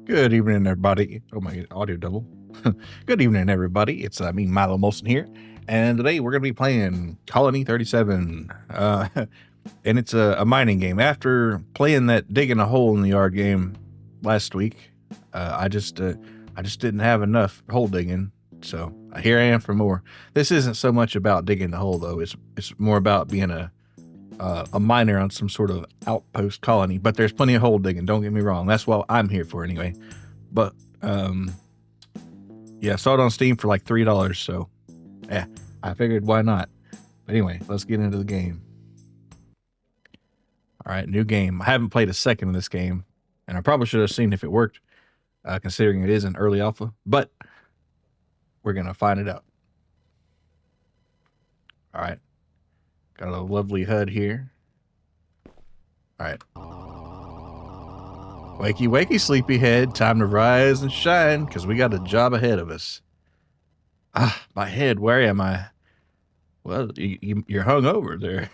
Good evening, everybody. Oh my audio double. Good evening, everybody. It's me, Milo Molson here, and today we're gonna be playing Colony 37. And it's a mining game. After playing that digging a hole in the yard game last week, I just didn't have enough hole digging, so here I am for more. This isn't so much about digging the hole though. It's more about being a miner on some sort of outpost colony, but there's plenty of hole digging. Don't get me wrong. That's what I'm here for anyway. But yeah, I saw it on Steam for like $3. So yeah, I figured why not. But anyway, let's get into the game. All right, new game. I haven't played a second of this game, and I probably should have seen if it worked, considering it is an early alpha. But we're gonna find it out. All right, got a lovely HUD here. All right. Wakey, wakey, sleepyhead. Time to rise and shine, because we got a job ahead of us. Ah, my head, where am I? Well, you're hung over there.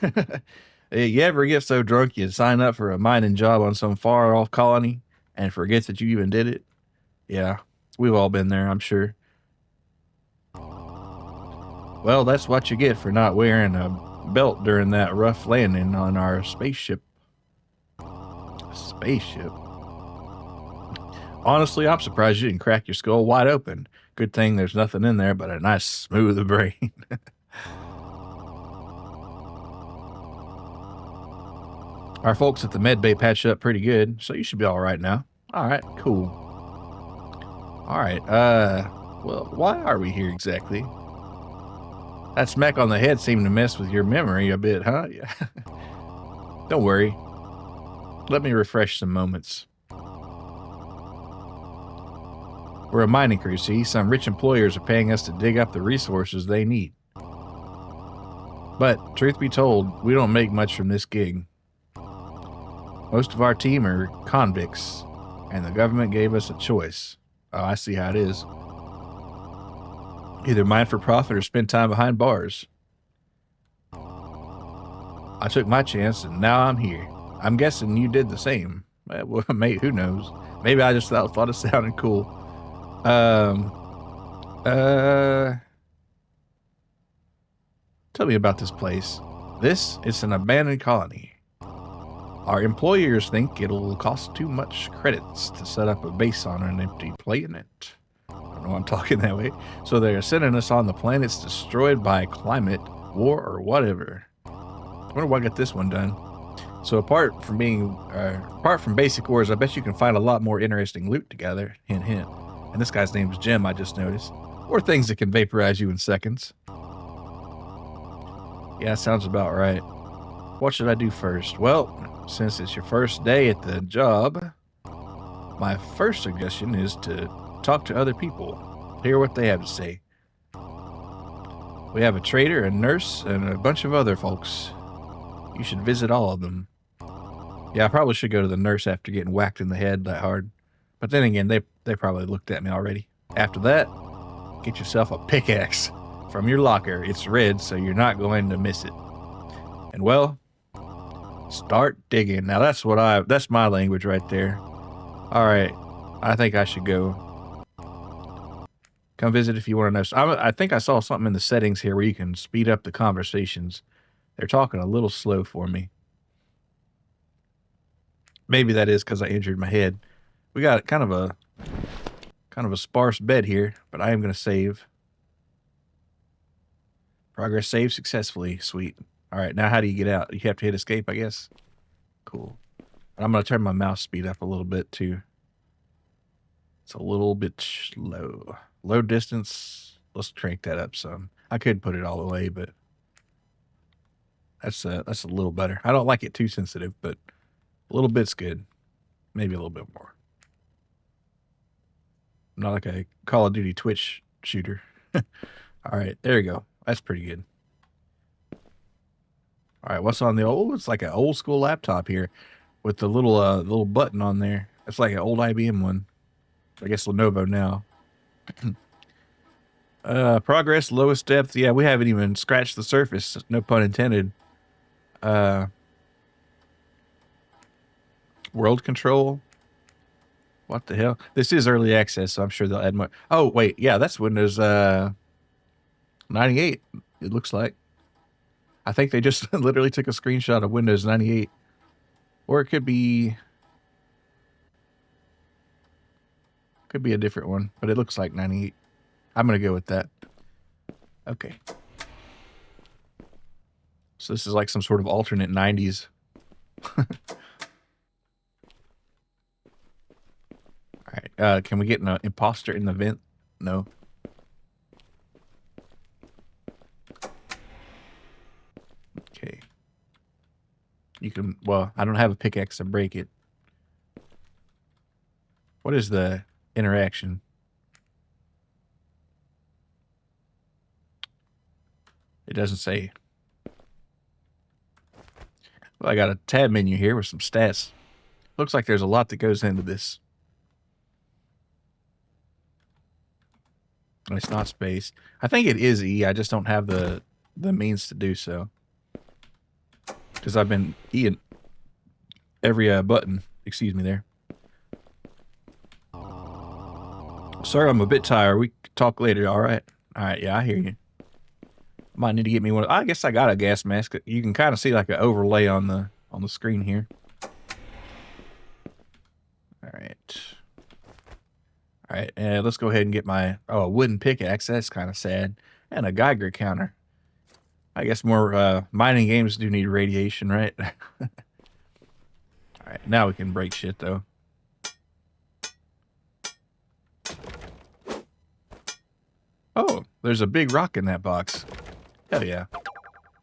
You ever get so drunk you sign up for a mining job on some far-off colony and forget that you even did it? Yeah, we've all been there, I'm sure. Well, that's what you get for not wearing a belt during that rough landing on our spaceship. Spaceship? Honestly, I'm surprised you didn't crack your skull wide open. Good thing there's nothing in there but a nice smooth brain. Our folks at the med bay patched up pretty good, so you should be all right now. All right, cool. All right, well, why are we here exactly? That smack on the head seemed to mess with your memory a bit, huh? Yeah. Don't worry. Let me refresh some moments. We're a mining crew, see? Some rich employers are paying us to dig up the resources they need. But, truth be told, we don't make much from this gig. Most of our team are convicts, and the government gave us a choice. Oh, I see how it is. Either mine for profit or spend time behind bars. I took my chance, and now I'm here. I'm guessing you did the same. Well, mate, who knows? Maybe I just thought it sounded cool. Tell me about this place. This is an abandoned colony. Our employers think it'll cost too much credits to set up a base on an empty planet. I don't know why I'm talking that way. So they're sending us on the planets destroyed by climate, war, or whatever. I wonder why I got this one done. So apart from basic ores, I bet you can find a lot more interesting loot together. Hint, hint. And this guy's name is Jim, I just noticed. Or things that can vaporize you in seconds. Yeah, sounds about right. What should I do first? Well, since it's your first day at the job, my first suggestion is to talk to other people, hear what they have to say. We have a trader, a nurse, and a bunch of other folks. You should visit all of them. Yeah, I probably should go to the nurse after getting whacked in the head that hard. But then again, they probably looked at me already. After that, get yourself a pickaxe from your locker. It's red, so you're not going to miss it. And well, start digging. Now that's my language right there. All right, I think I should go. Come visit if you want to know. I think I saw something in the settings here where you can speed up the conversations. They're talking a little slow for me. Maybe that is because I injured my head. We got kind of a sparse bed here, but I am going to save. Progress saved successfully. Sweet. All right, now how do you get out? You have to hit escape, I guess. Cool. I'm going to turn my mouse speed up a little bit, too. It's a little bit slow. Low distance. Let's crank that up some. I could put it all the way, but that's a little better. I don't like it too sensitive, but a little bit's good. Maybe a little bit more. I'm not like a Call of Duty Twitch shooter. All right, there you go. That's pretty good. All right, what's on the old? It's like an old school laptop here with the little button on there. It's like an old IBM one. I guess Lenovo now. Progress, lowest depth. Yeah, we haven't even scratched the surface. No pun intended. World control. What the hell? This is early access, so I'm sure they'll add more. Oh, wait. Yeah, that's Windows 98, it looks like. I think they just literally took a screenshot of Windows 98. Or it could be a different one, but it looks like 98. I'm going to go with that. Okay. So this is like some sort of alternate 90s. Alright, can we get an imposter in the vent? No. Okay. You can, well, I don't have a pickaxe to break it. What is the interaction? It doesn't say. Well, I got a tab menu here with some stats. Looks like there's a lot that goes into this. It's not space. I think it is E. I just don't have the means to do so. Because I've been eating every button. Excuse me there. Sir, I'm a bit tired. We can talk later, all right? All right, yeah, I hear you. Might need to get me one. I guess I got a gas mask. You can kind of see like an overlay on the screen here. All right. All right, let's go ahead and get my a wooden pickaxe. That's kind of sad, and a Geiger counter. I guess more mining games do need radiation, right? All right, now we can break shit though. Oh, there's a big rock in that box. Hell yeah.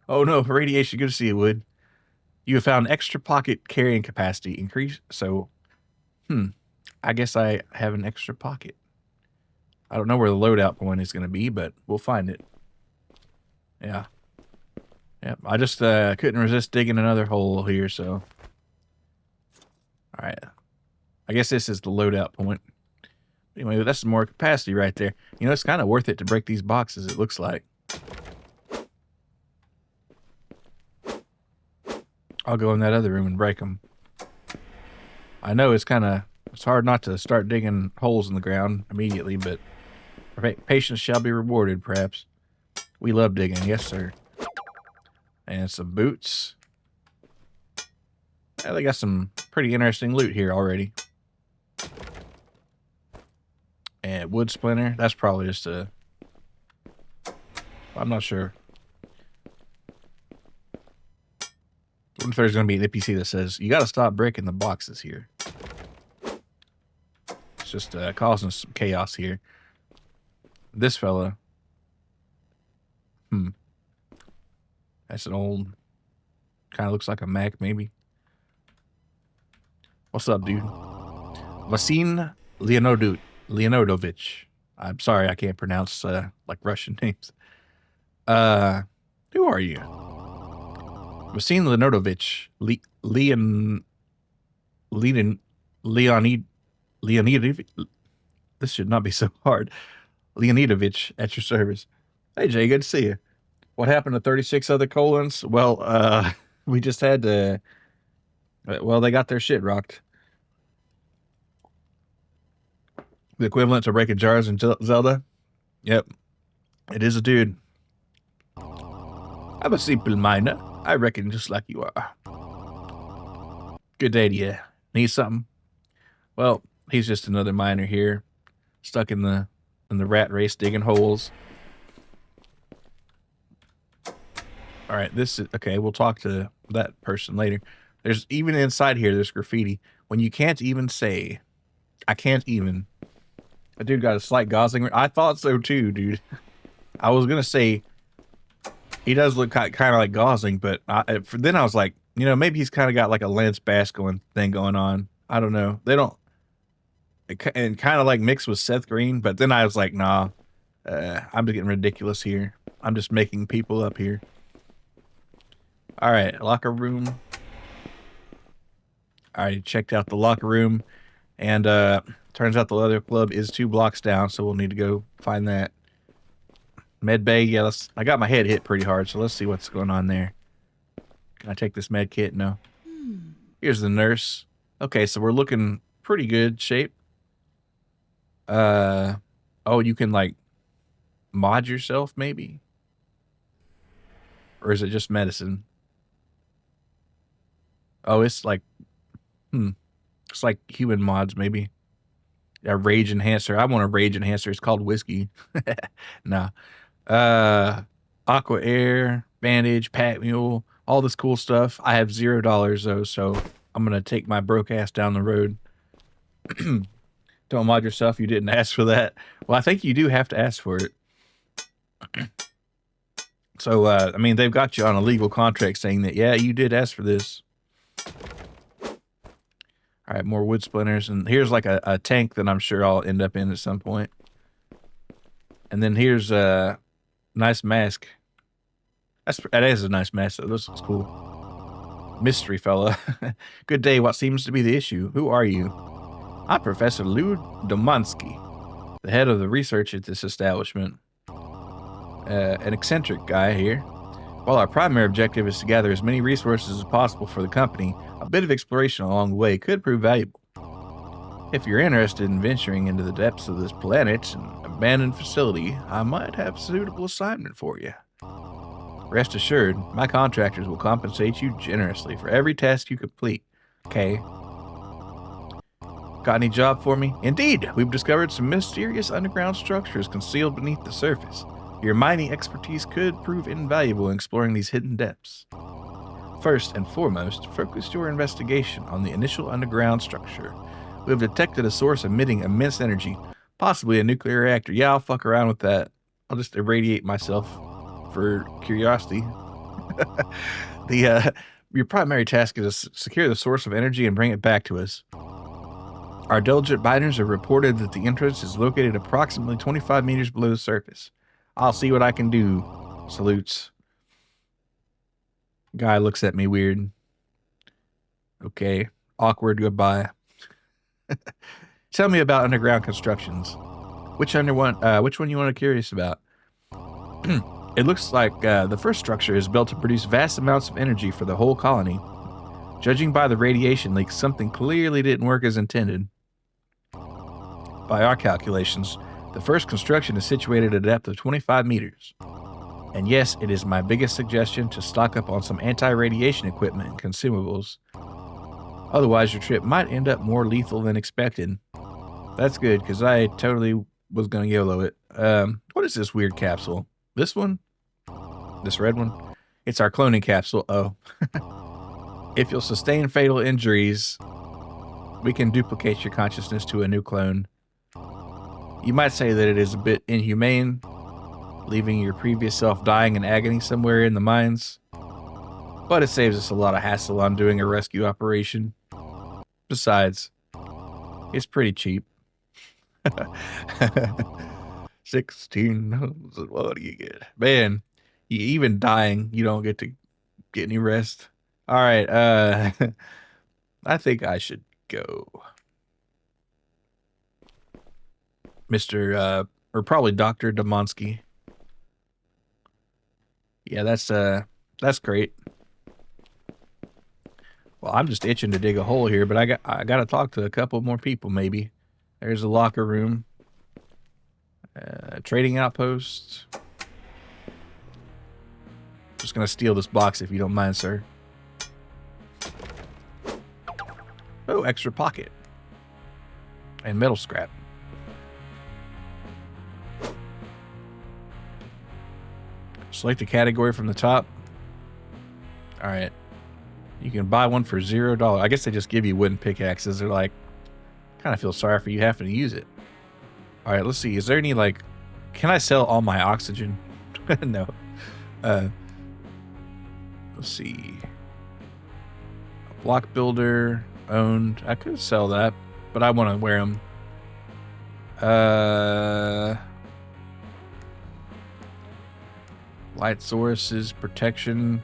Oh no, radiation. Good to see you, Wood. You have found extra pocket carrying capacity increase. So, I guess I have an extra pocket. I don't know where the loadout point is going to be, but we'll find it. Yeah. Yep. I just couldn't resist digging another hole here, so. All right. I guess this is the loadout point. Anyway, that's some more capacity right there. You know, it's kind of worth it to break these boxes, it looks like. I'll go in that other room and break them. I know it's hard not to start digging holes in the ground immediately, but patience shall be rewarded, perhaps. We love digging, yes, sir. And some boots. Yeah, they got some pretty interesting loot here already. And wood splinter. That's probably just a... I'm not sure. What if there's going to be an NPC that says, you got to stop breaking the boxes here. It's just causing some chaos here. This fella. That's an old... Kind of looks like a Mac, maybe. What's up, dude? Vasin Leonidovich. I'm sorry, I can't pronounce like Russian names. Who are you? Vasin Leonidovich. Leonidovich. This should not be so hard. Leonidovich at your service. Hey, Jay, good to see you. What happened to 36 other colons? Well, we just had to... Well, they got their shit rocked. The equivalent to breaking jars in Zelda? Yep. It is a dude. I'm a simple miner. I reckon just like you are. Good day to you. Need something? Well, he's just another miner here. Stuck in the rat race digging holes. Alright, this is... Okay, we'll talk to that person later. There's even inside here, there's graffiti. When you can't even say, I can't even. That dude got a slight gosling. I thought so too, dude. I was going to say, he does look kind of like Gosling, but then I was like, you know, maybe he's kind of got like a Lance Bass thing going on. I don't know. They don't, and kind of like mixed with Seth Green, but then I was like, nah, I'm just getting ridiculous here. I'm just making people up here. All right, locker room. I already checked out the locker room, and turns out the leather club is 2 blocks down, so we'll need to go find that. Med bay, yeah, I got my head hit pretty hard, so let's see what's going on there. Can I take this med kit? No. Here's the nurse. Okay, so we're looking pretty good shape. Oh, you can like mod yourself maybe? Or is it just medicine? Oh, it's like, it's like human mods maybe. A rage enhancer. I want a rage enhancer. It's called whiskey. Nah. Aqua Air, bandage, pack mule, all this cool stuff. I have $0 though, so I'm gonna take my broke ass down the road. Don't mod yourself. You didn't ask for that. Well, I think you do have to ask for it. So, I mean, they've got you on a legal contract saying that, yeah, you did ask for this. All right, more wood splinters. And here's like a tank that I'm sure I'll end up in at some point. And then here's a nice mask. That is a nice mask. This looks cool. Mystery fella. Good day. What seems to be the issue? Who are you? I'm Professor Lou Domansky, the head of the research at this establishment. An eccentric guy here. While our primary objective is to gather as many resources as possible for the company, a bit of exploration along the way could prove valuable. If you're interested in venturing into the depths of this planet and abandoned facility, I might have a suitable assignment for you. Rest assured, my contractors will compensate you generously for every task you complete. Okay. Got any job for me? Indeed, we've discovered some mysterious underground structures concealed beneath the surface. Your mining expertise could prove invaluable in exploring these hidden depths. First and foremost, focus your investigation on the initial underground structure. We have detected a source emitting immense energy, possibly a nuclear reactor. Yeah, I'll fuck around with that. I'll just irradiate myself for curiosity. Your primary task is to secure the source of energy and bring it back to us. Our diligent miners have reported that the entrance is located approximately 25 meters below the surface. I'll see what I can do. Salutes. Guy looks at me weird. Okay. Awkward goodbye. Tell me about underground constructions. Which one you want to curious about? It looks like the first structure is built to produce vast amounts of energy for the whole colony. Judging by the radiation leaks, something clearly didn't work as intended. By our calculations, the first construction is situated at a depth of 25 meters. And yes, it is my biggest suggestion to stock up on some anti-radiation equipment and consumables. Otherwise, your trip might end up more lethal than expected. That's good, because I totally was going to YOLO it. What is this weird capsule? This one? This red one? It's our cloning capsule. Oh. If you'll sustain fatal injuries, we can duplicate your consciousness to a new clone. You might say that it is a bit inhumane, leaving your previous self dying in agony somewhere in the mines, but it saves us a lot of hassle on doing a rescue operation. Besides, it's pretty cheap. 16, what do you get? Man, you even dying, you don't get to get any rest. All right, I think I should go. Mr. Or probably Dr. Domansky. Yeah, that's great. Well, I'm just itching to dig a hole here, but I got to talk to a couple more people maybe. There's a locker room. Trading outpost. Just gonna steal this box if you don't mind, sir. Oh, extra pocket. And metal scrap. Select a category from the top. All right. You can buy one for $0. I guess they just give you wooden pickaxes. They're like, kind of feel sorry for you having to use it. All right, let's see. Is there any like, can I sell all my oxygen? No. Let's see. A block builder owned. I could sell that, but I want to wear them. Light sources, protection,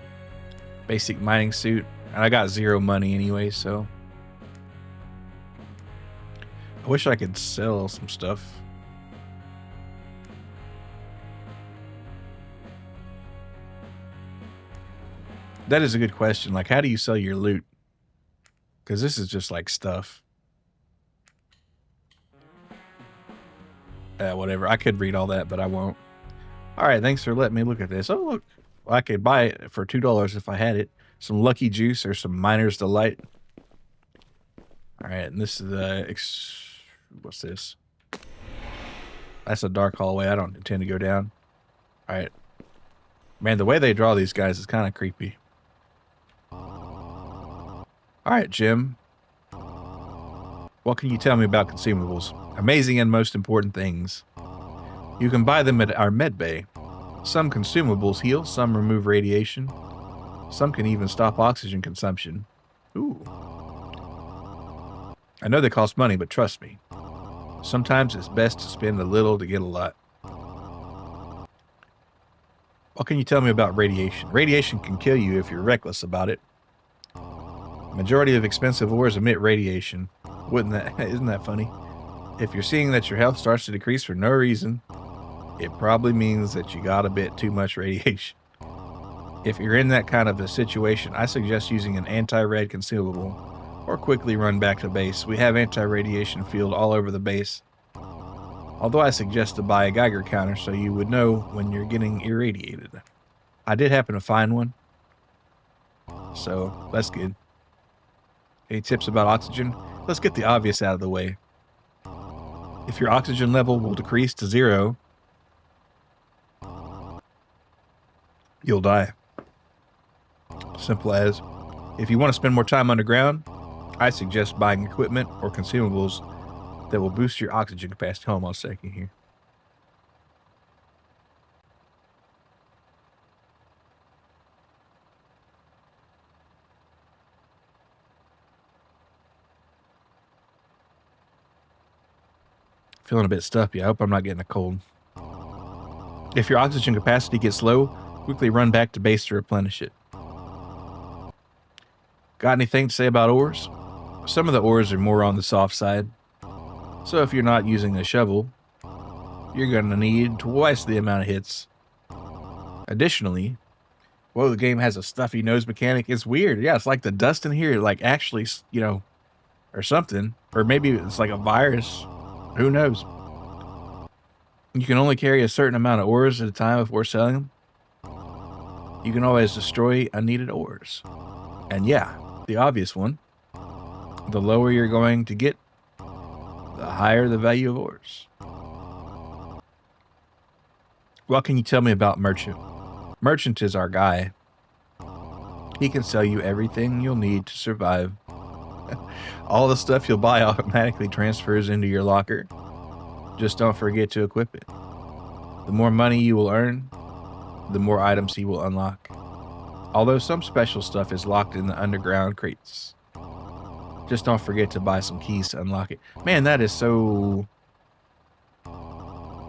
basic mining suit. And I got 0 money anyway, so. I wish I could sell some stuff. That is a good question. Like, how do you sell your loot? Because this is just like stuff. Whatever. I could read all that, but I won't. All right, thanks for letting me look at this. Oh, look. I could buy it for $2 if I had it. Some Lucky Juice or some Miner's Delight. All right, and this is the... what's this? That's a dark hallway. I don't intend to go down. All right. Man, the way they draw these guys is kind of creepy. All right, Jim. What can you tell me about consumables? Amazing and most important things. You can buy them at our med bay. Some consumables heal, some remove radiation. Some can even stop oxygen consumption. Ooh. I know they cost money, but trust me. Sometimes it's best to spend a little to get a lot. What can you tell me about radiation? Radiation can kill you if you're reckless about it. Majority of expensive ores emit radiation. Isn't that funny? If you're seeing that your health starts to decrease for no reason, it probably means that you got a bit too much radiation. If you're in that kind of a situation, I suggest using an anti-rad consumable or quickly run back to base. We have anti-radiation field all over the base. Although I suggest to buy a Geiger counter so you would know when you're getting irradiated. I did happen to find one, so that's good. Any tips about oxygen? Let's get the obvious out of the way. If your oxygen level will decrease to 0, you'll die. Simple as. If you want to spend more time underground, I suggest buying equipment or consumables that will boost your oxygen capacity. Hold on a second here. Feeling a bit stuffy. I hope I'm not getting a cold. If your oxygen capacity gets low, quickly run back to base to replenish it. Got anything to say about ores? Some of the ores are more on the soft side. So if you're not using a shovel, you're going to need twice the amount of hits. Additionally, whoa, the game has a stuffy nose mechanic. It's weird. Yeah, it's like the dust in here, like actually, you know, or something. Or maybe it's like a virus. Who knows? You can only carry a certain amount of ores at a time before selling them. You can always destroy unneeded ores. And yeah, the obvious one. The lower you're going to get, the higher the value of ores. What can you tell me about Merchant? Merchant is our guy. He can sell you everything you'll need to survive. All the stuff you'll buy automatically transfers into your locker. Just don't forget to equip it. The more money you will earn, the more items he will unlock. Although some special stuff is locked in the underground crates. Just don't forget to buy some keys to unlock it. Man, that is so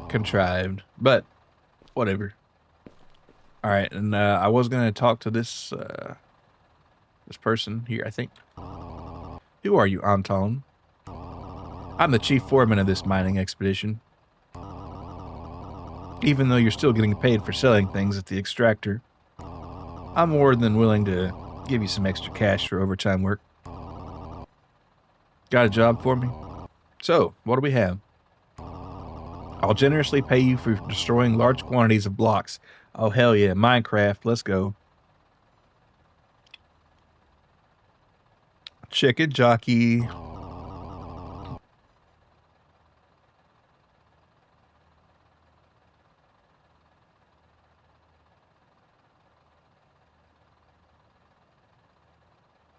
contrived, but whatever. All right, and I was going to talk to this person here, I think. Who are you, Anton? I'm the chief foreman of this mining expedition. Even though you're still getting paid for selling things at the extractor, I'm more than willing to give you some extra cash for overtime work. Got a job for me? So, what do we have? I'll generously pay you for destroying large quantities of blocks. Oh, hell yeah, Minecraft, let's go. Chicken jockey.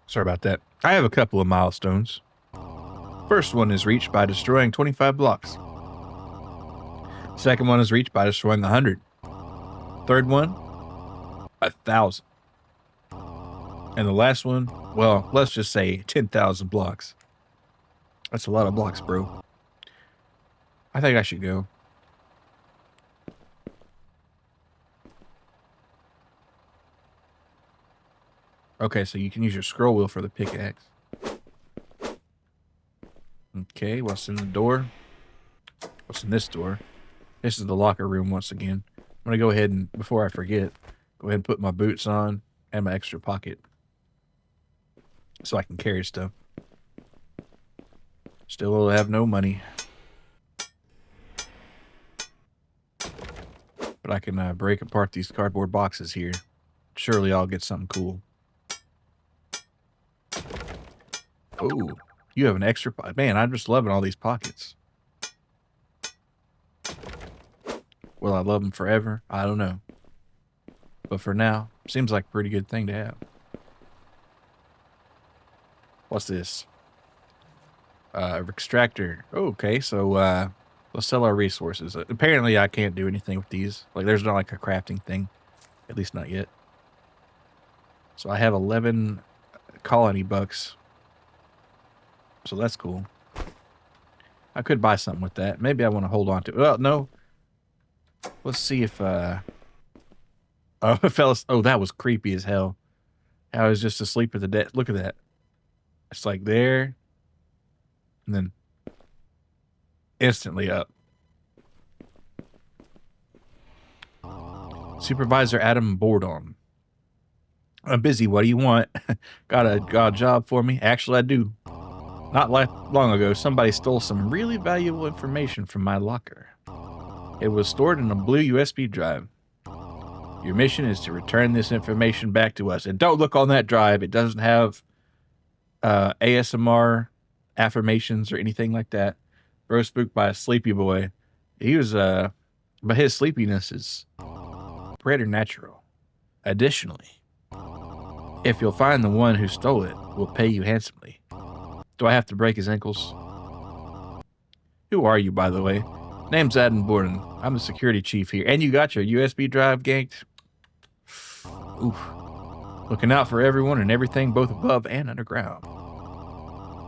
Sorry about that. I have a couple of milestones. First one is reached by destroying 25 blocks. Second one is reached by destroying 100. Third one, 1,000. And the last one, well, let's just say 10,000 blocks. That's a lot of blocks, bro. I think I should go. Okay, so you can use your scroll wheel for the pickaxe. Okay, what's in the door? What's in this door? This is the locker room once again. I'm going to go ahead and, before I forget, go ahead and put my boots on and my extra pocket so I can carry stuff. Still have no money. But I can break apart these cardboard boxes here. Surely I'll get something cool. Oh, you have an extra man, I'm just loving all these pockets. Will I love them forever? I don't know. But for now, seems like a pretty good thing to have. What's this? Extractor. Oh, okay, so let's sell our resources. Apparently I can't do anything with these. Like, there's not like a crafting thing. At least not yet. So I have 11 colony bucks. So that's cool. I could buy something with that. Maybe I want to hold on to it. Well, no. Let's see if oh, fellas. Oh, that was creepy as hell. I was just asleep at the desk. Look at that. It's like there. And then instantly up. Supervisor Adam Bordon. I'm busy. What do you want? got a job for me? Actually, I do. Not long ago, somebody stole some really valuable information from my locker. It was stored in a blue USB drive. Your mission is to return this information back to us. And don't look on that drive. It doesn't have ASMR affirmations or anything like that. Bro spooked by a sleepy boy. He was, but his sleepiness is preternatural. Additionally, if you'll find the one who stole it, we'll pay you handsomely. Do I have to break his ankles? Who are you, by the way? Name's Adam Borden. I'm the security chief here. And you got your USB drive ganked? Oof. Looking out for everyone and everything, both above and underground.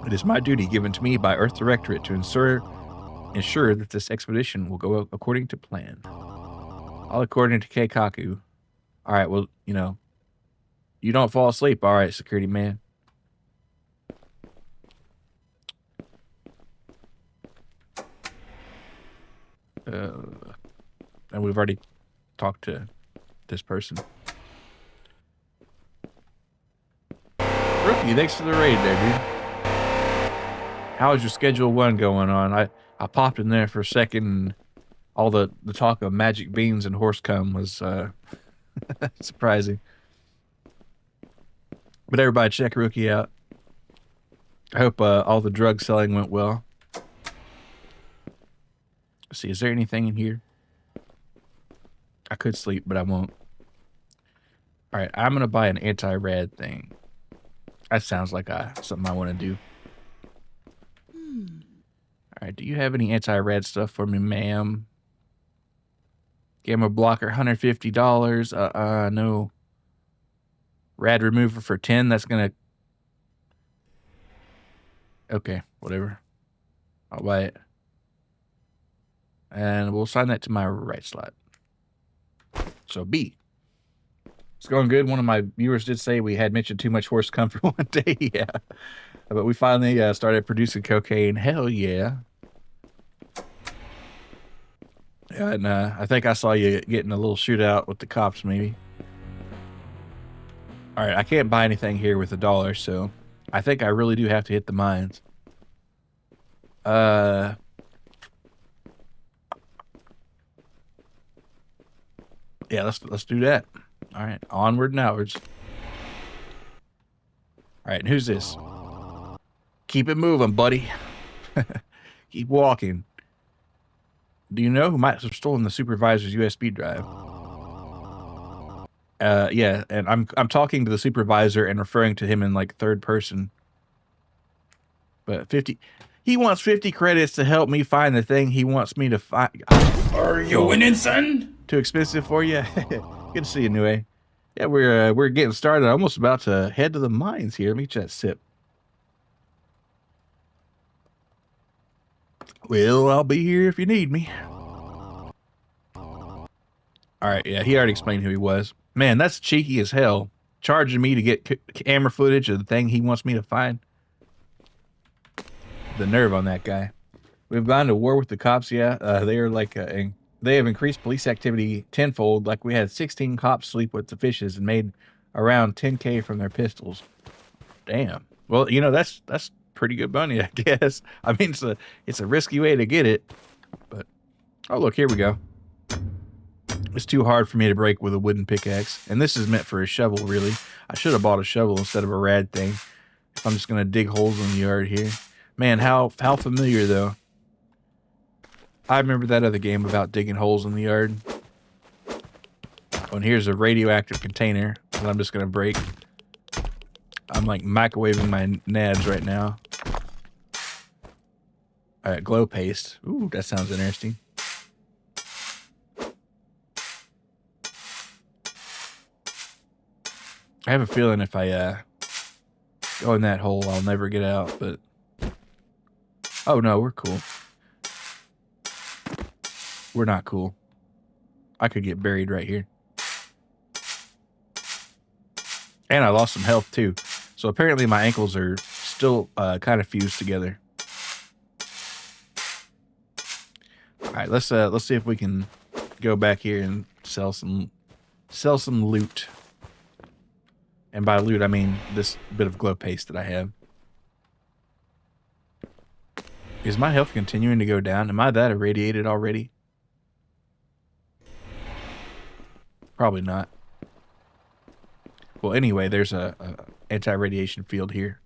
It is my duty given to me by Earth Directorate to ensure that this expedition will go according to plan. All according to Keikaku. All right, well, you know, you don't fall asleep. All right, security man. And we've already talked to this person. Rookie, thanks for the raid there, dude. How is your Schedule 1 going on? I popped in there for a second and all the talk of magic beans and horse cum was surprising. But everybody check Rookie out. I hope all the drug selling went well. Let's see, is there anything in here? I could sleep, but I won't. All right, I'm going to buy an anti-rad thing. That sounds like something I want to do. All right, do you have any anti-rad stuff for me, ma'am? Gamma blocker, $150. No. Rad remover for 10. That's going to... Okay, whatever. I'll buy it. And we'll assign that to my right slot. So B. It's going good. One of my viewers did say we had mentioned too much horse comfort one day. Yeah. But we finally started producing cocaine. Hell yeah. Yeah, and I think I saw you getting a little shootout with the cops, maybe. All right, I can't buy anything here with $1, so I think I really do have to hit the mines. Yeah, let's do that. All right, onward and outwards. All right, and who's this? Keep it moving, buddy. Keep walking. Do you know who might have stolen the supervisor's USB drive? Yeah, and I'm talking to the supervisor and referring to him in like third person. But 50, he wants 50 credits to help me find the thing he wants me to find. Are you winning, son? Too expensive for you? Good to see you, Nue. Yeah, we're getting started. I'm almost about to head to the mines here. Let me get that sip. Well, I'll be here if you need me. All right, yeah, he already explained who he was. Man, that's cheeky as hell. Charging me to get camera footage of the thing he wants me to find. The nerve on that guy. We've gone to war with the cops, yeah. They are like, they have increased police activity tenfold. Like we had 16 cops sleep with the fishes and made around 10K from their pistols. Damn. Well, you know, that's pretty good money, I guess. I mean, it's a risky way to get it, but oh, look, here we go. It's too hard for me to break with a wooden pickaxe. And this is meant for a shovel, really. I should have bought a shovel instead of a rad thing. If I'm just going to dig holes in the yard here. Man, how familiar, though. I remember that other game about digging holes in the yard. Oh, and here's a radioactive container that I'm just going to break. I'm like microwaving my nads right now. Alright, glow paste. Ooh, that sounds interesting. I have a feeling if I go in that hole, I'll never get out, but... Oh no, we're cool. We're not cool. I could get buried right here. And I lost some health too. So apparently my ankles are still kind of fused together. Alright, let's see if we can go back here and sell some loot. And by loot, I mean this bit of glow paste that I have. Is my health continuing to go down? Am I that irradiated already? Probably not. Well, anyway, there's a anti-radiation field here.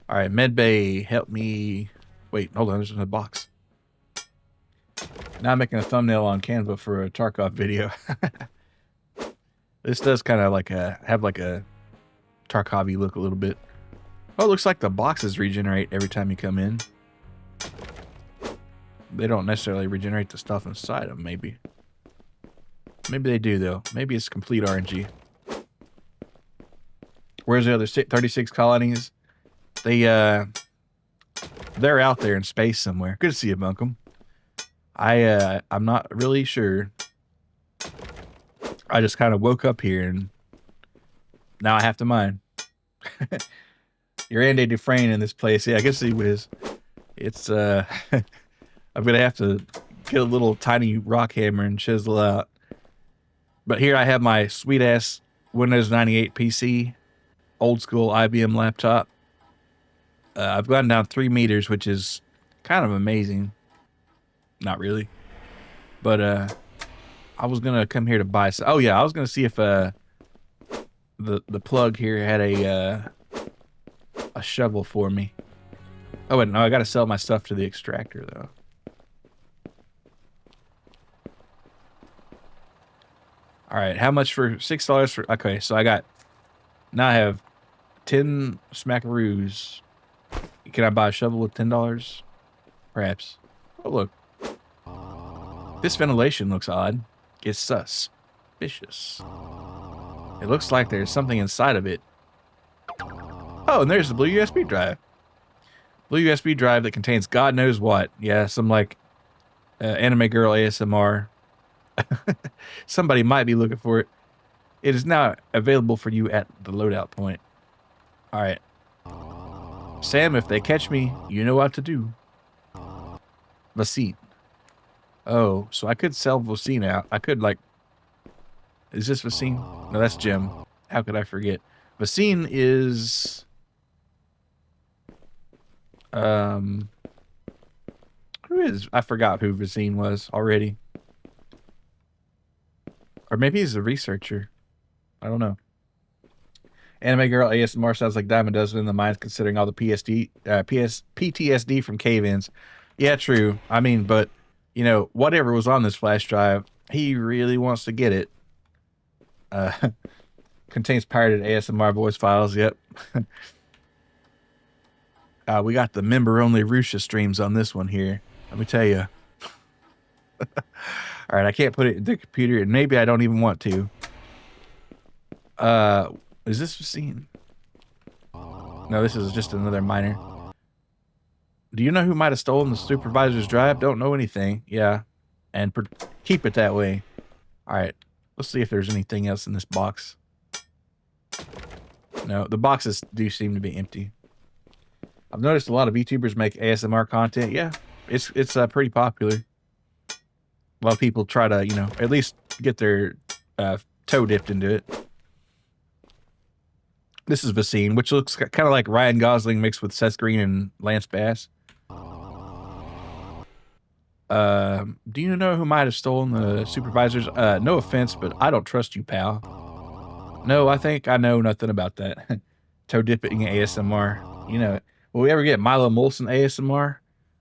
All right, medbay, help me. Wait, hold on, there's another box. Now I'm making a thumbnail on Canva for a Tarkov video. This does kind of like have like a Tarkov-y look a little bit. Oh, it looks like the boxes regenerate every time you come in. They don't necessarily regenerate the stuff inside them, maybe. Maybe they do, though. Maybe it's complete RNG. Where's the other 36 colonies? They're out there in space somewhere. Good to see you, Bunkum. I'm not really sure. I just kind of woke up here and now I have to mine. You're Andy Dufresne in this place. Yeah, I guess he was. It's I'm gonna have to get a little tiny rock hammer and chisel out. But here I have my sweet ass Windows 98 PC, old school IBM laptop. I've gone down 3 meters, which is kind of amazing. Not really, but I was gonna come here to buy some. Oh yeah, I was gonna see if the plug here had a shovel for me. Oh wait, no, I gotta sell my stuff to the extractor though. All right, how much for $6 for? Okay, so now I have 10 smackaroos. Can I buy a shovel with $10? Perhaps. Oh look, this ventilation looks odd. It's suspicious. It looks like there's something inside of it. Oh, and there's the blue USB drive. Blue USB drive that contains God knows what. Yeah, some like anime girl ASMR. Somebody might be looking for it. It is now available for you at the loadout point. All right. Sam, if they catch me, you know what to do. Vasine. Oh, so I could sell Vasine out. I could like... Is this Vasine? No, that's Jim. How could I forget? Vasine is... Who is... I forgot who Vasine was already. Or maybe he's a researcher. I don't know. Anime Girl ASMR sounds like Diamond does it in the mines, considering all the PTSD from cave-ins. Yeah, true. I mean, but, you know, whatever was on this flash drive, he really wants to get it. Contains pirated ASMR voice files. Yep. We got the member-only Rusha streams on this one here. Let me tell you. All right, I can't put it in the computer, and maybe I don't even want to. Is this Vasine? No, this is just another miner. Do you know who might have stolen the supervisor's drive? Don't know anything. Yeah, and keep it that way. All right, let's see if there's anything else in this box. No, the boxes do seem to be empty. I've noticed a lot of YouTubers make ASMR content. Yeah, it's pretty popular. A lot of people try to, you know, at least get their toe dipped into it. This is Vasine, which looks kind of like Ryan Gosling mixed with Seth Green and Lance Bass. Do you know who might have stolen the supervisors? No offense, but I don't trust you, pal. No, I think I know nothing about that. Toe dipping ASMR. You know, will we ever get Milo Molson ASMR?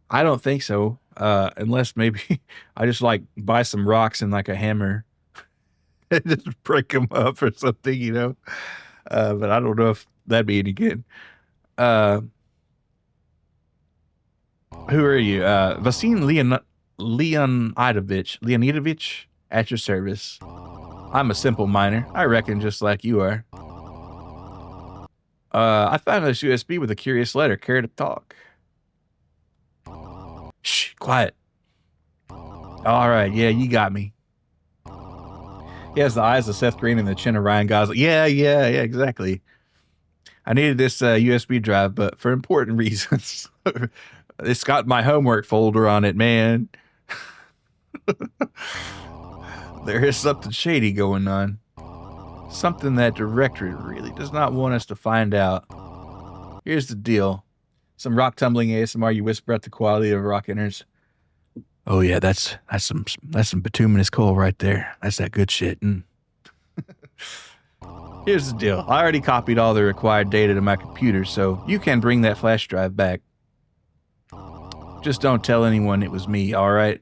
I don't think so. Unless maybe I just like buy some rocks and like a hammer and just break them up or something, you know? But I don't know if that'd be any good. Uh, who are you? Vasim Leonidovich, at your service. I'm a simple miner, I reckon, just like you are. I found this USB with a curious letter. Care to talk? Shh, quiet. All right, yeah, you got me. He has the eyes of Seth Green and the chin of Ryan Gosling. Yeah, exactly. I needed this USB drive, but for important reasons. It's got my homework folder on it, man. There is something shady going on. Something that director really does not want us to find out. Here's the deal. Some rock tumbling ASMR, you whisper at the quality of rock enters. Oh yeah, that's some bituminous coal right there. That's that good shit. Here's the deal. I already copied all the required data to my computer, so you can bring that flash drive back. Just don't tell anyone it was me, all right?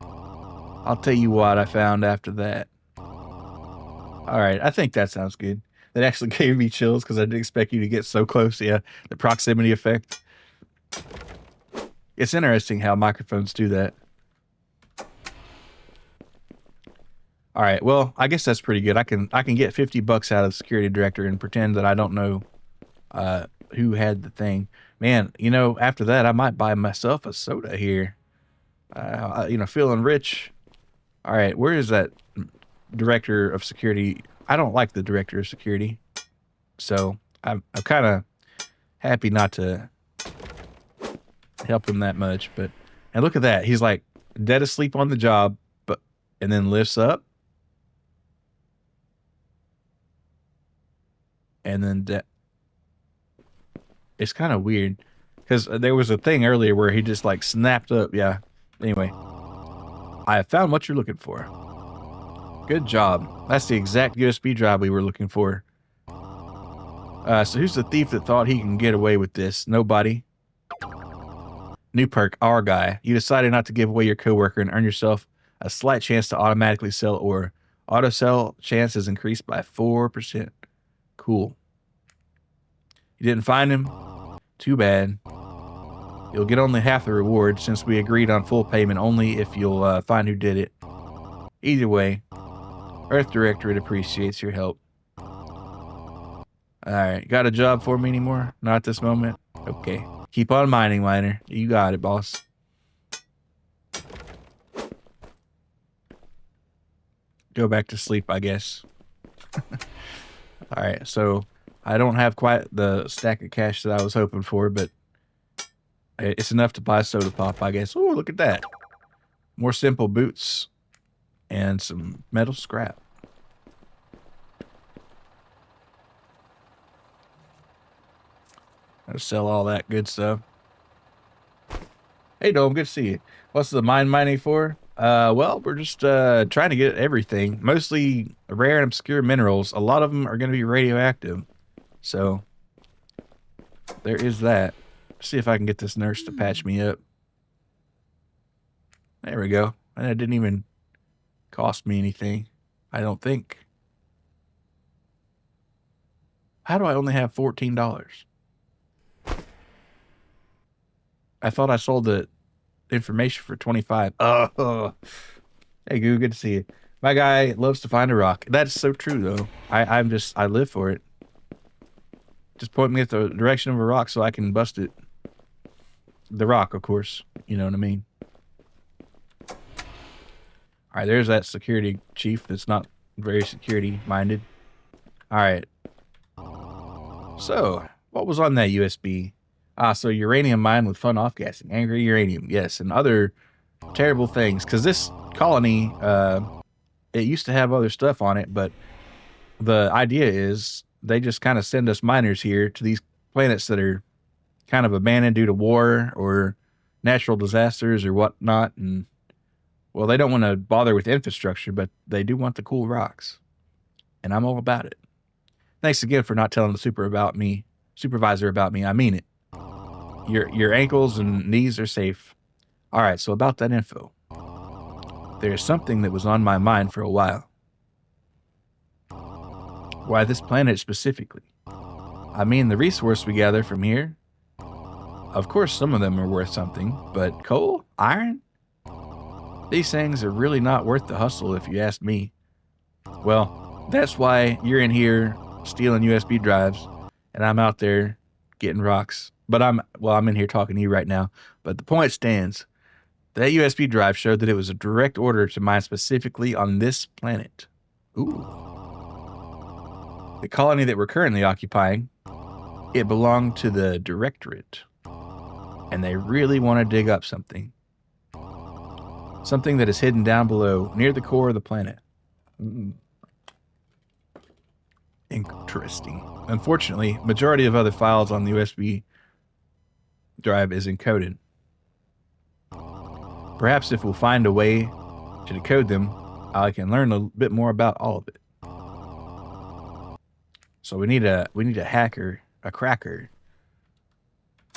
I'll tell you what I found after that. All right, I think that sounds good. That actually gave me chills because I didn't expect you to get so close. Yeah, the proximity effect. It's interesting how microphones do that. All right, well, I guess that's pretty good. I can get $50 out of the security director and pretend that I don't know who had the thing. Man, you know, after that, I might buy myself a soda here. You know, feeling rich. All right, where is that director of security? I don't like the director of security, so I'm kind of happy not to help him that much. But and look at that, he's like dead asleep on the job, but and then lifts up, and then it's kind of weird because there was a thing earlier where he just like snapped up. Yeah. Anyway, I have found what you're looking for. Good job. That's the exact USB drive we were looking for. So who's the thief that thought he can get away with this? Nobody. New perk, our guy. You decided not to give away your coworker and earn yourself a slight chance to automatically sell ore. Auto sell chance is increased by 4%. Cool. You didn't find him? Too bad. You'll get only half the reward since we agreed on full payment only if you'll find who did it. Either way, Earth Directorate appreciates your help. Alright, got a job for me anymore? Not at this moment? Okay. Keep on mining, miner. You got it, boss. Go back to sleep, I guess. Alright, so I don't have quite the stack of cash that I was hoping for, but it's enough to buy a soda pop, I guess. Oh, look at that. More simple boots and some metal scrap. I'll sell all that good stuff. Hey, Dome, good to see you. What's the mine mining for? Well, we're just trying to get everything. Mostly rare and obscure minerals. A lot of them are going to be radioactive. So, there is that. See if I can get this nurse to patch me up. There we go. And it didn't even cost me anything, I don't think. How do I only have $14? I thought I sold the information for 25. Oh, hey, Goo, good to see you. My guy loves to find a rock. That's so true, though. I live for it. Just point me at the direction of a rock so I can bust it. The rock, of course. You know what I mean? All right, there's that security chief that's not very security-minded. All right. So, what was on that USB? So uranium mine with fun off-gassing. Angry uranium, yes, and other terrible things. Because this colony, it used to have other stuff on it, but the idea is they just kind of send us miners here to these planets that are kind of abandoned due to war or natural disasters or whatnot, and well, they don't want to bother with infrastructure, but they do want the cool rocks, and I'm all about it. Thanks again for not telling the supervisor about me. I mean it. Your ankles and knees are safe. All right, so about that info. There's something that was on my mind for a while. Why this planet specifically? I mean, the resource we gather from here, of course some of them are worth something, but coal? Iron? These things are really not worth the hustle if you ask me. Well, that's why you're in here stealing USB drives, and I'm out there getting rocks. But I'm in here talking to you right now. But the point stands. That USB drive showed that it was a direct order to mine specifically on this planet. Ooh. The colony that we're currently occupying, it belonged to the Directorate. And they really want to dig up something. Something that is hidden down below, near the core of the planet. Interesting. Unfortunately, majority of other files on the USB drive is encoded. Perhaps if we'll find a way to decode them, I can learn a bit more about all of it. So we need a hacker, a cracker,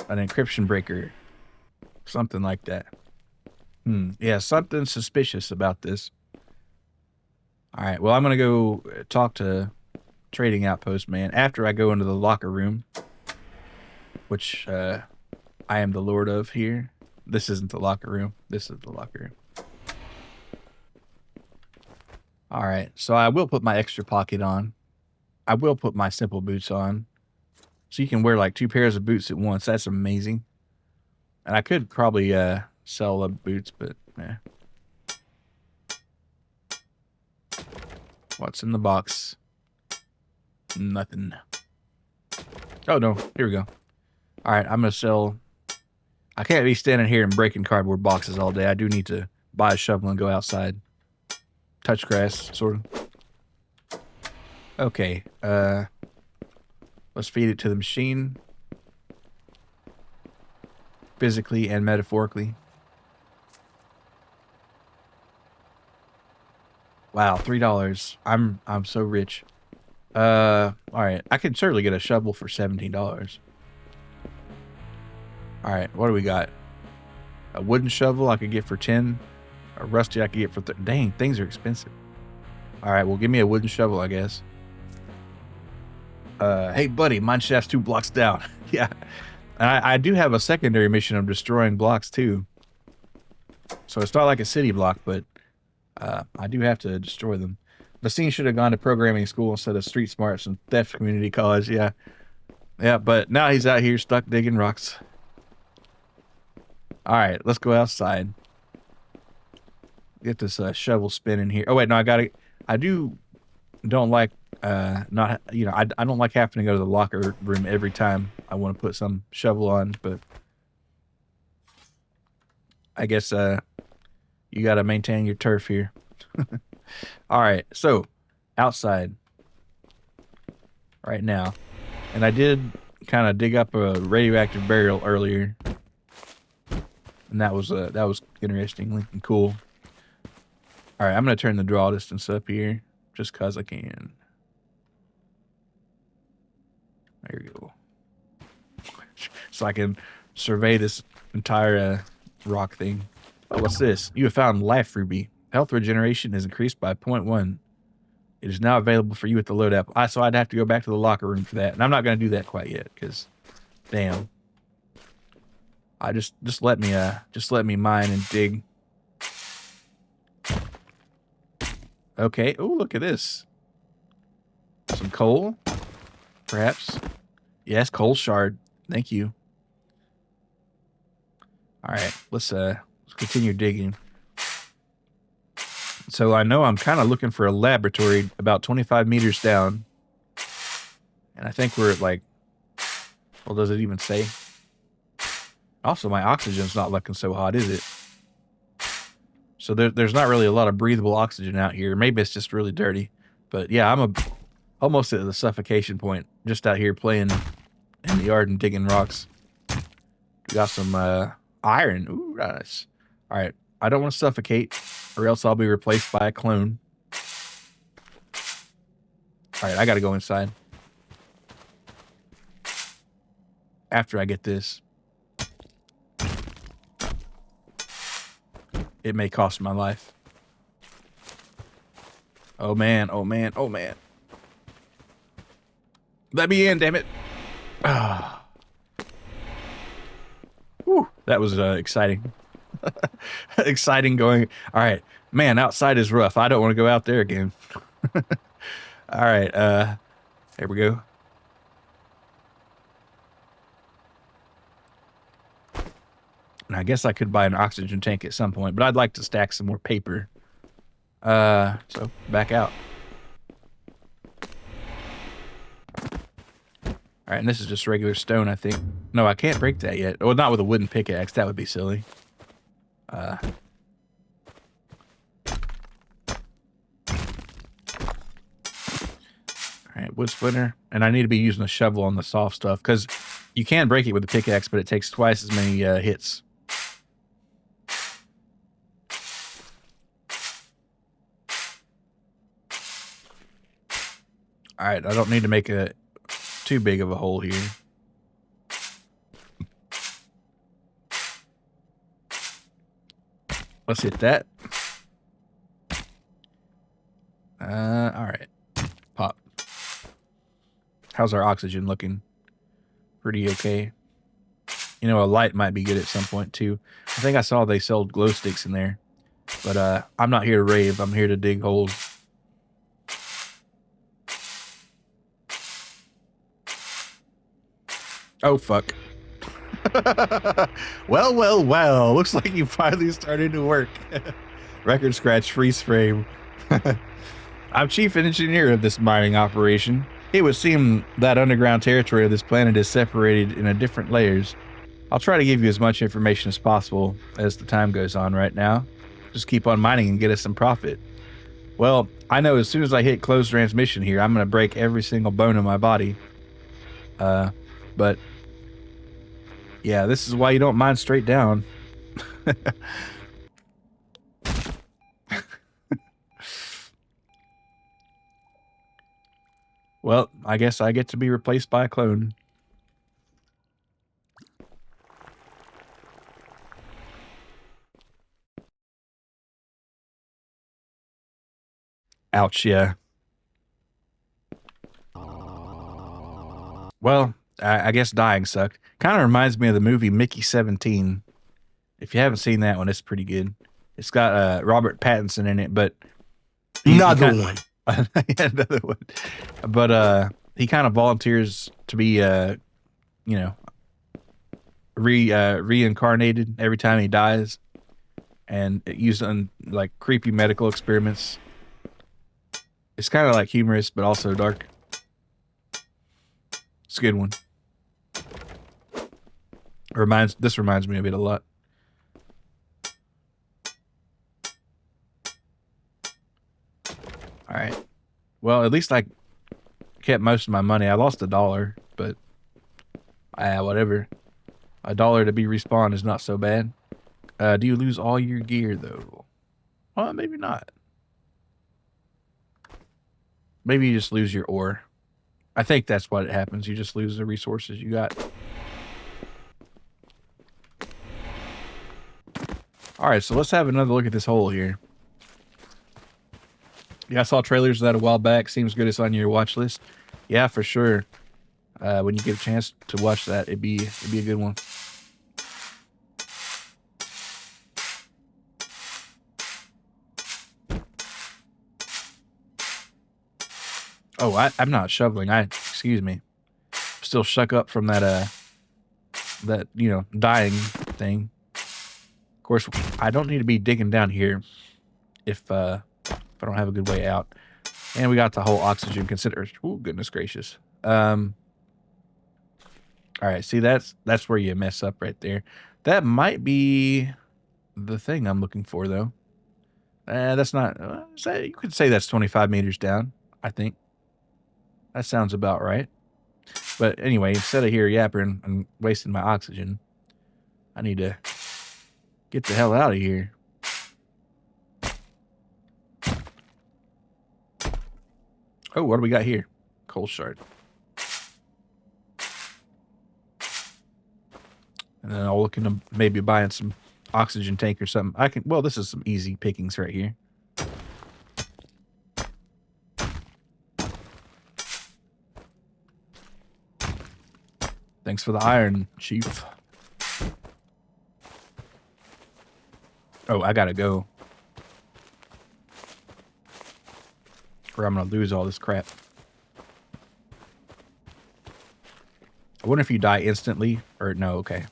an encryption breaker, something like that. Yeah, something suspicious about this. All right, well, I'm going to go talk to Trading Outpost Man after I go into the locker room, which I am the lord of here. This isn't the locker room. This is the locker room. All right, so I will put my extra pocket on. I will put my simple boots on. So you can wear like 2 pairs of boots at once. That's amazing. And I could probably sell the boots, but yeah. What's in the box? Nothing. Oh no, here we go. All right, I'm gonna sell. I can't be standing here and breaking cardboard boxes all day. I do need to buy a shovel and go outside. Touch grass, sort of. Okay, let's feed it to the machine. Physically and metaphorically. Wow, $3. I'm so rich. All right, I can certainly get a shovel for $17. All right, what do we got? A wooden shovel I could get for 10. A rusty I could get for dang, things are expensive. All right, well, give me a wooden shovel, I guess. Hey, buddy, mine shaft's 2 blocks down. Yeah, and I do have a secondary mission of destroying blocks too. So it's not like a city block, but I do have to destroy them. The scene should have gone to programming school instead of street smarts and theft community college. Yeah, but now he's out here stuck digging rocks. All right, let's go outside. Get this shovel spinning here. Oh wait, no, I don't like I don't like having to go to the locker room every time I want to put some shovel on, but I guess you got to maintain your turf here. All right, so outside right now, and I did kind of dig up a radioactive barrel earlier, and that was interesting and cool. All right, I'm gonna turn the draw distance up here just cause I can. There you go. So I can survey this entire rock thing. Oh, what's this? You have found Life Ruby. Health regeneration is increased by 0.1. It is now available for you at the load app. So I'd have to go back to the locker room for that. And I'm not going to do that quite yet because, damn. I just let me mine and dig. Okay. Oh, look at this. Some coal, perhaps. Yes, coal shard. Thank you. All right, let's continue digging. So I know I'm kind of looking for a laboratory about 25 meters down. And I think we're at like, well, does it even say? Also, my oxygen's not looking so hot, is it? So there's not really a lot of breathable oxygen out here. Maybe it's just really dirty. But yeah, I'm almost at the suffocation point, just out here playing in the yard and digging rocks. We got some Iron. Ooh, nice. All right. I don't want to suffocate, or else I'll be replaced by a clone. All right, I got to go inside. After I get this. It may cost my life. Oh, man. Oh, man. Oh, man. Let me in, damn it. Ah. Whew, that was exciting. Exciting going. All right. Man, outside is rough. I don't want to go out there again. All right. Here we go. And I guess I could buy an oxygen tank at some point, but I'd like to stack some more paper. So back out. All right, and this is just regular stone, I think. No, I can't break that yet. Well, not with a wooden pickaxe. That would be silly. All right, wood splinter. And I need to be using a shovel on the soft stuff, because you can break it with a pickaxe, but it takes twice as many hits. All right, I don't need to make a too big of a hole here. Let's hit that. All right. Pop. How's our oxygen looking? Pretty okay. You know, a light might be good at some point too. I think I saw they sold glow sticks in there. But I'm not here to rave. I'm here to dig holes. Oh, fuck. Well. Looks like you finally started to work. Record scratch, freeze frame. I'm chief engineer of this mining operation. It would seem that underground territory of this planet is separated into different layers. I'll try to give you as much information as possible as the time goes on right now. Just keep on mining and get us some profit. Well, I know as soon as I hit closed transmission here, I'm going to break every single bone in my body. But yeah, this is why you don't mine straight down. Well, I guess I get to be replaced by a clone. Ouch, yeah. Well, I guess dying sucked. Kind of reminds me of the movie Mickey 17. If you haven't seen that one, it's pretty good. It's got Robert Pattinson in it, but Another one. Another one. But he kind of volunteers to be you know, reincarnated every time he dies, and used on like creepy medical experiments. It's kind of like humorous, but also dark. It's a good one. This reminds me of it a lot. All right. Well, at least I kept most of my money. I lost $1, but whatever. $1 to be respawned is not so bad. Do you lose all your gear though? Well, maybe not. Maybe you just lose your ore. I think that's what happens. You just lose the resources you got. All right, so let's have another look at this hole here. Yeah, I saw trailers of that a while back. Seems good it's on your watch list. Yeah, for sure. When you get a chance to watch that, it'd be a good one. Oh, I'm not shoveling. Excuse me. Still shook up from that dying thing. Of course, I don't need to be digging down here if I don't have a good way out. And we got the whole oxygen consideration. Oh, goodness gracious. All right, see, that's where you mess up right there. That might be the thing I'm looking for, though. That's not... you could say that's 25 meters down, I think. That sounds about right. But anyway, instead of here yapping and wasting my oxygen, I need to Get the hell out of here. Oh, what do we got here? Coal shard. And then I'll look into maybe buying some oxygen tank or something. Well, this is some easy pickings right here. Thanks for the iron, Chief. Oh, I gotta go. Or I'm gonna lose all this crap. I wonder if you die instantly or no, okay.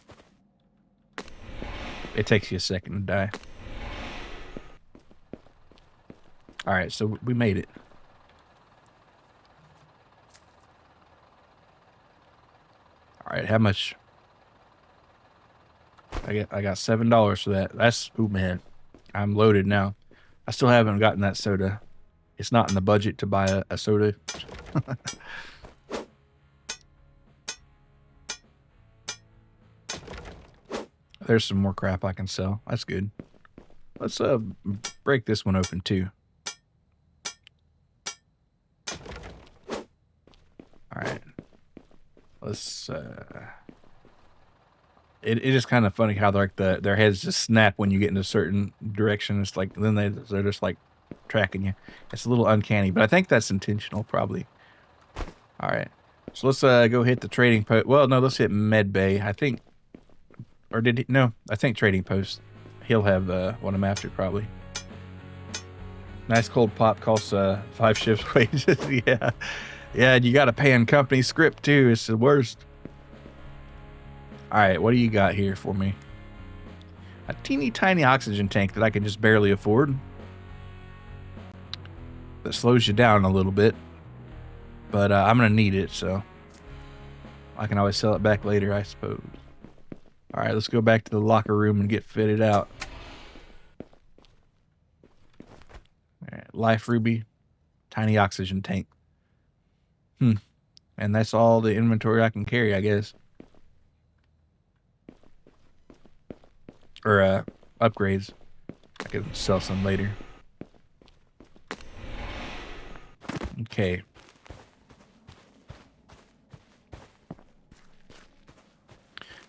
It takes you a second to die. Alright, so we made it. Alright, how much? I got $7 for that. That's, ooh man, I'm loaded now. I still haven't gotten that soda. It's not in the budget to buy a soda. There's some more crap I can sell. That's good. Let's break this one open too. All right. Let's it is kind of funny how like their heads just snap when you get in a certain direction. It's like then they're just like tracking you. It's a little uncanny, but I think that's intentional probably. All right. So let's go hit the trading post. Well, no, let's hit Med Bay. I think, or did he? No, I think trading post. He'll have what I'm after probably. Nice cold pop costs 5 shifts wages. Yeah. Yeah, and you got to pay in company script too. It's the worst. All right, what do you got here for me? A teeny tiny oxygen tank that I can just barely afford. That slows you down a little bit. But I'm going to need it, so I can always sell it back later, I suppose. All right, let's go back to the locker room and get fitted out. All right, Life Ruby, tiny oxygen tank. And that's all the inventory I can carry, I guess. Or upgrades. I could sell some later. Okay.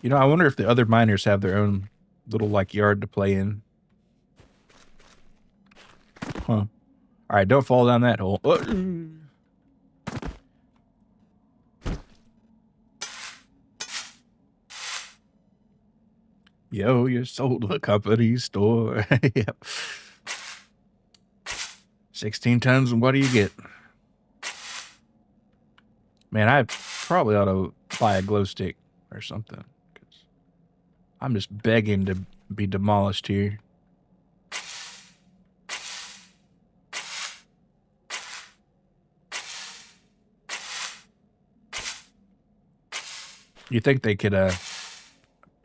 You know, I wonder if the other miners have their own little like yard to play in. Huh. All right, don't fall down that hole. Yo, you sold a company store. Yep. 16 tons, and what do you get? Man, I probably ought to buy a glow stick or something. Cause I'm just begging to be demolished here. You think they could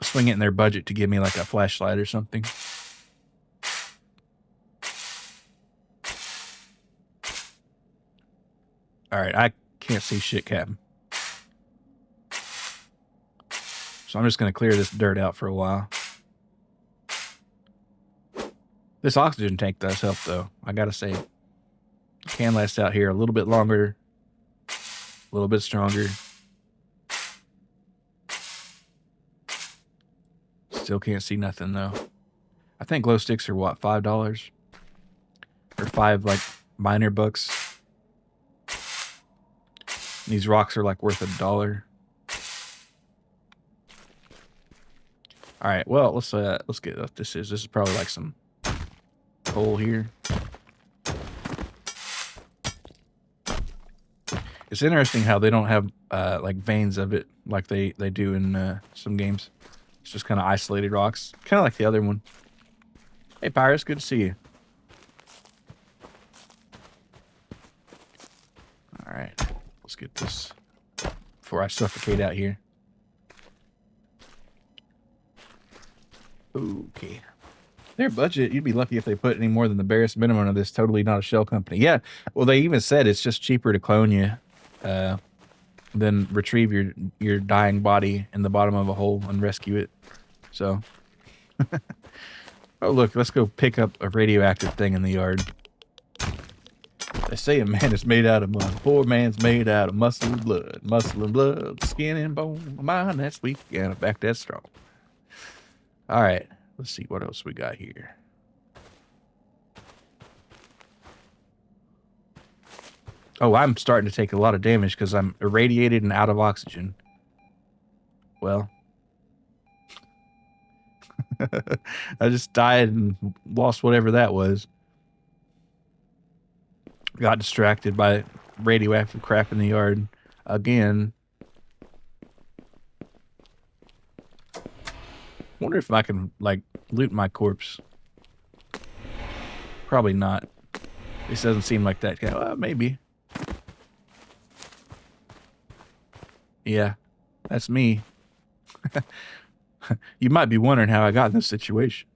swing it in their budget to give me like a flashlight or something? All right, I can't see shit, Captain. So I'm just going to clear this dirt out for a while. This oxygen tank does help, though. I got to say, it can last out here a little bit longer, a little bit stronger. Still can't see nothing, though. I think glow sticks are, what, $5? Or 5, like, miner bucks. These rocks are, like, worth $1. All right, well, let's get what this is. This is probably, like, some coal here. It's interesting how they don't have, like, veins of it like they do in some games. It's just kind of isolated rocks. Kind of like the other one. Hey, Pyrus, good to see you. All right, let's get this before I suffocate out here. Okay. Their budget, you'd be lucky if they put any more than the barest minimum of this Totally Not a Shell company. Yeah, well, they even said it's just cheaper to clone you than retrieve your dying body in the bottom of a hole and rescue it. So, Oh, look, let's go pick up a radioactive thing in the yard. They say a man is made out of mud. A poor man's made out of muscle and blood. Muscle and blood, skin and bone. A mind that's weak and a back that's strong. All right, let's see what else we got here. Oh, I'm starting to take a lot of damage because I'm irradiated and out of oxygen. Well, I just died and lost whatever that was. Got distracted by radioactive crap in the yard again. Wonder if I can, like, loot my corpse. Probably not. This doesn't seem like that guy. Well, maybe. Yeah, that's me. You might be wondering how I got in this situation.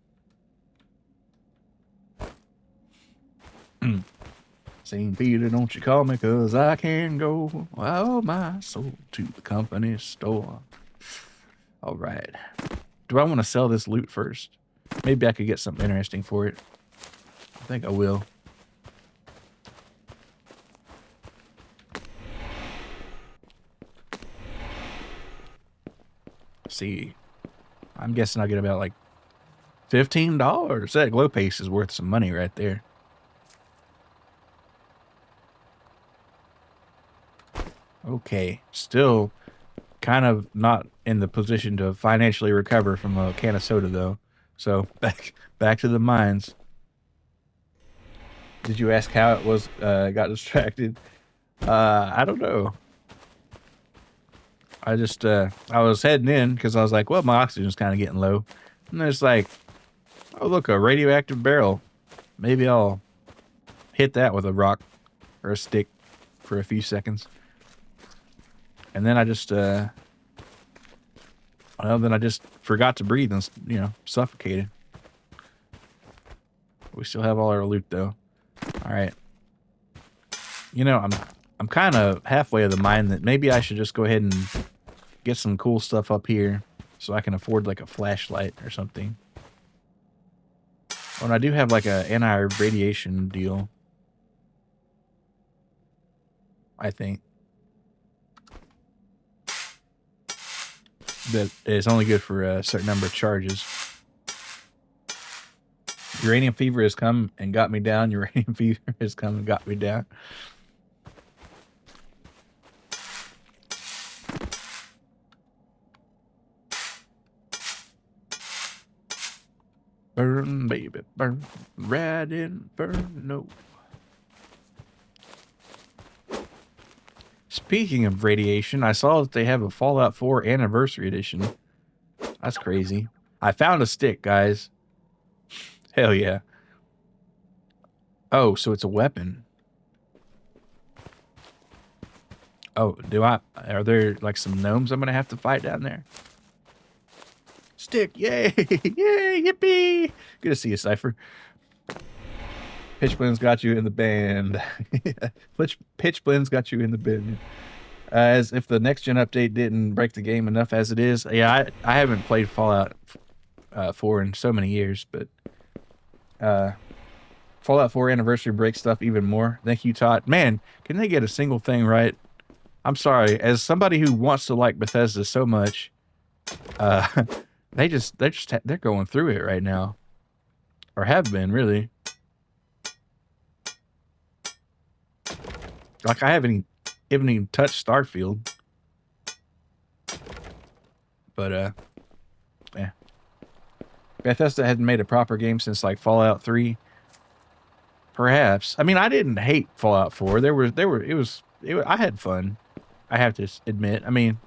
St. Peter, don't you call me, 'cause I can go all my soul to the company store. All right. Do I want to sell this loot first? Maybe I could get something interesting for it. I think I will. See, I'm guessing I'll get about like $15. That glow paste is worth some money right there. Okay, still kind of not in the position to financially recover from a can of soda though. So back to the mines. Did you ask how it was got distracted? I don't know. I just I was heading in because I was like, well, my oxygen's kind of getting low. And there's like, oh look, a radioactive barrel. Maybe I'll hit that with a rock or a stick for a few seconds. And then I just well, then I just forgot to breathe and, you know, suffocated. We still have all our loot though. All right. You know, I'm kind of halfway of the mind that maybe I should just go ahead and get some cool stuff up here so I can afford like a flashlight or something. Oh, and I do have like a anti-radiation deal, I think. But it's only good for a certain number of charges. Uranium fever has come and got me down. Uranium fever has come and got me down. Burn, baby, burn. Rad inferno. Speaking of radiation, I saw that they have a Fallout 4 Anniversary Edition. That's crazy. I found a stick, guys. Hell yeah. Oh, so it's a weapon. Oh, are there like some gnomes I'm gonna have to fight down there? Stick, yay! Yay, yippee! Good to see you, Cypher. Pitchblin's got you in the band. Pitchblin's got you in the band. As if the next gen update didn't break the game enough as it is. Yeah, I haven't played Fallout 4 in so many years, but Fallout 4 Anniversary breaks stuff even more. Thank you, Todd. Man, can they get a single thing right? I'm sorry, as somebody who wants to like Bethesda so much, they're going through it right now, or have been really. Like I haven't even touched Starfield, but yeah. Bethesda hadn't made a proper game since like Fallout 3. Perhaps. I mean, I didn't hate Fallout 4. I had fun. I have to admit. I mean,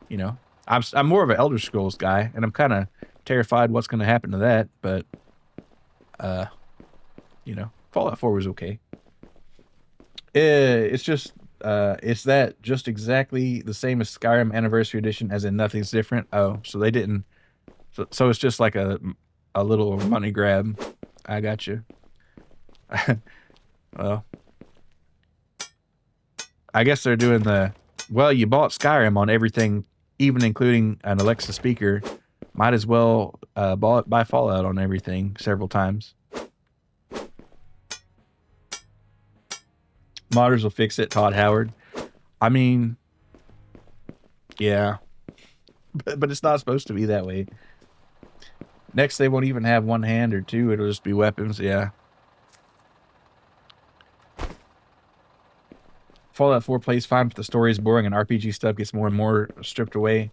you know, I'm more of an Elder Scrolls guy, and I'm kind of terrified what's going to happen to that. But, you know, Fallout 4 was okay. It's just, it's that just exactly the same as Skyrim Anniversary Edition, as in nothing's different. Oh, so they didn't. So it's just like a little money grab. I got you. Well, I guess they're doing well, you bought Skyrim on everything, even including an Alexa speaker. Might as well buy Fallout on everything several times. Modders will fix it, Todd Howard. I mean, yeah. But it's not supposed to be that way. Next, they won't even have one hand or two. It'll just be weapons, yeah. Fallout 4 plays fine, but the story is boring and RPG stuff gets more and more stripped away.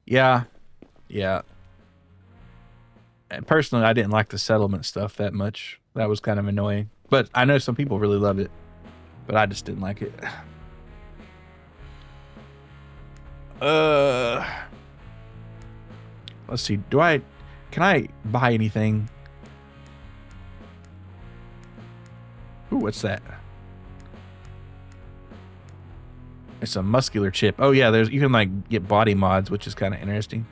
Yeah. Yeah. And personally, I didn't like the settlement stuff that much. That was kind of annoying. But I know some people really love it. But I just didn't like it. Let's see. Can I buy anything? Ooh, what's that? It's a muscular chip. Oh yeah, you can like get body mods, which is kind of interesting.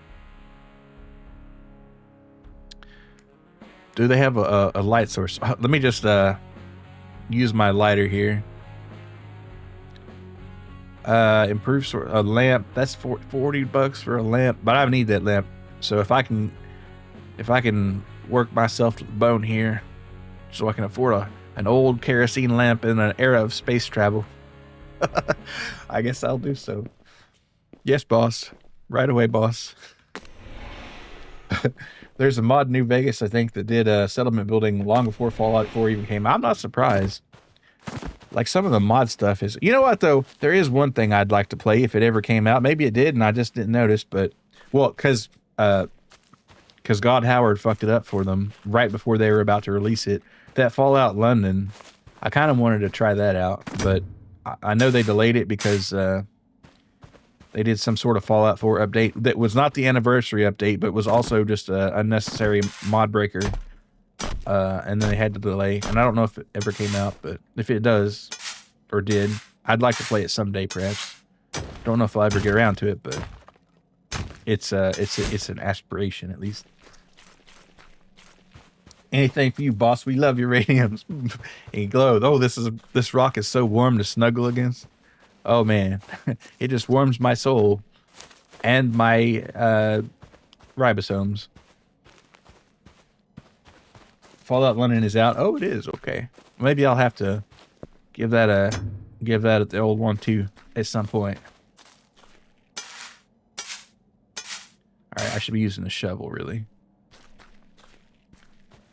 Do they have a light source? Let me just use my lighter here. Improve a lamp. That's $40 for a lamp, but I need that lamp. So if I can work myself to the bone here, so I can afford an old kerosene lamp in an era of space travel, I guess I'll do so. Yes, boss. Right away, boss. There's a mod in New Vegas, I think, that did settlement building long before Fallout 4 even came out. I'm not surprised. Like, some of the mod stuff is... You know what, though? There is one thing I'd like to play if it ever came out. Maybe it did, and I just didn't notice, but... Well, because God Howard fucked it up for them right before they were about to release it. That Fallout London, I kind of wanted to try that out, but I know they delayed it because they did some sort of Fallout 4 update that was not the anniversary update, but was also just an unnecessary mod breaker. And then they had to delay. And I don't know if it ever came out, but if it does, or did, I'd like to play it someday, perhaps. Don't know if I'll ever get around to it, but it's an aspiration, at least. Anything for you, boss. We love your radiums. And glow. Oh, this rock is so warm to snuggle against. Oh man, it just warms my soul and my ribosomes. Fallout London is out. Oh, it is. Okay, maybe I'll have to give that the old one too at some point. All right, I should be using the shovel, really.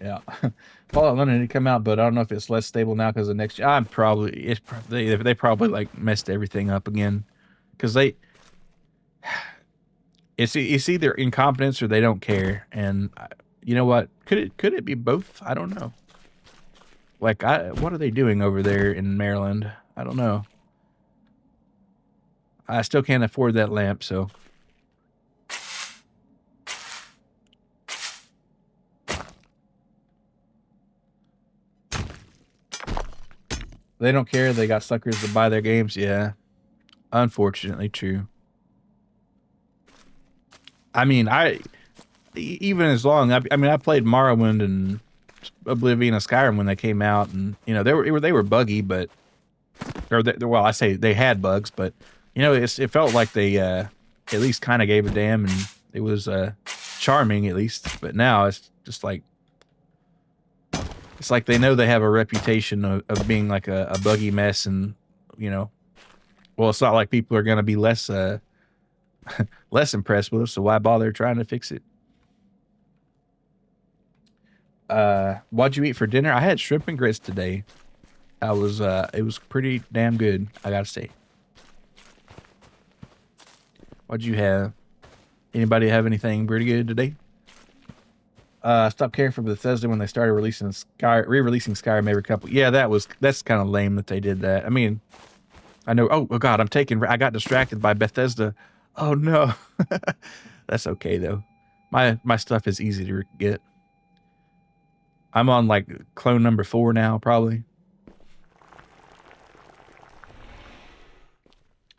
Yeah, Fallout London did come out, but I don't know if it's less stable now because of next year. They probably like messed everything up again, because it's either incompetence or they don't care. And you know what? Could it be both? I don't know. Like, what are they doing over there in Maryland? I don't know. I still can't afford that lamp, so. They don't care. They got suckers to buy their games. Yeah. Unfortunately true. I mean, even as long, I played Morrowind and Oblivion and Skyrim when they came out, and you know, they were buggy, but well, I say they had bugs, but you know, it felt like they at least kind of gave a damn, and it was charming at least. But now it's just like, it's like they know they have a reputation of being like a buggy mess, and you know, well, it's not like people are gonna be less less impressed with us, so why bother trying to fix it? What'd you eat for dinner? I had shrimp and grits today. It was pretty damn good, I gotta say. What'd you have? Anybody have anything pretty good today? Stopped caring for Bethesda when they started re-releasing Skyrim every couple. Yeah, that's kind of lame that they did that. I mean, I know. Oh God, I got distracted by Bethesda. Oh no, that's okay though. My stuff is easy to get. I'm on like clone number 4 now, probably.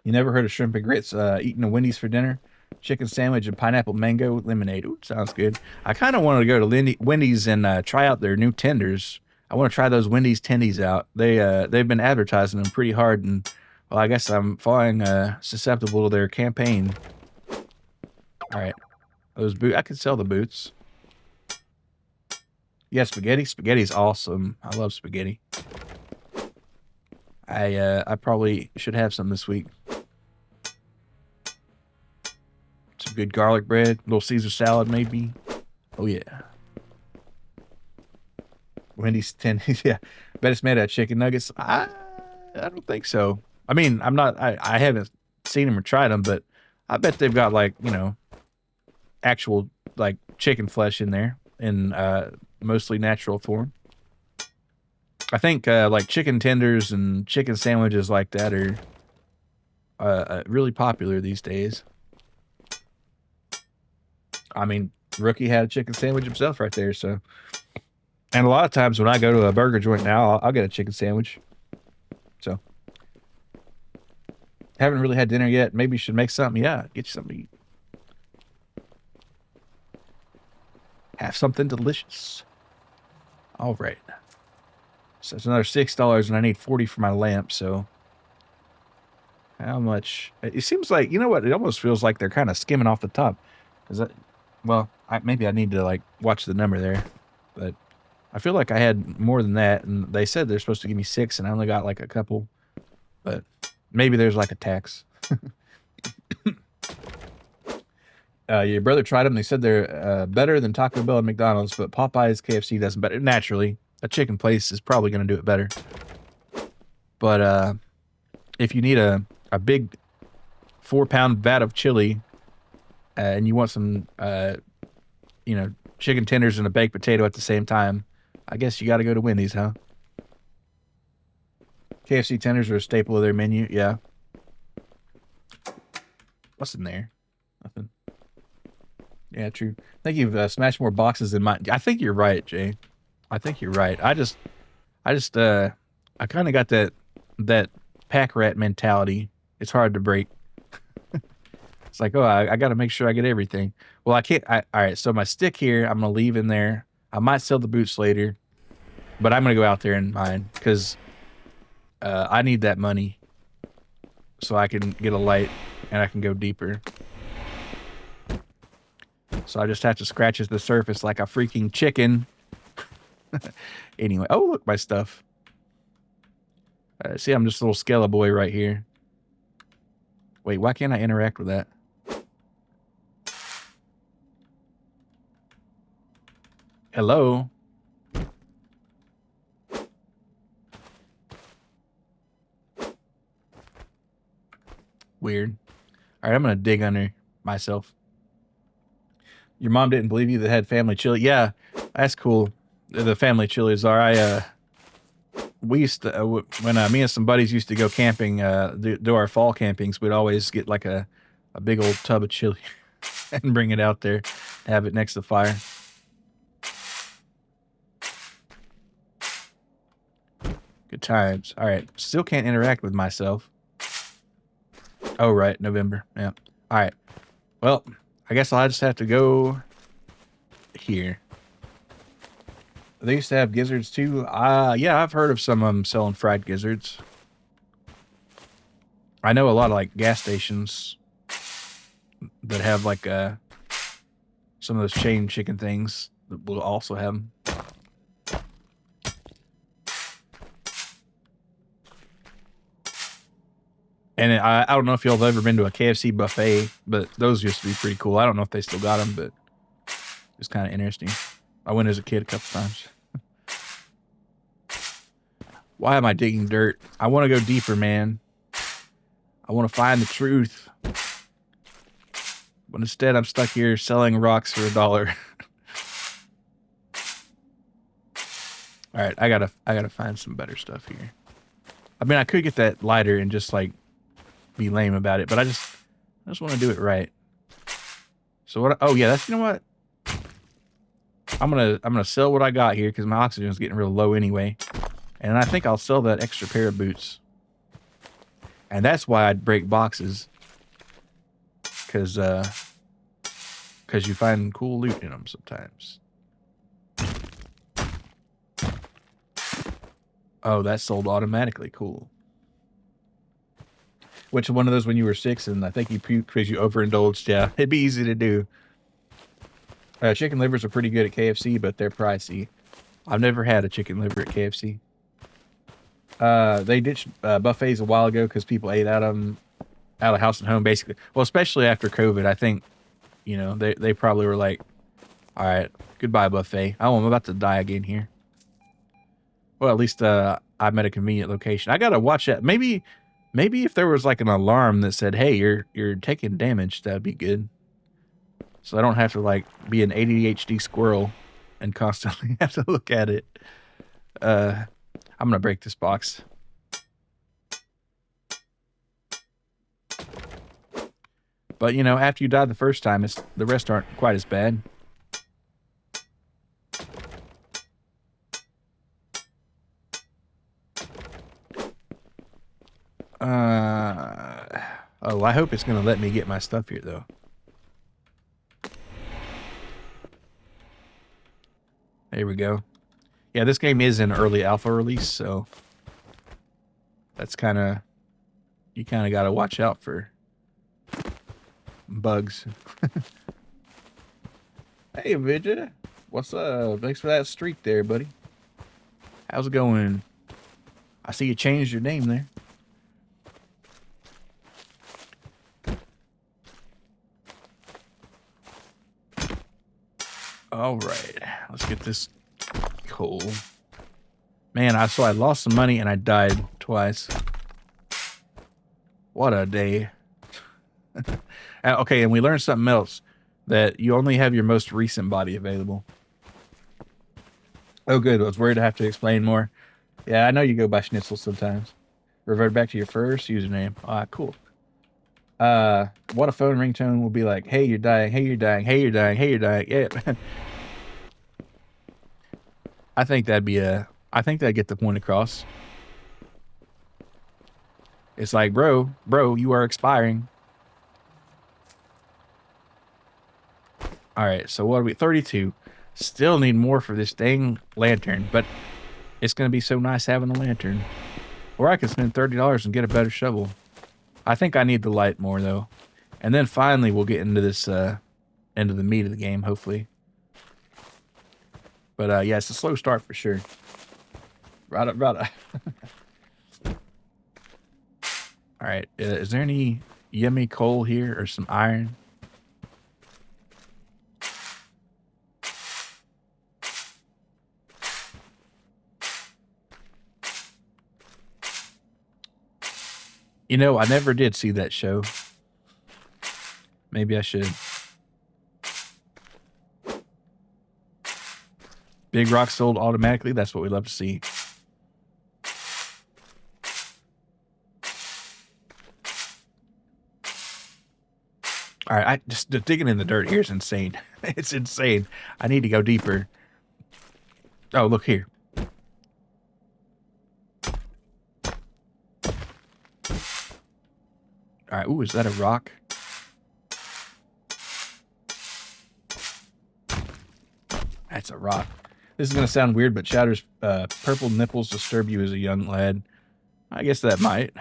You never heard of shrimp and grits eating a Wendy's for dinner? Chicken sandwich and pineapple mango lemonade. Ooh, sounds good. I kind of wanted to go to Wendy's and try out their new tenders. I want to try those Wendy's tendies out. They've been advertising them pretty hard, and well, I guess I'm falling susceptible to their campaign. All right, Those boots. I could sell the boots. Yeah, spaghetti. Spaghetti's awesome. I love spaghetti. I probably should have some this week. Some good garlic bread, little Caesar salad maybe. Oh yeah. Wendy's 10. Yeah. Bet it's made out of chicken nuggets. I don't think so. I mean, I haven't seen them or tried them, but I bet they've got like, you know, actual like chicken flesh in there in mostly natural form. I think like chicken tenders and chicken sandwiches like that are really popular these days. I mean, Rookie had a chicken sandwich himself right there, so. And a lot of times when I go to a burger joint now, I'll get a chicken sandwich. So. Haven't really had dinner yet. Maybe you should make something. Yeah, get you something to eat. Have something delicious. All right. So it's another $6, and I need 40 for my lamp, so. How much? It seems like, you know what? It almost feels like they're kind of skimming off the top. Is that, well, maybe I need to like watch the number there, but I feel like I had more than that, and they said they're supposed to give me 6, and I only got like a couple, but maybe there's like a tax. Your brother tried them. They said they're better than Taco Bell and McDonald's, but Popeyes, KFC doesn't better. Naturally, a chicken place is probably going to do it better. But if you need a big 4-pound vat of chili, and you want some, you know, chicken tenders and a baked potato at the same time, I guess you got to go to Wendy's, huh? KFC tenders are a staple of their menu. Yeah. What's in there? Nothing. Yeah, true. I think you've smashed more boxes than mine. I think you're right, Jay. I think you're right. I kind of got that pack rat mentality. It's hard to break. It's like, oh, I got to make sure I get everything. Well, I can't. All right, so my stick here, I'm going to leave in there. I might sell the boots later, but I'm going to go out there and mine because I need that money so I can get a light and I can go deeper. So I just have to scratch at the surface like a freaking chicken. Anyway, oh, look, my stuff. See, I'm just a little Skella boy right here. Wait, why can't I interact with that? Hello? Weird. All right, I'm going to dig under myself. Your mom didn't believe you that had family chili? Yeah, that's cool. The family chilies are. We used to, when me and some buddies used to go camping, do our fall campings, we'd always get like a big old tub of chili and bring it out there, have it next to the fire. Good times. All right, still can't interact with myself. Oh, right, November. Yeah. All right. Well, I guess I'll just have to go here. They used to have gizzards too. Yeah, I've heard of some of them selling fried gizzards. I know a lot of like gas stations that have like some of those chain chicken things that will also have them. And I don't know if y'all have ever been to a KFC buffet, but those used to be pretty cool. I don't know if they still got them, but it's kind of interesting. I went as a kid a couple times. Why am I digging dirt? I want to go deeper, man. I want to find the truth. But instead, I'm stuck here selling rocks for $1. All right, I gotta find some better stuff here. I mean, I could get that lighter and just like be lame about it, but I just want to do it right. So what? Oh yeah, you know what? I'm gonna sell what I got here because my oxygen is getting real low anyway, and I think I'll sell that extra pair of boots. And that's why I'd break boxes, because you find cool loot in them sometimes. Oh, that's sold automatically. Cool. Which one of those when you were 6 and I think you puked because you overindulged? Yeah, it'd be easy to do. Chicken livers are pretty good at KFC, but they're pricey. I've never had a chicken liver at KFC. They ditched buffets a while ago because people ate out of house and home, basically. Well, especially after COVID, I think, you know, they probably were like, all right, goodbye buffet. Oh, I'm about to die again here. Well, at least I'm at a convenient location. I gotta watch that. Maybe if there was like an alarm that said, "Hey, you're taking damage," that'd be good. So I don't have to like be an ADHD squirrel and constantly have to look at it. I'm gonna break this box. But you know, after you die the first time, the rest aren't quite as bad. Oh, I hope it's gonna let me get my stuff here though. There we go. Yeah, this game is in early alpha release, so that's you kind of got to watch out for bugs. Hey, Vidya. What's up? Thanks for that streak there, buddy. How's it going? I see you changed your name there. All right, let's get this coal. Man, I lost some money and I died twice. What a day. Okay, and we learned something else, that you only have your most recent body available. Oh, good. I was worried to have to explain more. Yeah, I know you go by Schnitzel sometimes. Revert back to your first username. Ah, cool. What a phone ringtone will be like, hey, you're dying, hey, you're dying, hey, you're dying, hey, you're dying. Yeah. I think that'd get the point across. It's like, bro, you are expiring. All right, so what are we? 32. Still need more for this dang lantern, but it's going to be so nice having a lantern. Or I could spend $30 and get a better shovel. I think I need the light more, though. And then finally we'll get into this, into the meat of the game, hopefully. But, yeah, it's a slow start for sure. Right up. All right, is there any yummy coal here or some iron? You know, I never did see that show. Maybe I should. Big rock sold automatically. That's what we love to see. All right, just digging in the dirt here is insane. It's insane. I need to go deeper. Oh, look here. All right. Ooh, is that a rock? That's a rock. This is going to sound weird, but Chowder's purple nipples disturb you as a young lad. I guess that might.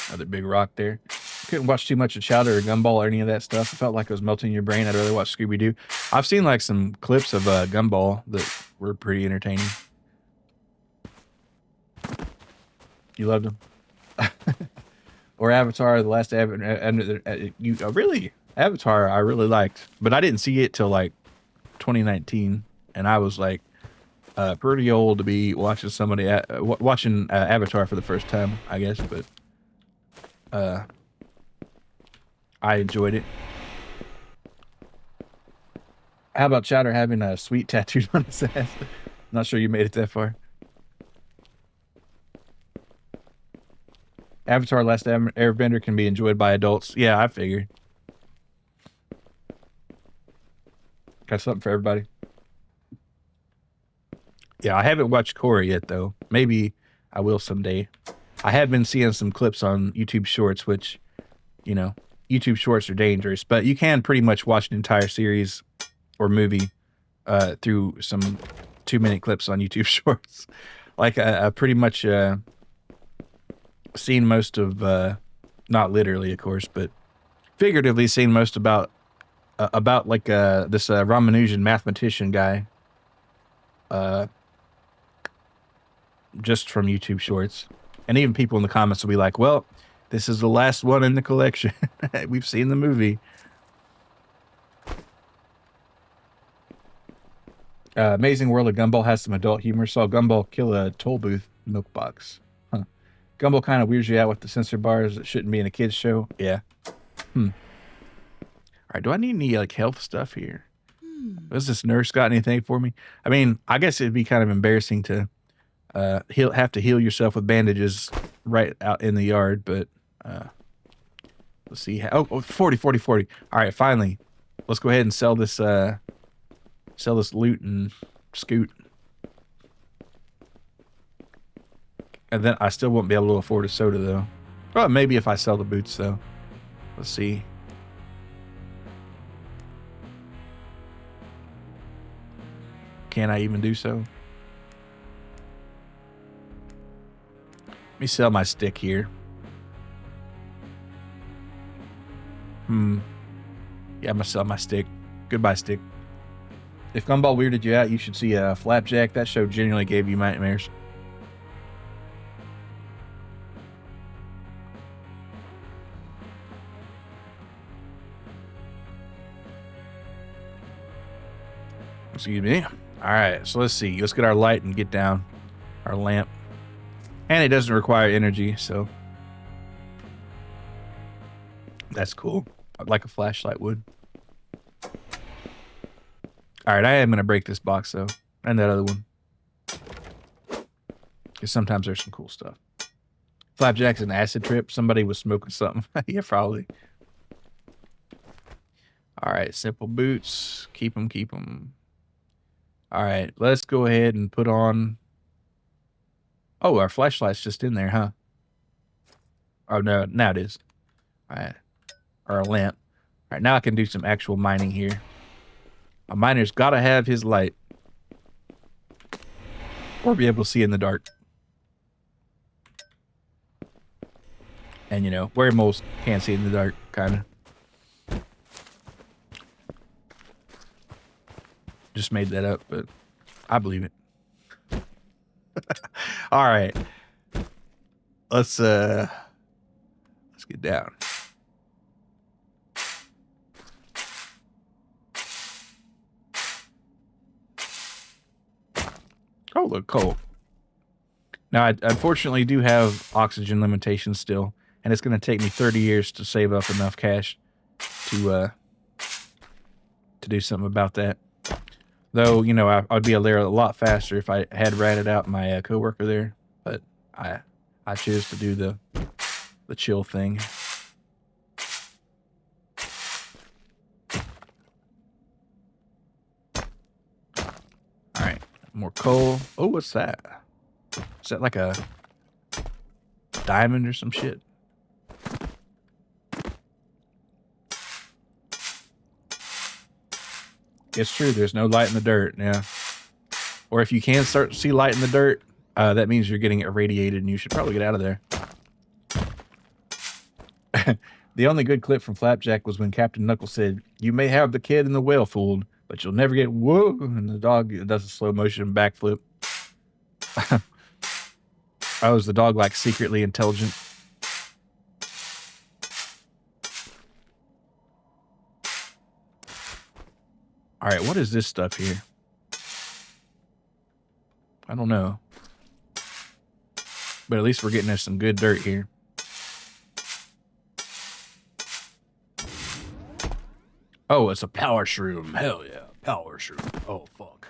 Another big rock there. Couldn't watch too much of Chowder or Gumball or any of that stuff. I felt like it was melting your brain. I'd rather watch Scooby-Doo. I've seen like some clips of Gumball that were pretty entertaining. You loved them? Or Avatar, the last Avatar. Really? Avatar, I really liked. But I didn't see it till like 2019. And I was like pretty old to be watching somebody, watching Avatar for the first time, I guess. But I enjoyed it. How about Chowder having a sweet tattooed on his ass? Not sure you made it that far. Avatar Last Airbender can be enjoyed by adults. Yeah, I figured. Got something for everybody. Yeah, I haven't watched Korra yet, though. Maybe I will someday. I have been seeing some clips on YouTube Shorts, which, you know, YouTube Shorts are dangerous, but you can pretty much watch an entire series or movie through some 2-minute clips on YouTube Shorts. Like I pretty much seen most of, not literally, of course, but figuratively seen most about like this Ramanujan mathematician guy, just from YouTube Shorts, and even people in the comments will be like, "Well, this is the last one in the collection. We've seen the movie." Amazing World of Gumball has some adult humor. Saw Gumball kill a toll booth milk box. Huh. Gumball kind of weirds you out with the censor bars that shouldn't be in a kid's show. Yeah. All right, do I need any like health stuff here? Has this nurse got anything for me? I mean, I guess it'd be kind of embarrassing to have to heal yourself with bandages right out in the yard, but let's see. Oh, 40. All right, finally. Let's go ahead and sell this loot and scoot. And then I still won't be able to afford a soda though. Well, maybe if I sell the boots though. Let's see. Can I even do so? Let me sell my stick here. Yeah, I'm gonna sell my stick. Goodbye, stick. If Gumball weirded you out, you should see Flapjack. That show genuinely gave you nightmares. Excuse me. All right, so let's see. Let's get our light and get down. Our lamp. And it doesn't require energy, so that's cool. Like a flashlight would. All right, I am going to break this box, though. And that other one. Because sometimes there's some cool stuff. Flapjack's an acid trip. Somebody was smoking something. Yeah, probably. All right, simple boots. Keep them. All right, let's go ahead and put on... Oh, our flashlight's just in there, huh? Oh, no, now it is. All right. Or a lamp. All right, now I can do some actual mining here. A miner's got to have his light. Or be able to see in the dark. And, you know, where most can't see in the dark, kind of. Just made that up, but I believe it. All right. Let's get down. Oh, look, coal. Now, I unfortunately do have oxygen limitations still, and it's going to take me 30 years to save up enough cash to do something about that. Though, you know, I'd be there a lot faster if I had ratted out my coworker there, but I chose to do the chill thing. All right, more coal. Oh, what's that? Is that like a diamond or some shit? It's true. There's no light in the dirt. Yeah. Or if you can start to see light in the dirt, that means you're getting irradiated and you should probably get out of there. The only good clip from Flapjack was when Captain Knuckles said, "You may have the kid and the whale fooled, but you'll never get whoa." And the dog does a slow motion backflip. Oh, is the dog like secretly intelligent? All right, what is this stuff here? I don't know. But at least we're getting us some good dirt here. Oh, it's a power shroom. Hell yeah, power shroom. Oh, fuck.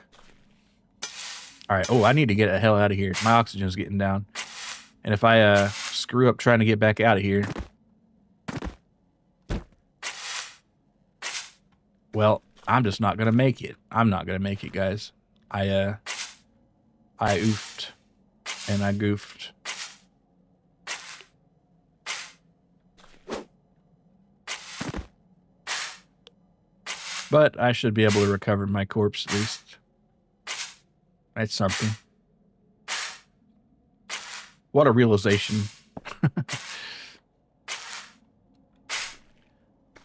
All right, oh, I need to get the hell out of here. My oxygen's getting down. And if I screw up trying to get back out of here... Well... I'm just not gonna make it. I'm not gonna make it, guys. I oofed and I goofed. But I should be able to recover my corpse at least. That's something. What a realization.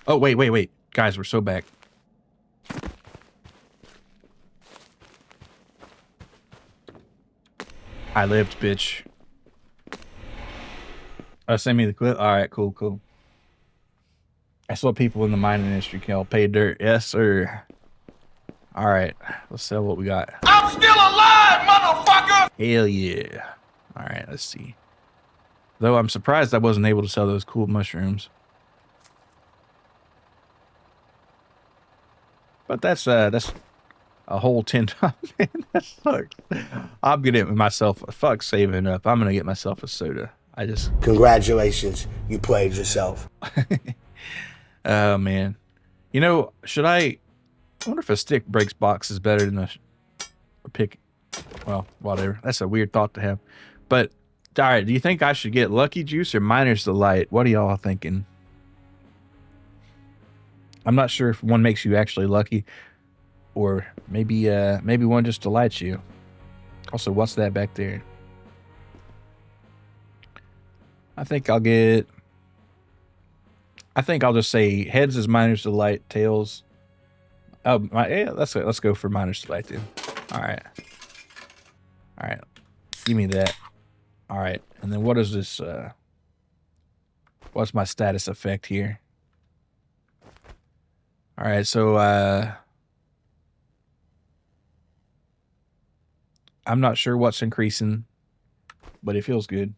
Oh, wait. Guys, we're so back. I lived, bitch. Send me the clip. All right, cool. That's what people in the mining industry call pay dirt. Yes, sir. All right, let's sell what we got. I'm still alive, motherfucker! Hell yeah. All right, let's see. Though I'm surprised I wasn't able to sell those cool mushrooms. But that's a whole 10 times. Man, that sucks. I'm gonna get myself fuck saving up. I'm gonna get myself a soda. I just Congratulations, you played yourself. oh man. You know, I wonder if a stick breaks boxes better than a pick. Well, whatever. That's a weird thought to have. But all right, do you think I should get Lucky Juice or Miner's Delight? What are y'all thinking? I'm not sure if one makes you actually lucky, or maybe one just delights you. Also, what's that back there? I think I'll just say heads is Miner's Delight, tails. Oh, yeah, let's go for Miner's Delight then. All right. Give me that. All right, and then what is this? What's my status effect here? All right, so I'm not sure what's increasing, but it feels good.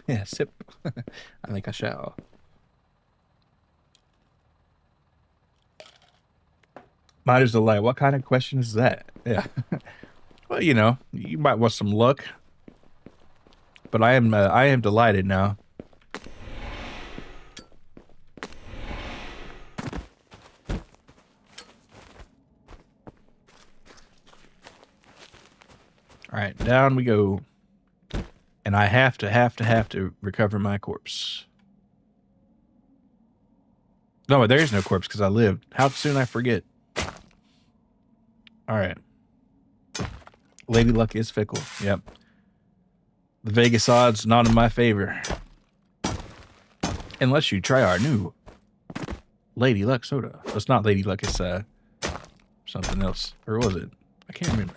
Yeah, sip. I think I shall. Miner's Delight. What kind of question is that? Yeah. Well, you know, you might want some luck. But I am delighted now. All right, down we go. And I have to recover my corpse. No, there is no corpse because I lived. How soon I forget. All right. Lady Luck is fickle. Yep. The Vegas odds not in my favor. Unless you try our new Lady Luck soda. It's not Lady Luck, it's something else. Or was it? I can't remember.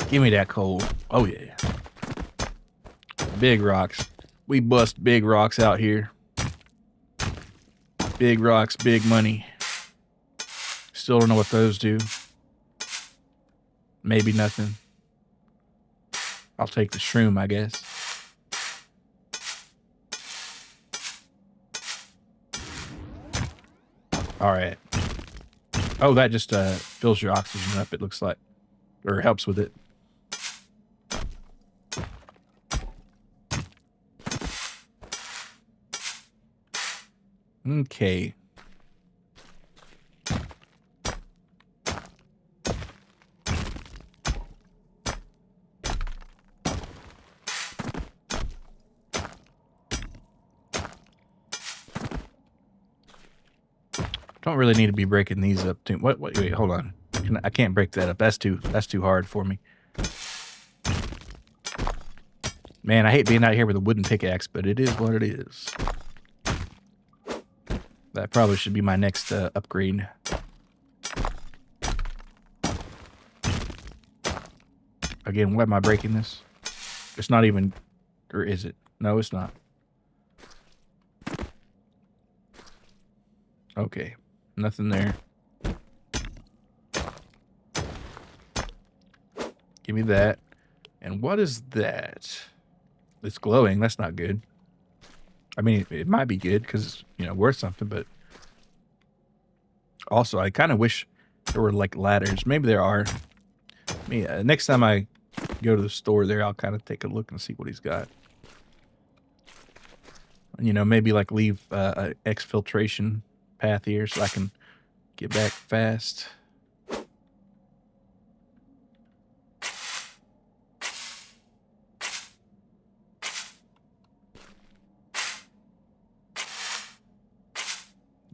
Give me that cold. Oh yeah. Big rocks. We bust big rocks out here. Big rocks, big money. Still don't know what those do. Maybe nothing. I'll take the shroom, I guess. All right. Oh, that just fills your oxygen up, it looks like. Or helps with it. Okay. Don't really need to be breaking these up too. Wait, hold on. I can't break that up. That's too hard for me. Man, I hate being out here with a wooden pickaxe, but it is what it is. That probably should be my next upgrade. Again, why am I breaking this? It's not even, or is it? No, it's not. Okay, nothing there. Give me that. And what is that? It's glowing. That's not good. I mean, it might be good because it's, you know, worth something, but also I kind of wish there were like ladders. Maybe there are. Next time I go to the store there, I'll kind of take a look and see what he's got. You know, maybe like leave a exfiltration path here so I can get back fast.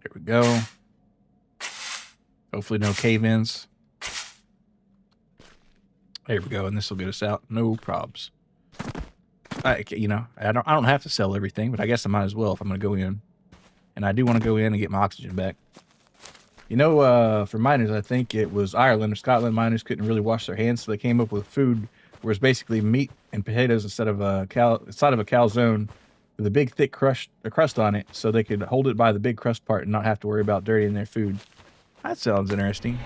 There we go. Hopefully no cave-ins. There we go, and this will get us out. No probs. I don't have to sell everything, but I guess I might as well if I'm going to go in. And I do want to go in and get my oxygen back. You know, for miners, I think it was Ireland or Scotland. Miners couldn't really wash their hands, so they came up with food where it's basically meat and potatoes instead of a calzone with a big thick crust on it, so they could hold it by the big crust part and not have to worry about dirtying their food. That sounds interesting.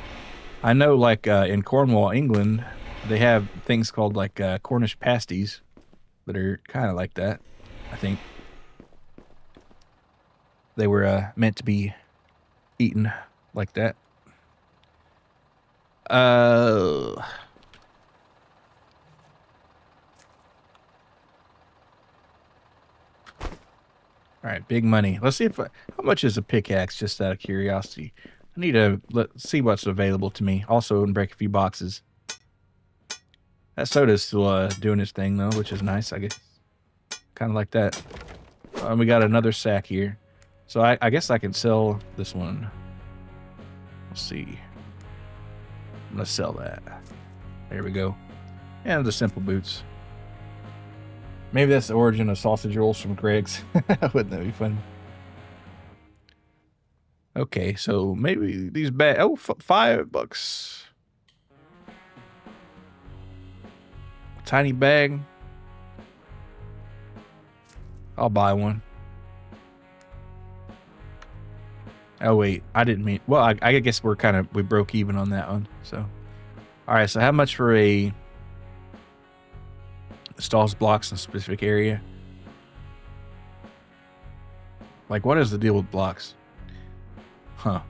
I know, like in Cornwall, England, they have things called like Cornish pasties that are kind of like that. I think they were meant to be eaten like that. All right, big money. Let's see how much is a pickaxe, just out of curiosity. I need to see what's available to me. Also, break a few boxes. That soda's still doing its thing, though, which is nice, I guess. Kind of like that. We got another sack here. So I guess I can sell this one. Let's see. I'm going to sell that. There we go. And the simple boots. Maybe that's the origin of sausage rolls from Greg's. Wouldn't that be fun? Okay, so maybe these bags. Oh, $5. Tiny bag. I'll buy one. Oh wait, I didn't mean. Well, I guess we broke even on that one. So, all right. So how much for a stalls blocks in a specific area? Like, what is the deal with blocks? Huh.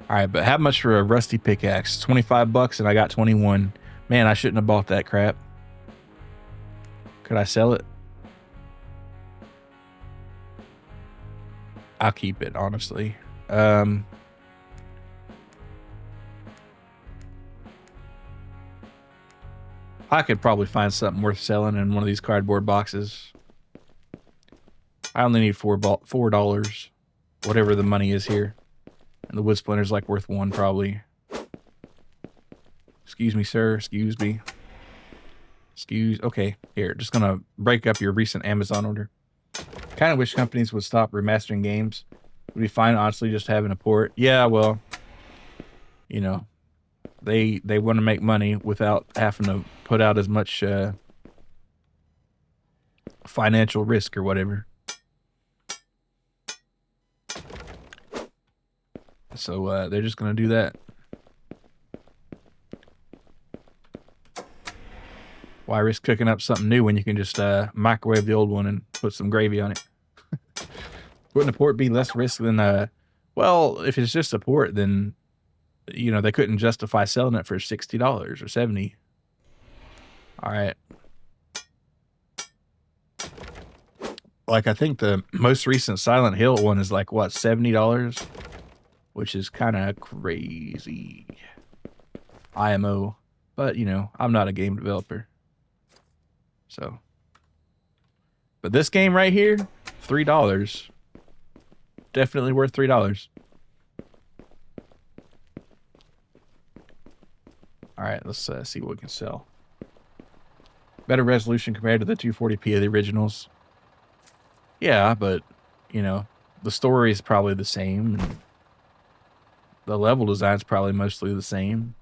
All right, but how much for a rusty pickaxe? $25, and I got 21. Man, I shouldn't have bought that crap. Could I sell it? I'll keep it, honestly. I could probably find something worth selling in one of these cardboard boxes. I only need $4, whatever the money is here. And the wood splinter's like worth $1 probably. Excuse me, sir. Excuse me. Okay, here. Just gonna break up your recent Amazon order. Kind of wish companies would stop remastering games. Would be fine, honestly, just having a port. Yeah, well, you know, they want to make money without having to put out as much financial risk or whatever. So they're just gonna do that. Why risk cooking up something new when you can just microwave the old one and put some gravy on it? Wouldn't a port be less risk than well, if it's just a port, then you know they couldn't justify selling it for $60 or $70. All right. Like, I think the most recent Silent Hill one is like what, $70, which is kind of crazy. IMO, but you know, I'm not a game developer. So, but this game right here, $3. Definitely worth $3. All right, let's see what we can sell. Better resolution compared to the 240p of the originals. Yeah, but you know, the story is probably the same. And the level design is probably mostly the same.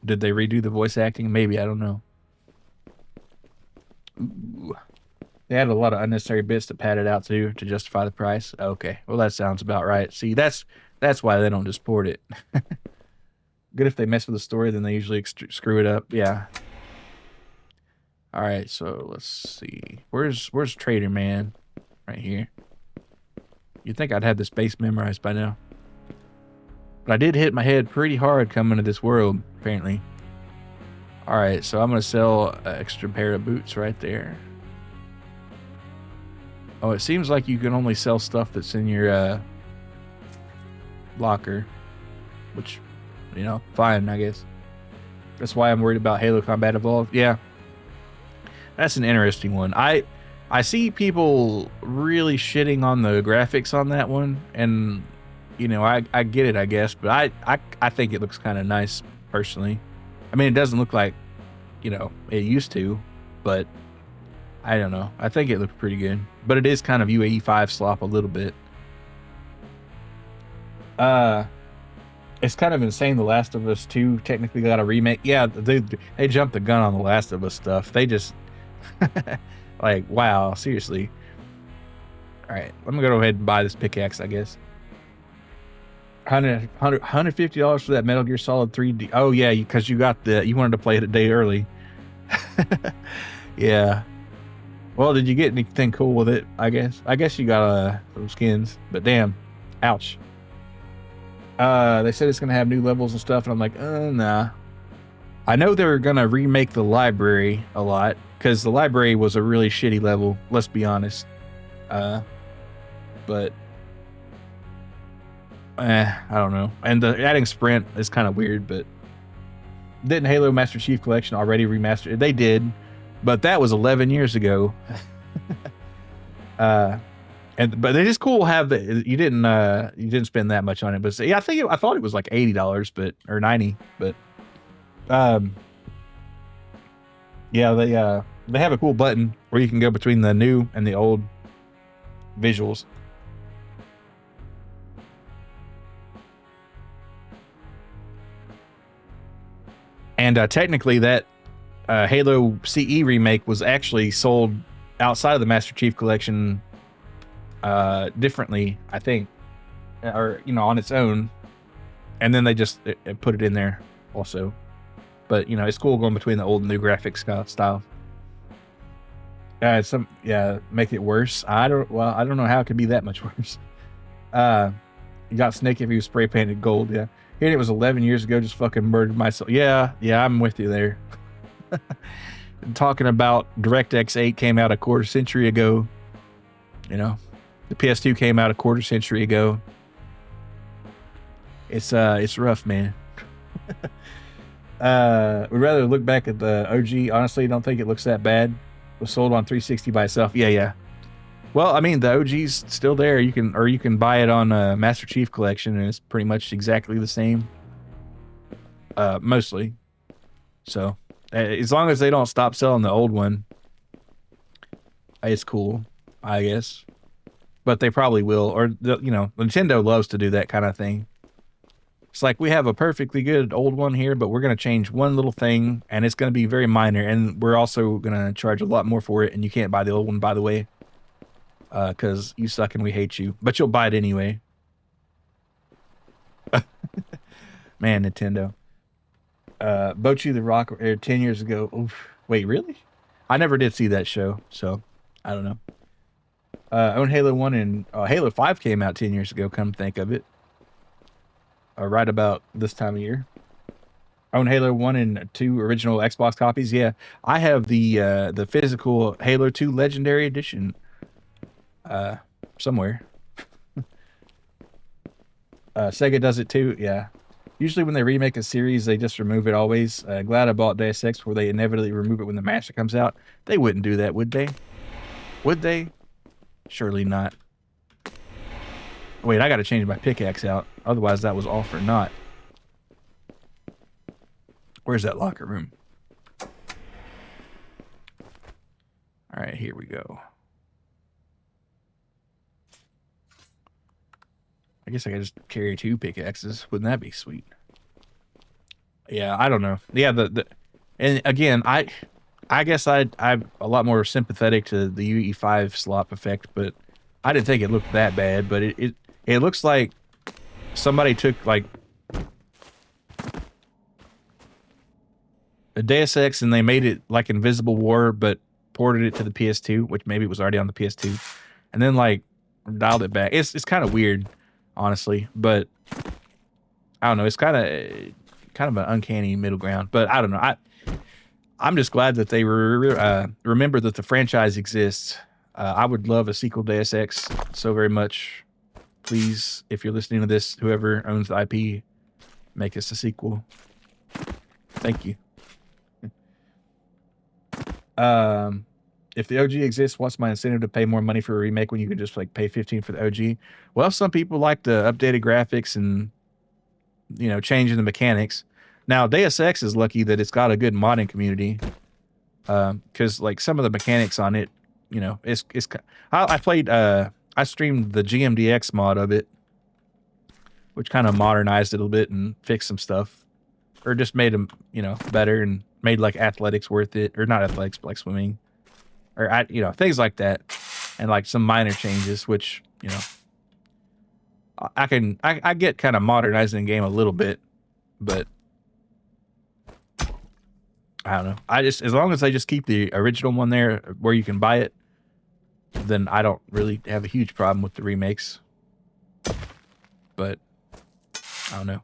Did they redo the voice acting? Maybe, I don't know. Ooh. They added a lot of unnecessary bits to pad it out too to justify the price. Okay, well that sounds about right. See, that's why they don't just port it. Good if they mess with the story, then they usually screw it up. Yeah. All right, so let's see. Where's Trader Man? Right here. You'd think I'd have this base memorized by now. But I did hit my head pretty hard coming to this world, apparently. All right, so I'm going to sell an extra pair of boots right there. Oh, it seems like you can only sell stuff that's in your locker. Which, you know, fine, I guess. That's why I'm worried about Halo Combat Evolved. Yeah. That's an interesting one. I see people really shitting on the graphics on that one. And, you know, I get it, I guess, but I think it looks kind of nice personally. I mean, it doesn't look like, you know, it used to, but I don't know. I think it looked pretty good, but it is kind of UE5 slop a little bit. It's kind of insane. The Last of Us 2 technically got a remake. Yeah, they jumped the gun on the Last of Us stuff. They just like, wow, seriously. All right, I'm gonna go ahead and buy this pickaxe, I guess. $150 for that Metal Gear Solid 3D. Oh yeah, because you wanted to play it a day early. Yeah. Well, did you get anything cool with it? I guess you got some skins, but damn, ouch. They said it's gonna have new levels and stuff, and I'm like, nah. I know they're gonna remake the library a lot because the library was a really shitty level. Let's be honest. But I don't know. And adding sprint is kind of weird, but didn't Halo Master Chief Collection already remaster? They did, but that was 11 years ago. But it is cool to have you didn't spend that much on it, but yeah, I thought it was like $80, or $90, but yeah, they have a cool button where you can go between the new and the old visuals. And technically that Halo CE remake was actually sold outside of the Master Chief Collection differently, I think, or, you know, on its own. And then they just put it in there also. But, you know, it's cool going between the old and new graphics style. Make it worse. I don't know how it could be that much worse. You got Snake if he was spray painted gold, yeah. Hearing it was 11 years ago, just fucking murdered myself. Yeah, I'm with you there. Talking about DirectX 8 came out a quarter century ago. You know, the PS2 came out a quarter century ago. It's rough, man. We'd rather look back at the OG. Honestly, don't think it looks that bad. It was sold on 360 by itself. Yeah. Well, I mean, the OG's still there. You can buy it on Master Chief Collection, and it's pretty much exactly the same. Mostly. So, as long as they don't stop selling the old one, it's cool, I guess. But they probably will, or you know, Nintendo loves to do that kind of thing. It's like, we have a perfectly good old one here, but we're going to change one little thing, and it's going to be very minor, and we're also going to charge a lot more for it, and you can't buy the old one, by the way, because you suck and we hate you, but you'll buy it anyway. Man, Nintendo. Bocchi the Rock aired 10 years ago. Oof. Wait, really? I never did see that show, so I don't know. Own Halo 1 and Halo 5 came out 10 years ago, come think of it. Right about this time of year. Own Halo 1 and 2 original Xbox copies. Yeah, I have the physical Halo 2 Legendary Edition somewhere. Sega does it too. Yeah. Usually when they remake a series, they just remove it always. Glad I bought Deus Ex where they inevitably remove it when the master comes out. They wouldn't do that, would they? Would they? Surely not. Wait, I got to change my pickaxe out. Otherwise, that was all for naught. Where's that locker room? All right, here we go. I guess I could just carry 2 pickaxes. Wouldn't that be sweet? Yeah, I don't know. Yeah, and again, I guess I'm a lot more sympathetic to the UE5 slop effect, but I didn't think it looked that bad. But it looks like somebody took like a Deus Ex and they made it like Invisible War, but ported it to the PS2, which maybe it was already on the PS2, and then like dialed it back. It's kind of weird, honestly, but I don't know. It's kind of an uncanny middle ground, but I don't know. I'm just glad that they remember that the franchise exists. I would love a sequel Deus Ex so very much. Please, if you're listening to this, whoever owns the IP, make us a sequel. Thank you. if the OG exists, what's my incentive to pay more money for a remake when you can just like pay 15 for the OG? Well, some people like the updated graphics and changing the mechanics. Now, Deus Ex is lucky that it's got a good modding community, because like some of the mechanics on it, it's. I played. I streamed the GMDX mod of it, which kind of modernized it a little bit and fixed some stuff, or just made them better and made like athletics worth it, or not athletics, but like swimming, or things like that, and like some minor changes, which I get kind of modernizing the game a little bit, but I don't know. As long as I just keep the original one there where you can buy it, then I don't really have a huge problem with the remakes. But I don't know.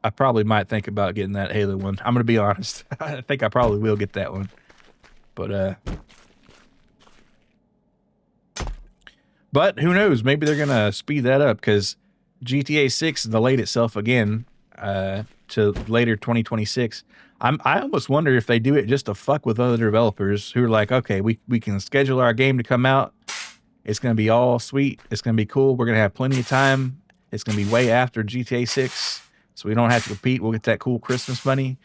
I probably might think about getting that Halo one. I'm gonna be honest. I think I probably will get that one. But who knows? Maybe they're gonna speed that up because GTA 6 delayed itself again to later 2026. I almost wonder if they do it just to fuck with other developers who are like, okay, we can schedule our game to come out. It's gonna be all sweet. It's gonna be cool. We're gonna have plenty of time. It's gonna be way after GTA 6, so we don't have to compete. We'll get that cool Christmas money.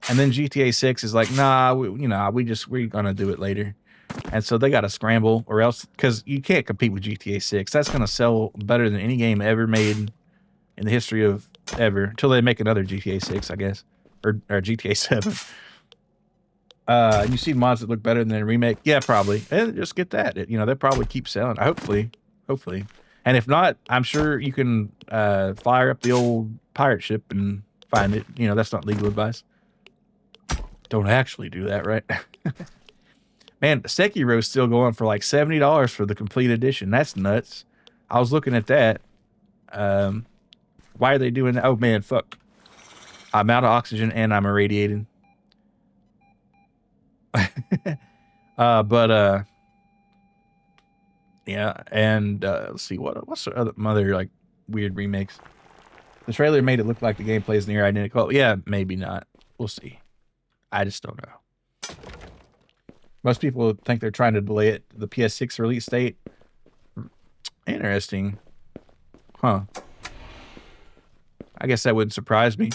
And then GTA 6 is like, nah, we're gonna do it later. And so they got to scramble, or else, because you can't compete with GTA 6. That's going to sell better than any game ever made in the history of ever, until they make another GTA 6, I guess, or GTA 7. You see mods that look better than a remake? Yeah, probably. And just get that. They'll probably keep selling. Hopefully. And if not, I'm sure you can fire up the old pirate ship and find it. That's not legal advice. Don't actually do that, right? Man, Sekiro's still going for like $70 for the complete edition. That's nuts. I was looking at that. Why are they doing that? Oh, man, fuck. I'm out of oxygen and I'm irradiated. Yeah, and let's see, what's the other like weird remakes? The trailer made it look like the gameplay is near identical. Yeah, maybe not. We'll see. I just don't know. Most people think they're trying to delay it the PS6 release date. Interesting. Huh. I guess that wouldn't surprise me.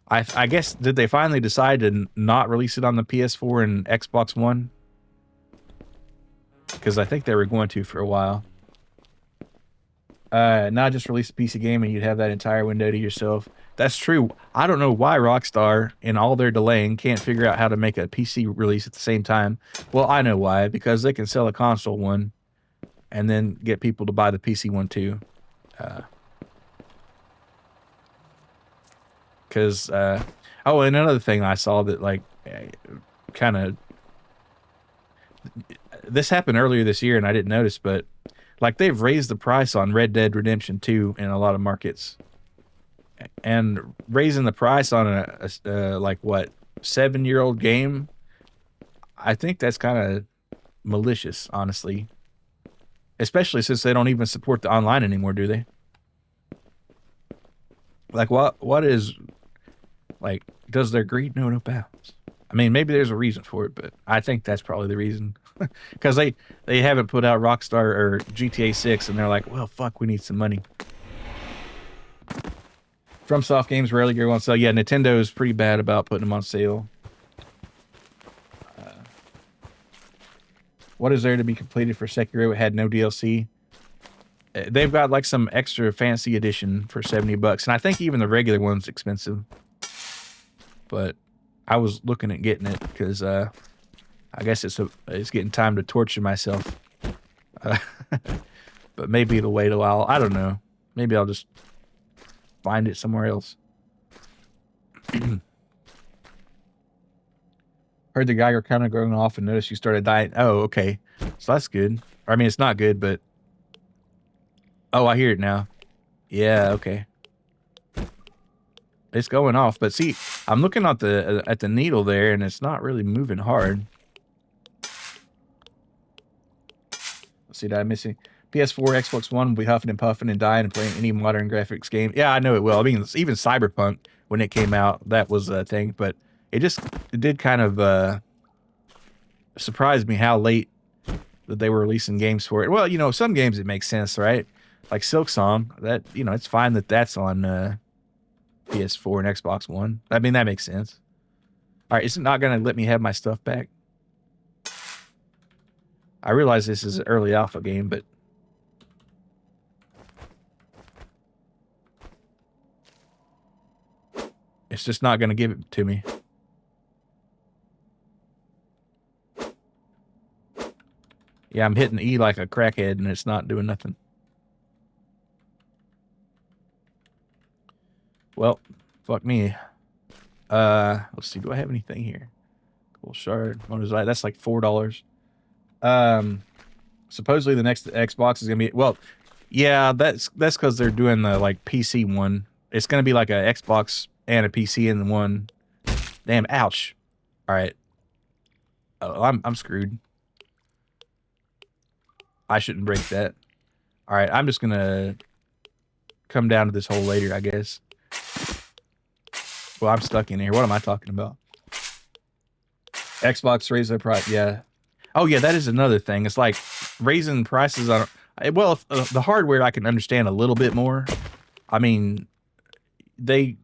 I guess, did they finally decide to not release it on the PS4 and Xbox One? Because I think they were going to for a while. Not just release a PC game and you'd have that entire window to yourself. That's true. I don't know why Rockstar, in all their delaying, can't figure out how to make a PC release at the same time. Well, I know why. Because they can sell a console one and then get people to buy the PC one too. Oh, and another thing I saw that, like, kind of... This happened earlier this year and I didn't notice, but like they've raised the price on Red Dead Redemption 2 in a lot of markets. And raising the price on a like what, 7-year-old game, I think that's kind of malicious, honestly. Especially since they don't even support the online anymore, do they? Like what is, like, does their greed know no bounds? I mean, maybe there's a reason for it, but I think that's probably the reason. Because they haven't put out Rockstar or GTA 6, and they're like, well, fuck, we need some money. FromSoft games rarely go on sale. Yeah, Nintendo is pretty bad about putting them on sale. What is there to be completed for Sekiro? It had no DLC. They've got like some extra fancy edition for $70, and I think even the regular one's expensive. But I was looking at getting it because I guess it's getting time to torture myself. But maybe it'll wait a while. I don't know. Maybe I'll just find it somewhere else. Heard the Geiger counter going off and noticed you started dying. Oh, okay. So that's good. Or, I mean, it's not good, but... Oh, I hear it now. Yeah, okay. It's going off, but see, I'm looking at the needle there, and it's not really moving hard. Let's see, did I miss any? PS4, Xbox One will be huffing and puffing and dying and playing any modern graphics game. Yeah, I know it will. I mean, even Cyberpunk, when it came out, that was a thing, but it did kind of surprised me how late that they were releasing games for it. Well, you know, some games it makes sense, right? Like Silksong, that, you know, it's fine that that's on PS4 and Xbox One. I mean, that makes sense. All right, is it not going to let me have my stuff back? I realize this is an early alpha game, but it's just not going to give it to me. Yeah, I'm hitting E like a crackhead, and it's not doing nothing. Well, fuck me. Let's see. Do I have anything here? Cool shard. What is that? That's like $4. Supposedly the next Xbox is gonna be, well, yeah, that's because they're doing the like PC one. It's gonna be like a Xbox and a PC in one. Damn, ouch. All right. Oh, I'm screwed. I shouldn't break that. All right, I'm just gonna come down to this hole later, I guess. Well, I'm stuck in here. What am I talking about? Xbox raised their price. Yeah. Oh, yeah, that is another thing. It's like raising prices on... Well, if, the hardware I can understand a little bit more. I mean, they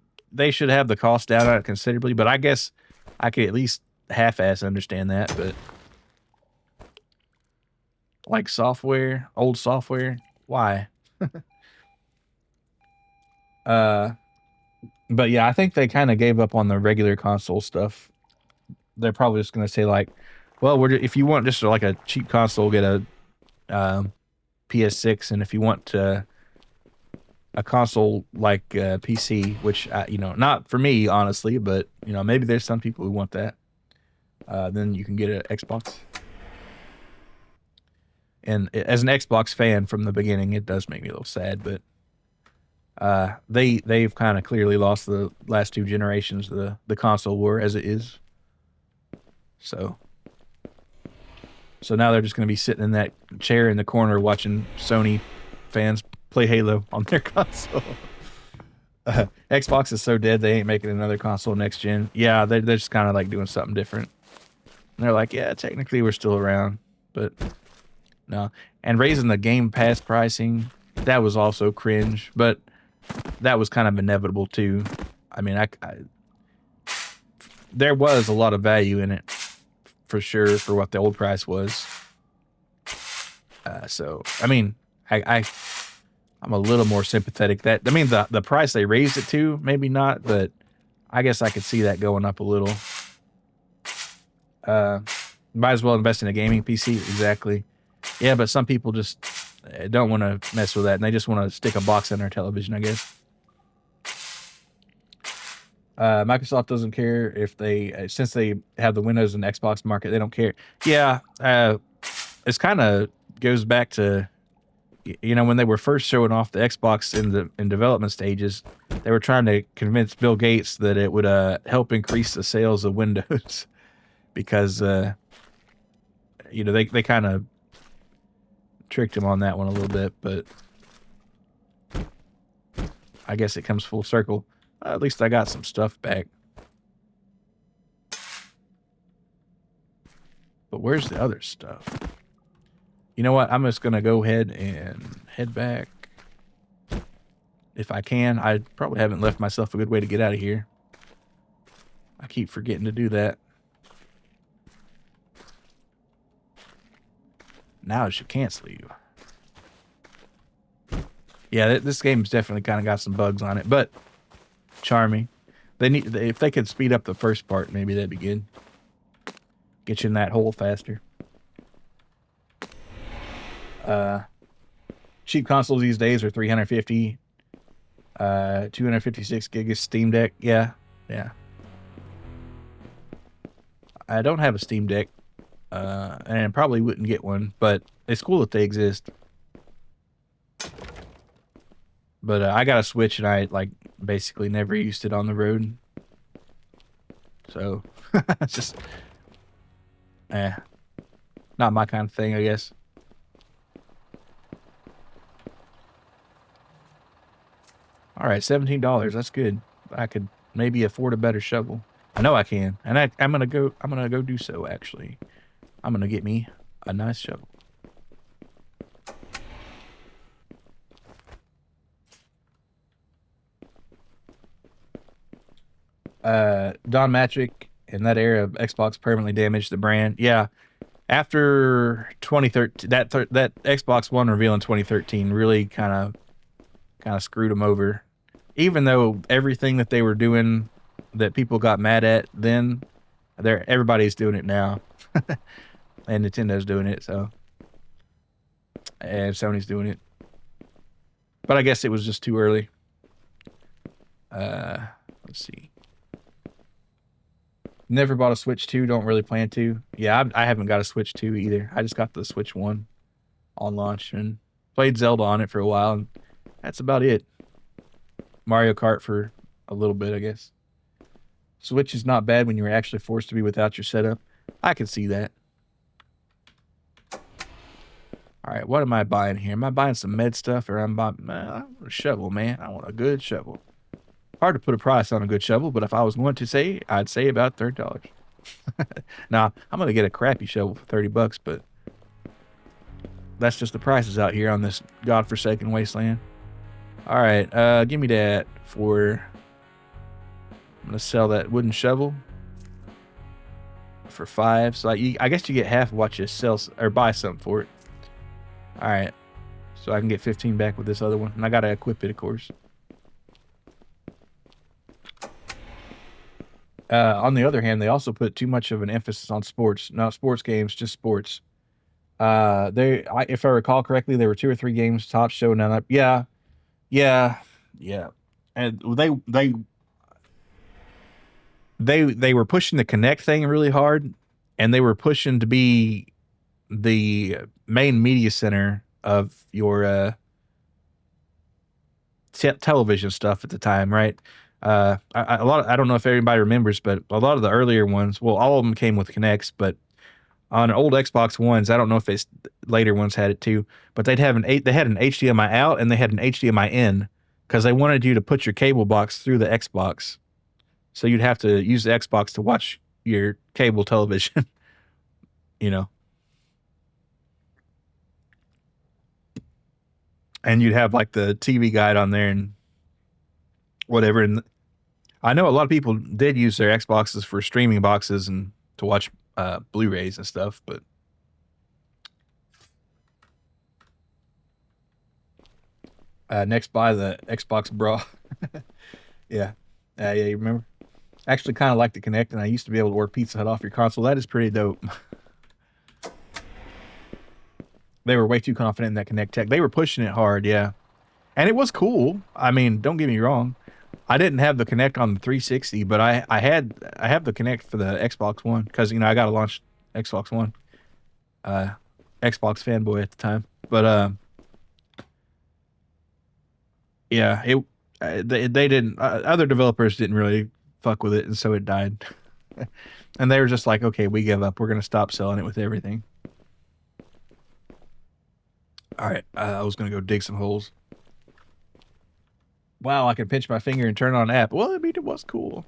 should have the cost down on it considerably, but I guess I could at least half-ass understand that, but... Like software, old software, why? But yeah, I think they kind of gave up on the regular console stuff. They're probably just going to say like, well, if you want just like a cheap console, get a PS6, and if you want a console like PC, which you know, not for me honestly, but you know, maybe there's some people who want that. Then you can get an Xbox. And as an Xbox fan from the beginning, it does make me a little sad, but they've kind of clearly lost the last two generations of the console war as it is. So now they're just going to be sitting in that chair in the corner watching Sony fans play Halo on their console. Xbox is so dead they ain't making another console next gen. Yeah, they're just kind of like doing something different. And they're like, yeah, technically we're still around, but no. And raising the Game Pass pricing, that was also cringe, but that was kind of inevitable too. I mean, there was a lot of value in it for sure for what the old price was. So I mean, I'm a little more sympathetic. That, I mean, the price they raised it to, maybe not, but I guess I could see that going up a little. Might as well invest in a gaming PC. Exactly. Yeah, but some people just don't want to mess with that, and they just want to stick a box on their television, I guess. Microsoft doesn't care if they, since they have the Windows and Xbox market, they don't care. Yeah, it's kind of goes back to, you know, when they were first showing off the Xbox in development stages, they were trying to convince Bill Gates that it would help increase the sales of Windows because, you know, they kind of tricked him on that one a little bit, but I guess it comes full circle. At least I got some stuff back. But where's the other stuff? You know what? I'm just going to go ahead and head back. If I can. I probably haven't left myself a good way to get out of here. I keep forgetting to do that. Now it should cancel you. Yeah, this game's definitely kind of got some bugs on it, but charming. If they could speed up the first part, maybe that'd be good. Get you in that hole faster. Cheap consoles these days are $350. 256 gig of Steam Deck. Yeah. I don't have a Steam Deck, and probably wouldn't get one, but it's cool that they exist. But I got a Switch, and I basically never used it on the road. So it's just not my kind of thing, I guess. All right, $17. That's good. I could maybe afford a better shovel. I know I can, and I'm gonna go do so actually. I'm gonna get me a nice shovel. Don Matrick, in that era of Xbox, permanently damaged the brand. Yeah, after 2013, that Xbox One reveal in 2013 really kind of screwed them over. Even though everything that they were doing that people got mad at then, everybody's doing it now, and Nintendo's doing it, so, and Sony's doing it. But I guess it was just too early. Let's see. Never bought a Switch 2. Don't really plan to. Yeah, I haven't got a Switch 2 either. I just got the Switch 1 on launch and played Zelda on it for a while, and that's about it. Mario Kart for a little bit, I guess. Switch is not bad when you're actually forced to be without your setup. I can see that. All right, what am I buying here? Am I buying some med stuff, or I'm buying I want a shovel, man? I want a good shovel. Hard to put a price on a good shovel, but if I was going to say, I'd say about $30. Now, I'm going to get a crappy shovel for $30, but that's just the prices out here on this godforsaken wasteland. All right, give me that for... I'm going to sell that wooden shovel for $5. So I guess you get half of what you sell or buy something for it. All right, so I can get 15 back with this other one, and I got to equip it, of course. On the other hand, they also put too much of an emphasis on sports. Not sports games, just sports. If I recall correctly, there were 2 or 3 games top showing up. Yeah. And they were pushing the Kinect thing really hard, and they were pushing to be the main media center of your television stuff at the time, right? I don't know if everybody remembers, but a lot of the earlier ones, well, all of them came with Kinects, but on old Xbox Ones, I don't know if it's later ones had it too, but they had an HDMI out and they had an HDMI in because they wanted you to put your cable box through the Xbox. So you'd have to use the Xbox to watch your cable television, you know. And you'd have like the TV guide on there and whatever. And I know a lot of people did use their Xboxes for streaming boxes and to watch Blu-rays and stuff, but next buy the Xbox Bra. Yeah, you remember? Actually kind of like the Kinect, and I used to be able to work Pizza Hut off your console. That is pretty dope. They were way too confident in that Kinect tech. They were pushing it hard, yeah. And it was cool. I mean, don't get me wrong. I didn't have the Kinect on the 360, but I have the Kinect for the Xbox One because, you know, I got to launch Xbox One. Xbox fanboy at the time. But yeah, they didn't. Other developers didn't really fuck with it, and so it died. And they were just like, okay, we give up. We're gonna stop selling it with everything. All right, I was gonna go dig some holes. Wow, I can pinch my finger and turn on an app. Well, I mean, it was cool.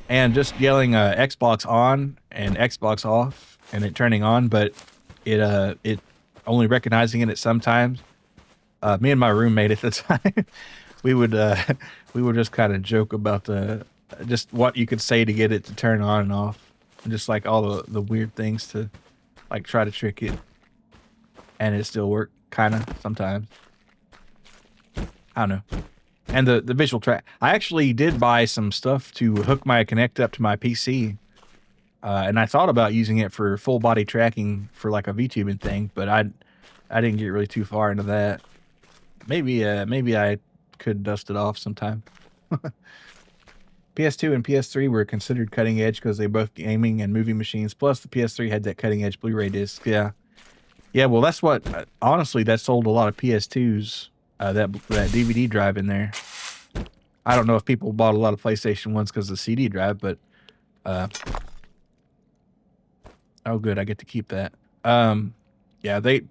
And just yelling Xbox on and Xbox off and it turning on, but it only recognizing it sometimes. Me and my roommate at the time, we would just kind of joke about just what you could say to get it to turn on and off. And just like all the weird things to like try to trick it. And it still worked kind of sometimes. I don't know. And the visual track. I actually did buy some stuff to hook my Kinect up to my PC. And I thought about using it for full body tracking for like a VTubing thing, but I didn't get really too far into that. Maybe I could dust it off sometime. PS2 and PS3 were considered cutting edge because they both gaming and movie machines. Plus the PS3 had that cutting edge Blu-ray disc. Yeah. Well, that's what, honestly, that sold a lot of PS2s. That DVD drive in there. I don't know if people bought a lot of PlayStation 1s because of the CD drive, but oh good, I get to keep that. Yeah, a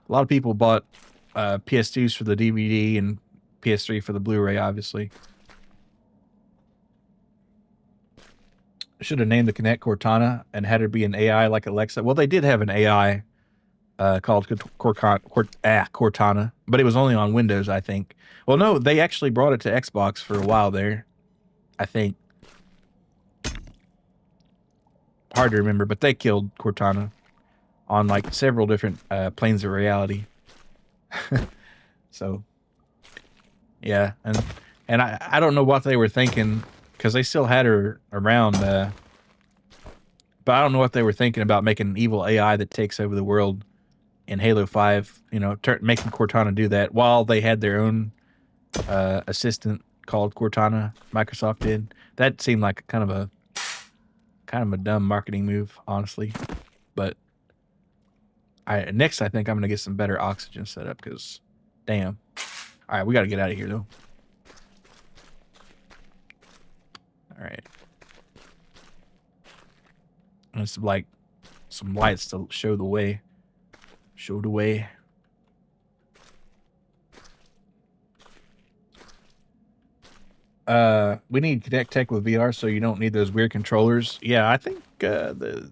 lot of people bought PS2s for the DVD and PS3 for the Blu-ray, obviously. should have named the Kinect Cortana and had it be an AI like Alexa. Well, they did have an AI called Cortana, but it was only on Windows, I think. Well, no, they actually brought it to Xbox for a while there, I think. Hard to remember, but they killed Cortana on like several different planes of reality. So, yeah, and I don't know what they were thinking, because they still had her around, but I don't know what they were thinking about making an evil AI that takes over the world in Halo 5, you know, making Cortana do that while they had their own assistant called Cortana. Microsoft did. That seemed like kind of a dumb marketing move, honestly. But next I think I'm gonna get some better oxygen set up, because damn. All right, we got to get out of here though. All right. And it's like some lights to show the way. Show the way. We need Kinect Tech with VR, so you don't need those weird controllers. Yeah, I think they'll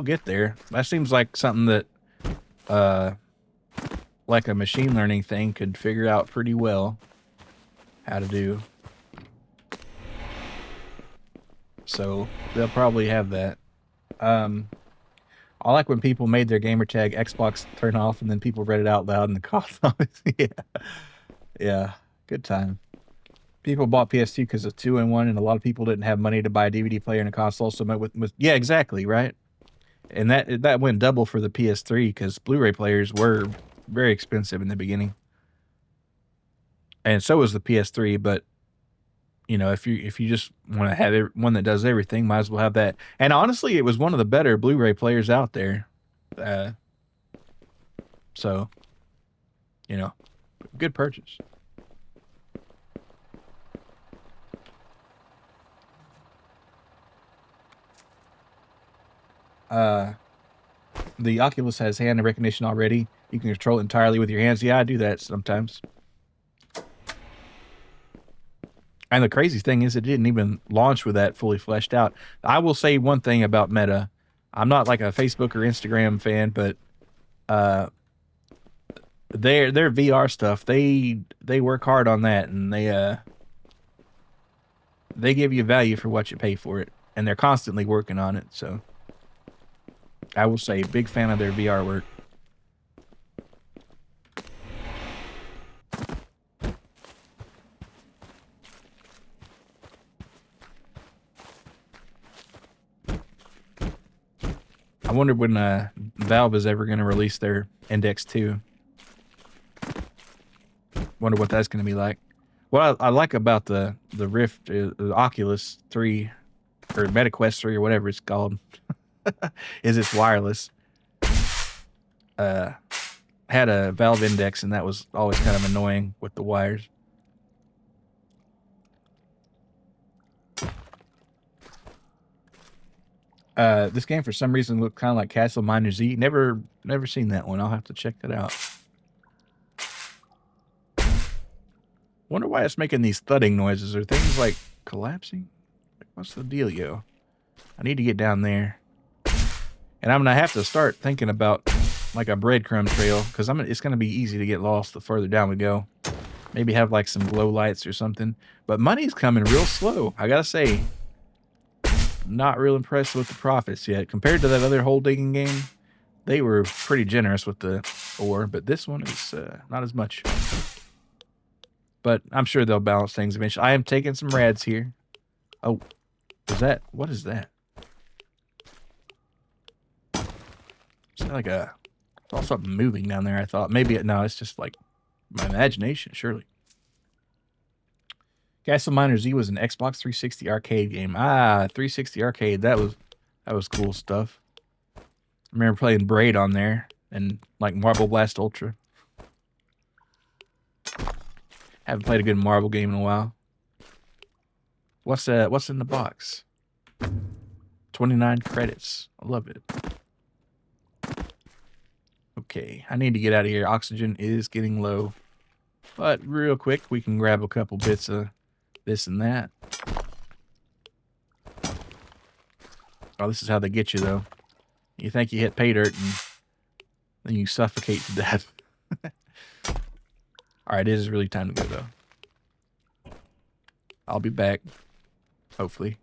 get there. That seems like something that like a machine learning thing could figure out pretty well how to do. So they'll probably have that. I like when people made their gamer tag Xbox turn off and then people read it out loud in the comments. Yeah, good time. People bought PS2 because of 2-in-1, and a lot of people didn't have money to buy a DVD player and a console. So yeah, exactly, right. And that went double for the PS3, because Blu-ray players were very expensive in the beginning, and so was the PS3. But you know, if you just want to have one that does everything, might as well have that. And honestly, it was one of the better Blu-ray players out there. So, you know, good purchase. The Oculus has hand recognition already. You can control it entirely with your hands. Yeah, I do that sometimes. And the crazy thing is, it didn't even launch with that fully fleshed out. I will say one thing about Meta. I'm not like a Facebook or Instagram fan, but their VR stuff, they work hard on that, and they give you value for what you pay for it, and they're constantly working on it. So I will say, big fan of their VR work. I wonder when Valve is ever going to release their Index 2. Wonder what that's going to be like. What I like about the Rift, the Oculus 3, or MetaQuest 3, or whatever it's called, is it's wireless. Had a Valve Index, and that was always kind of annoying with the wires. This game for some reason looked kind of like Castle Miner Z. Never seen that one. I'll have to check that out. Wonder why it's making these thudding noises. Are things like collapsing? Like, what's the dealio? I need to get down there, and I'm gonna have to start thinking about like a breadcrumb trail, because it's gonna be easy to get lost the further down we go. Maybe have like some glow lights or something. But money's coming real slow, I gotta say. Not real impressed with the profits yet. Compared to that other hole digging game, they were pretty generous with the ore, but this one is not as much. But I'm sure they'll balance things eventually. I am taking some rads here. Oh, what is that? Is that like I saw something moving down there, I thought. Maybe, no, it's just like my imagination, surely. Castle Miner Z was an Xbox 360 arcade game. 360 arcade. That was cool stuff. I remember playing Braid on there and like Marble Blast Ultra. Haven't played a good Marble game in a while. What's in the box? 29 credits. I love it. Okay, I need to get out of here. Oxygen is getting low. But real quick, we can grab a couple bits of this and that. Oh, this is how they get you, though. You think you hit pay dirt, and then you suffocate to death. Alright, it is really time to go, though. I'll be back. Hopefully.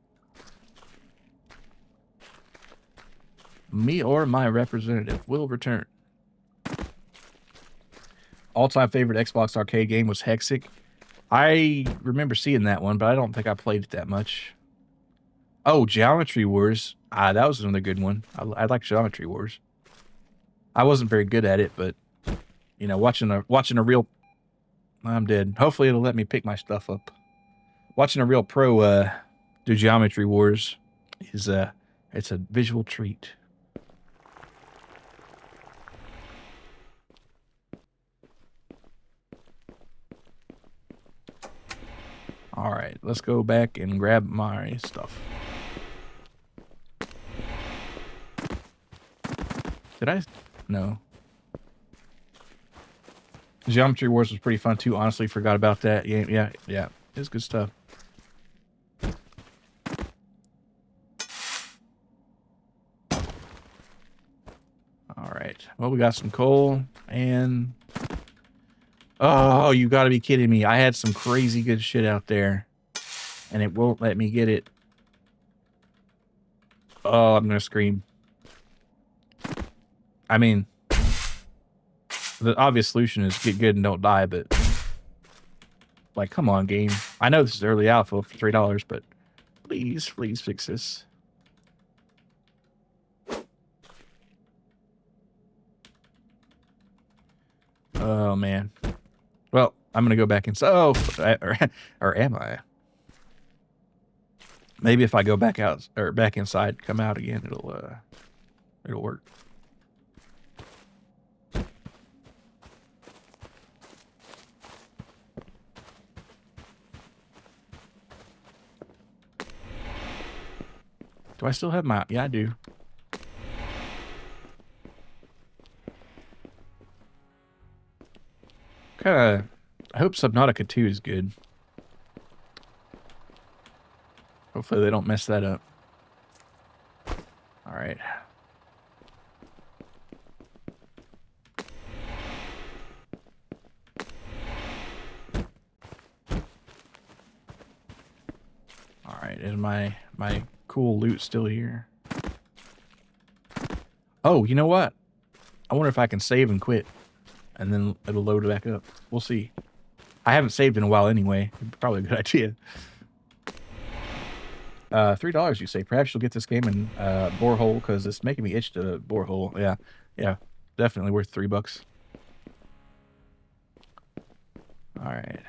Me or my representative will return. All-time favorite Xbox arcade game was Hexic. I remember seeing that one, but I don't think I played it that much. Oh, Geometry Wars. That was another good one. I like Geometry Wars. I wasn't very good at it, but you know, watching a real... I'm dead. Hopefully it'll let me pick my stuff up. Watching a real pro do Geometry Wars is it's a visual treat. All right, let's go back and grab my stuff. Did I? No. Geometry Wars was pretty fun too. Honestly, forgot about that. Yeah. It's good stuff. All right. Well, we got some coal and... Oh, you gotta be kidding me. I had some crazy good shit out there, and it won't let me get it. Oh, I'm gonna scream. I mean, the obvious solution is get good and don't die, but... Like, come on, game. I know this is early alpha for $3, but please fix this. Oh, man. Well, I'm going to go back inside. Oh, or am I? Maybe if I go back out, or back inside, come out again, it'll work. Do I still have my... Yeah, I do. Kinda... I hope Subnautica 2 is good. Hopefully they don't mess that up. Alright. Alright, is my cool loot still here? Oh, you know what? I wonder if I can save and quit, and then it'll load it back up. We'll see. I haven't saved in a while anyway. Probably a good idea. $3 you say. Perhaps you'll get this game in borehole because it's making me itch to borehole. Yeah, definitely worth $3. All right.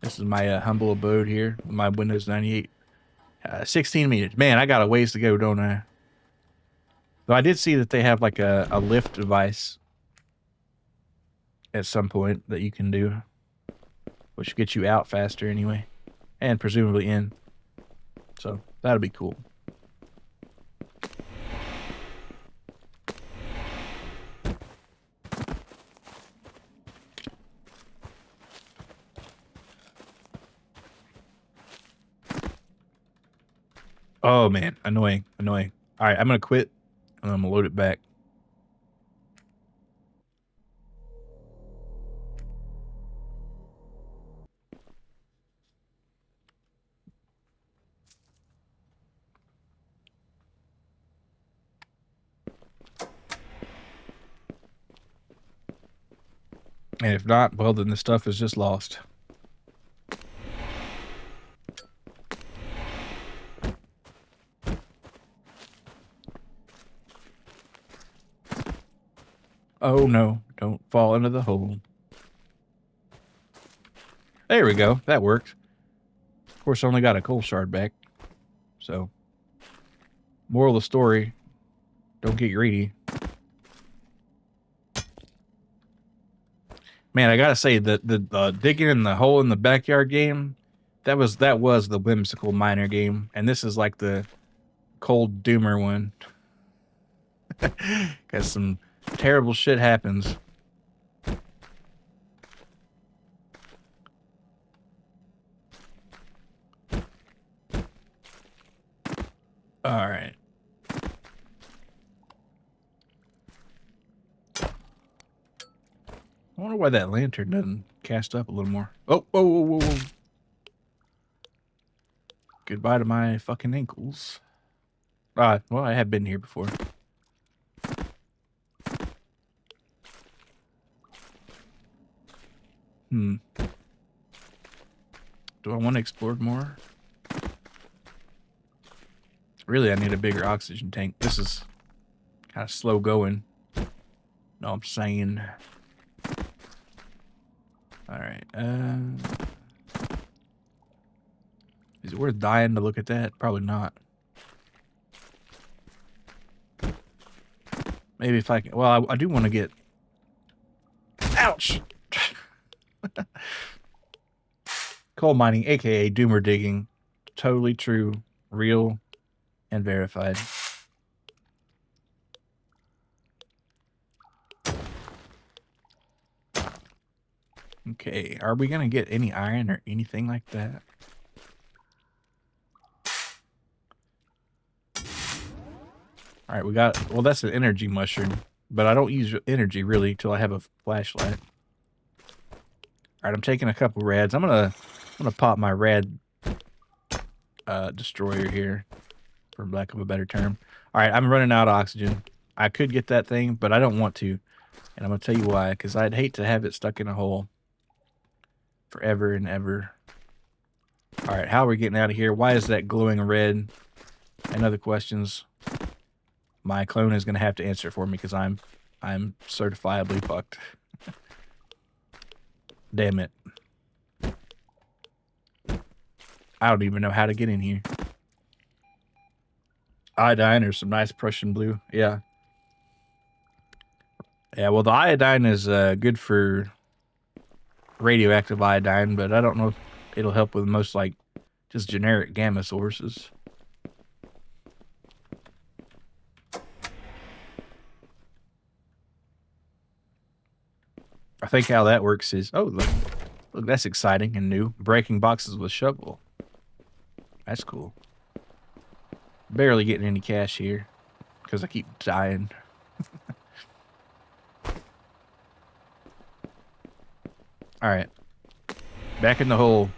This is my humble abode here with my Windows 98. 16 meters. Man, I got a ways to go, don't I? Though I did see that they have like a lift device at some point that you can do, which gets you out faster anyway, and presumably in. So that'll be cool. Oh man, annoying. All right, I'm gonna quit and I'm gonna load it back. And if not, well, then the stuff is just lost. Oh no, don't fall into the hole. There we go, that worked. Of course, I only got a coal shard back. So, moral of the story, don't get greedy. Man, I gotta say that the digging in the hole in the backyard game, that was the whimsical miner game, and this is like the cold doomer one. Cause some terrible shit happens. All right. I wonder why that lantern doesn't cast up a little more. Oh, whoa, whoa, whoa, whoa. Goodbye to my fucking ankles. Well, I have been here before. Do I want to explore more? Really, I need a bigger oxygen tank. This is kind of slow going. No, I'm saying. All right. Is it worth dying to look at that? Probably not. Maybe if I can. Well, I do want to get. Ouch! Coal mining, aka doomer digging. Totally true, real, and verified. Okay, are we gonna get any iron or anything like that? All right, we got. Well, that's an energy mushroom, but I don't use energy really till I have a flashlight. All right, I'm taking a couple rads. I'm gonna pop my rad destroyer here, for lack of a better term. All right, I'm running out of oxygen. I could get that thing, but I don't want to, and I'm gonna tell you why. Because I'd hate to have it stuck in a hole forever and ever. All right, how are we getting out of here? Why is that glowing red? And other questions. My clone is gonna have to answer for me because I'm certifiably fucked. Damn it. I don't even know how to get in here. Iodine or some nice Prussian blue. Yeah. Yeah, well, the iodine is good for radioactive iodine, but I don't know if it'll help with most, like, just generic gamma sources. I think how that works is, oh, look, that's exciting and new. Breaking boxes with shovel. That's cool. Barely getting any cash here because I keep dying. All right, back in the hole.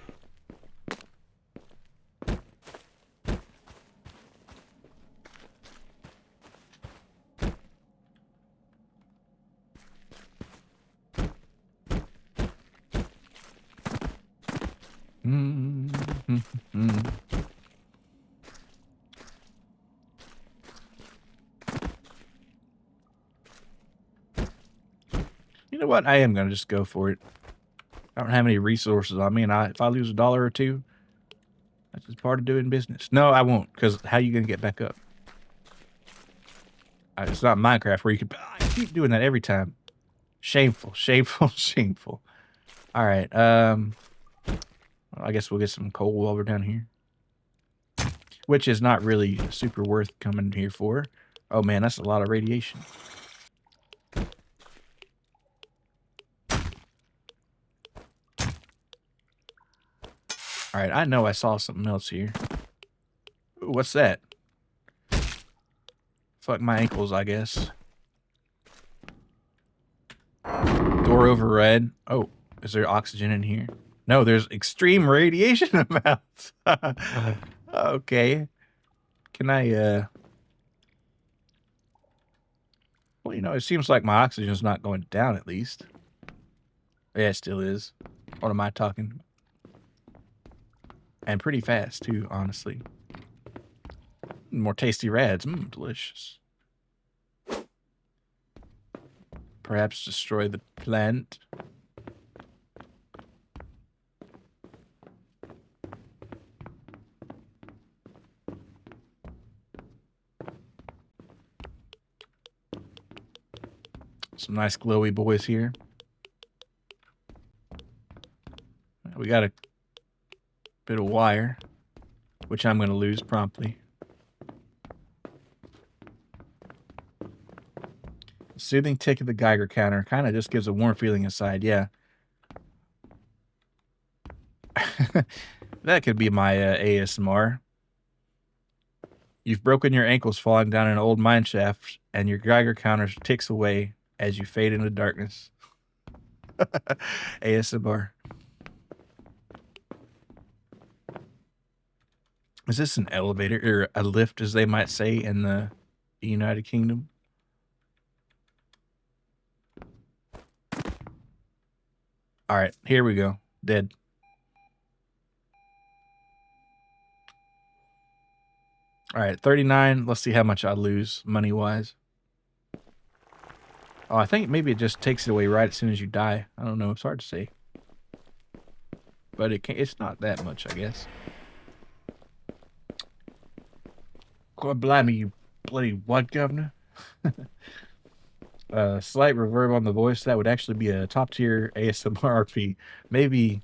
You know what? I am gonna just go for it. I don't have any resources on me, and if I lose $1 or $2, that's just part of doing business. No, I won't, because how you gonna get back up? It's not Minecraft where you can. I keep doing that every time. Shameful, shameful, shameful. All right. Well, I guess we'll get some coal while we're down here, which is not really super worth coming here for. Oh man, that's a lot of radiation. All right, I know I saw something else here. Ooh, what's that? Fuck my ankles, I guess. Door override. Oh, is there oxygen in here? No, there's extreme radiation amounts. Okay. Can I, well, you know, it seems like my oxygen's not going down at least. Yeah, it still is. What am I talking? And pretty fast, too, honestly. More tasty rads. Delicious. Perhaps destroy the plant. Some nice glowy boys here. We got a bit of wire, which I'm going to lose promptly. Soothing tick of the Geiger counter kind of just gives a warm feeling inside. Yeah. That could be my ASMR. You've broken your ankles falling down an old mine shaft, and your Geiger counter ticks away as you fade into darkness. ASMR. Is this an elevator or a lift, as they might say in the United Kingdom? All right, here we go. Dead. All right, 39. Let's see how much I lose money-wise. Oh, I think maybe it just takes it away right as soon as you die. I don't know. It's hard to say. But it's not that much, I guess. God blimey, you bloody what, governor? Slight reverb on the voice. That would actually be a top-tier ASMR RP. Maybe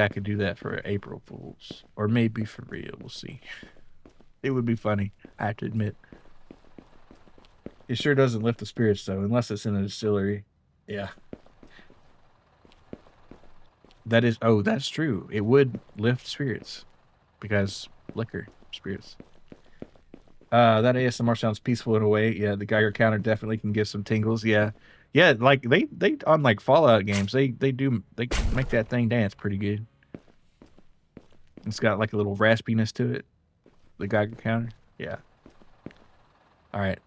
I could do that for April Fools. Or maybe for real. We'll see. It would be funny, I have to admit. It sure doesn't lift the spirits, though, unless it's in a distillery. Yeah. That is... Oh, that's true. It would lift spirits. Because liquor, spirits. That ASMR sounds peaceful in a way. Yeah, the Geiger counter definitely can give some tingles. Yeah. Yeah, like, they on, like, Fallout games, they make that thing dance pretty good. It's got, like, a little raspiness to it. The Geiger counter. Yeah. All right.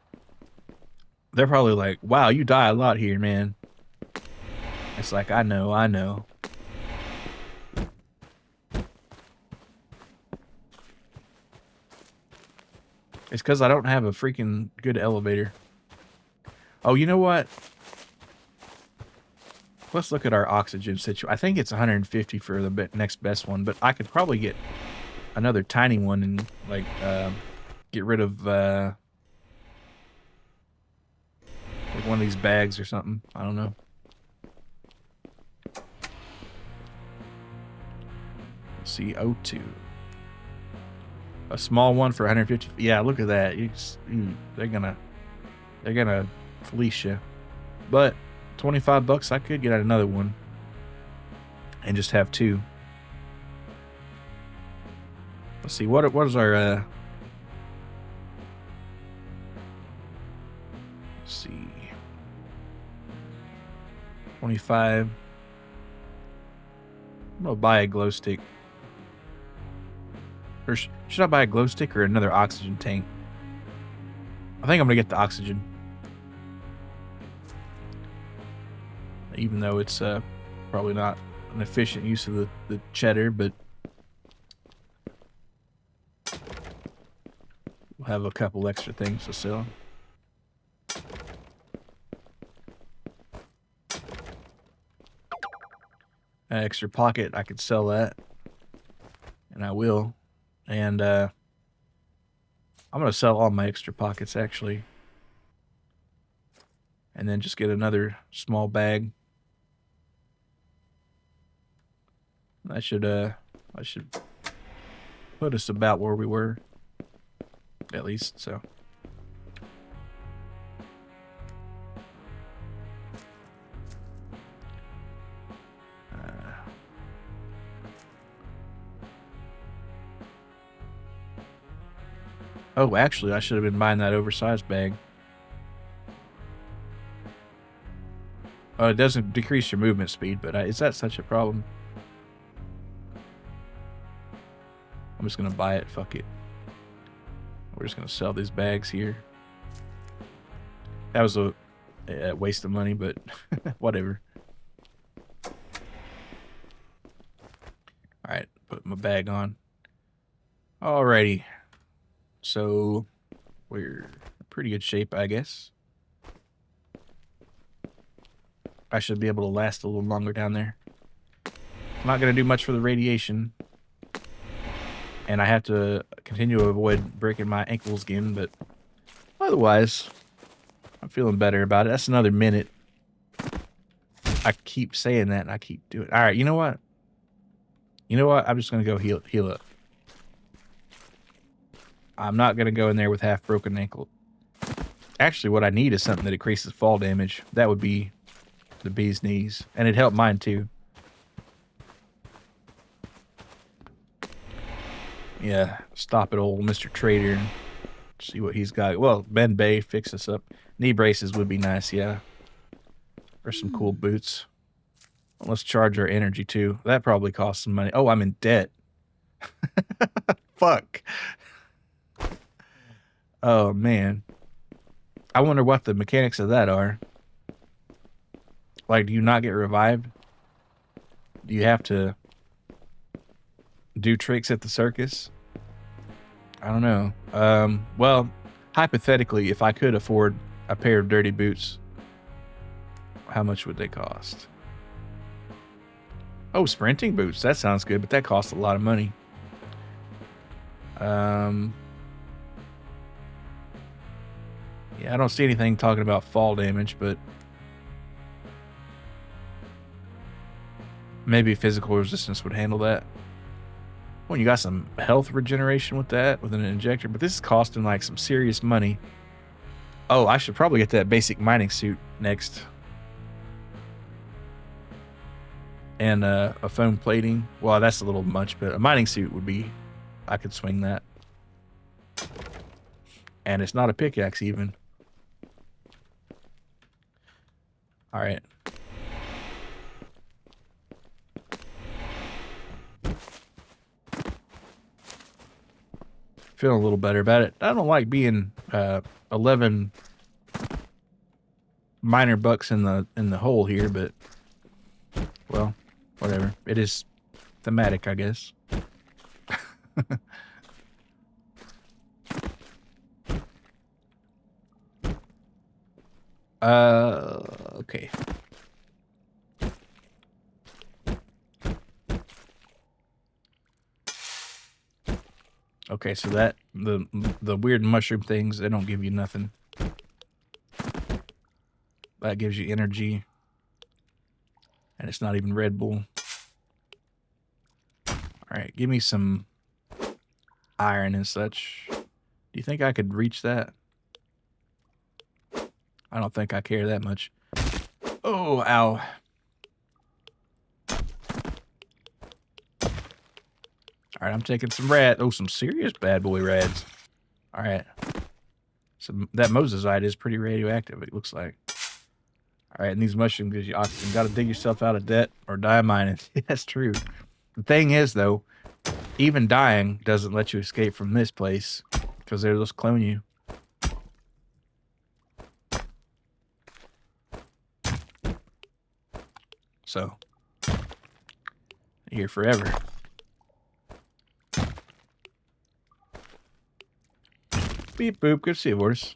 They're probably like, wow, you die a lot here, man. It's like, I know. It's because I don't have a freaking good elevator. Oh, you know what? Let's look at our oxygen situation. I think it's 150 for the next best one, but I could probably get another tiny one and, like, get rid of... like one of these bags or something. I don't know. Let's see, O2. A small one for 150. Yeah, look at that. They're gonna fleece you. But $25, I could get another one and just have two. Let's see. What is our let's see. 25. I'm gonna buy a glow stick. Or should I buy a glow stick or another oxygen tank? I think I'm gonna get the oxygen. Even though it's probably not an efficient use of the cheddar, but we'll have a couple extra things to sell. An extra pocket, I could sell that. And I will. And I'm going to sell all my extra pockets, actually. And then just get another small bag. I should put us about where we were. At least, so. Oh, actually, I should have been buying that oversized bag. Oh, it doesn't decrease your movement speed, but is that such a problem? I'm just going to buy it. Fuck it. We're just going to sell these bags here. That was a waste of money, but whatever. Alright, put my bag on. Alrighty. So, we're in pretty good shape, I guess. I should be able to last a little longer down there. I'm not going to do much for the radiation. And I have to continue to avoid breaking my ankles again, but otherwise, I'm feeling better about it. That's another minute. I keep saying that, and I keep doing it. All right, you know what? I'm just going to go heal up. I'm not going to go in there with half broken ankle. Actually, what I need is something that increases fall damage. That would be the bee's knees. And it'd help mine, too. Yeah, stop at old Mr. Trader and see what he's got. Well, Ben Bay fix us up. Knee braces would be nice, yeah. Or some cool boots. Let's charge our energy too. That probably costs some money. Oh, I'm in debt. Fuck. Oh, man. I wonder what the mechanics of that are. Like, do you not get revived? Do you have to do tricks at the circus? I don't know. Well, hypothetically, if I could afford a pair of dirty boots, how much would they cost? Oh, sprinting boots. That sounds good, but that costs a lot of money. Yeah, I don't see anything talking about fall damage, but maybe physical resistance would handle that. Well, you got some health regeneration with that, with an injector, but this is costing like some serious money. Oh, I should probably get that basic mining suit next. And a foam plating. Well, that's a little much, but a mining suit would be, I could swing that. And it's not a pickaxe even. All right. Feeling a little better about it. I don't like being 11 minor bucks in the hole here, but well, whatever. It is thematic, I guess. Okay. Okay, so that the weird mushroom things, they don't give you nothing. That gives you energy. And it's not even Red Bull. Alright, give me some iron and such. Do you think I could reach that? I don't think I care that much. Oh, ow. Alright, I'm taking some some serious bad boy rads. Alright. So that Mosesite is pretty radioactive, it looks like. Alright, and these mushrooms gives you oxygen. Gotta dig yourself out of debt or die mining. That's true. The thing is, though, even dying doesn't let you escape from this place because they'll just clone you. So, here forever. Beep boop, good to see you, boys.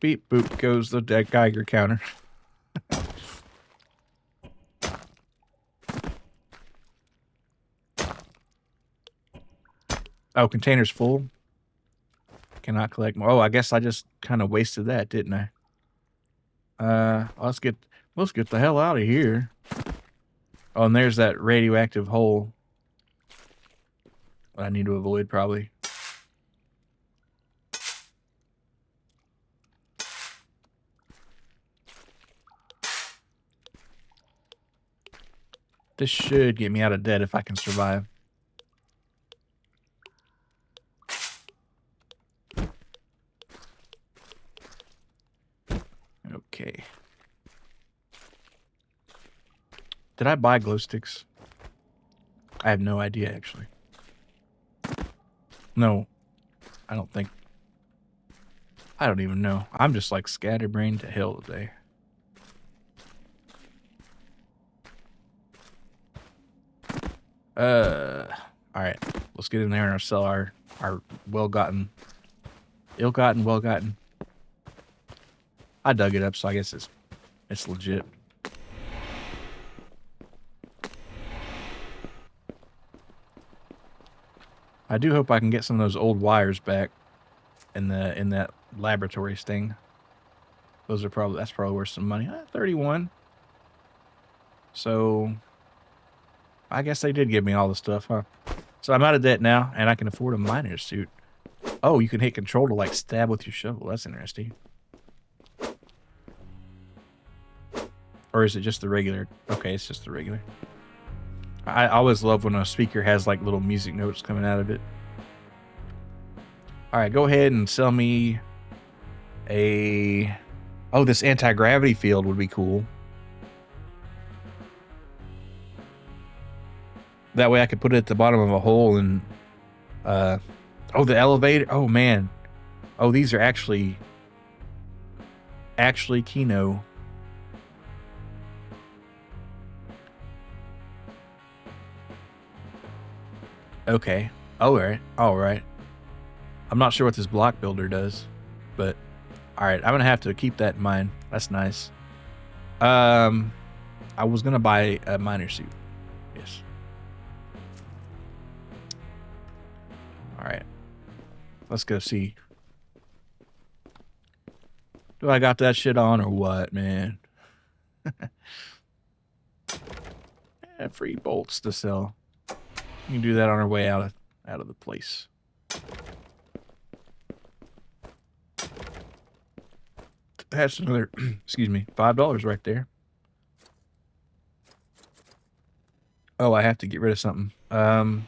Beep boop goes the Geiger counter. Oh, container's full. Cannot collect more. Oh, I guess I just kind of wasted that, didn't I? Let's get the hell out of here. Oh, and there's that radioactive hole that I need to avoid, probably. This should get me out of debt if I can survive. Okay. Did I buy glow sticks? I have no idea, actually. No, I don't think. I don't even know. I'm just like scatterbrained to hell today. Alright. Let's get in there and sell our well-gotten, ill-gotten, well-gotten. I dug it up, so I guess it's legit. I do hope I can get some of those old wires back in that laboratory thing. That's probably worth some money. 31. So I guess they did give me all the stuff, huh? So I'm out of debt now, and I can afford a miner's suit. Oh, you can hit control to like stab with your shovel. That's interesting. Or is it just the regular? Okay, it's just the regular. I always love when a speaker has like little music notes coming out of it. All right, go ahead and sell me a... Oh, this anti-gravity field would be cool. That way I could put it at the bottom of a hole and... Oh, the elevator. Oh, man. Oh, these are actually Kino. Okay. All right. I'm not sure what this block builder does, but all right. I'm gonna have to keep that in mind. That's nice. I was gonna buy a miner suit. Yes. All right. Let's go see. Do I got that shit on or what, man? Free bolts to sell. We can do that on our way out of the place. That's another, excuse me, $5 right there. Oh, I have to get rid of something. Oh,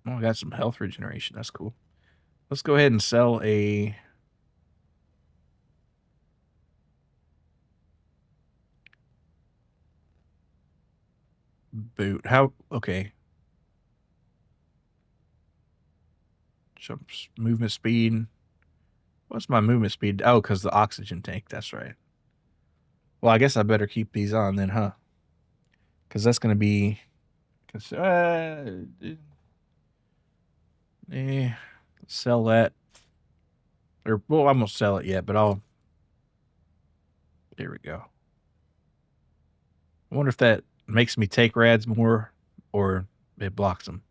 I got some health regeneration. That's cool. Let's go ahead and sell a... boot. How? Okay. Jumps, movement speed. What's my movement speed? Oh, because the oxygen tank. That's right. Well, I guess I better keep these on then, huh? Because that's going to be... sell that. Or, well, I won't sell it yet, but I'll... There we go. I wonder if that makes me take rads more or it blocks them.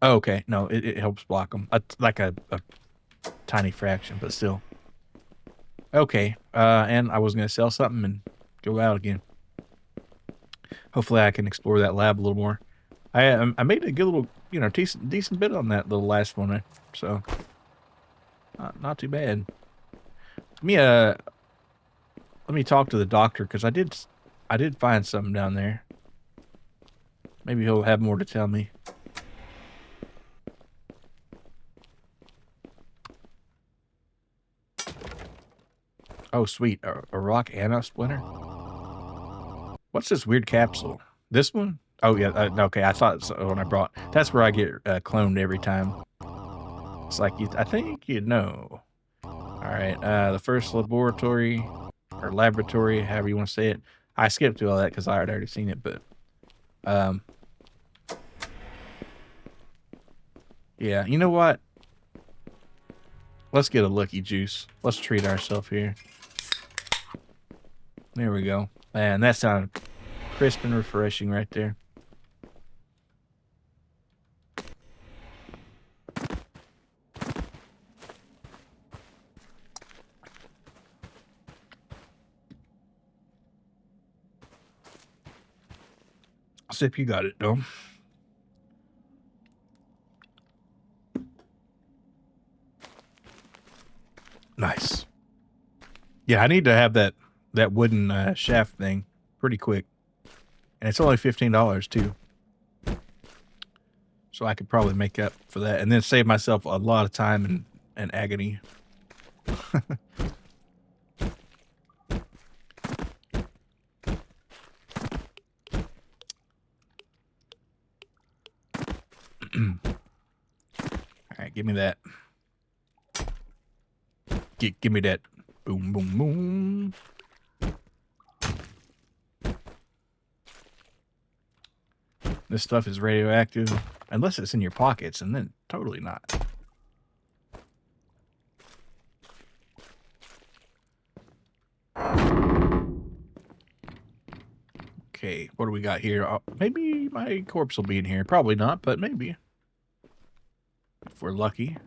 Oh, okay. No, it helps block them. Like a tiny fraction, but still. Okay. And I was going to sell something and go out again. Hopefully I can explore that lab a little more. I made a good little, decent bit on that little last one. So not too bad. Let me talk to the doctor, because I did find something down there. Maybe he'll have more to tell me. Oh, sweet. A rock and a splinter? What's this weird capsule? This one? Oh, yeah. Okay, I thought so when I brought... That's where I get cloned every time. It's like, I think you know. All right, the first laboratory... or laboratory, however you want to say it. I skipped through all that because I had already seen it, but yeah, you know what? Let's get a lucky juice. Let's treat ourselves here. There we go. Man, that sounded crisp and refreshing right there. Sip, you got it, though. Nice. Yeah, I need to have that wooden shaft thing pretty quick. And it's only $15 too. So I could probably make up for that and then save myself a lot of time and agony. Alright, give me that. Give me that. Boom, boom, boom. This stuff is radioactive. Unless it's in your pockets, and then totally not. Okay, what do we got here? Maybe my corpse will be in here. Probably not, but maybe. If we're lucky.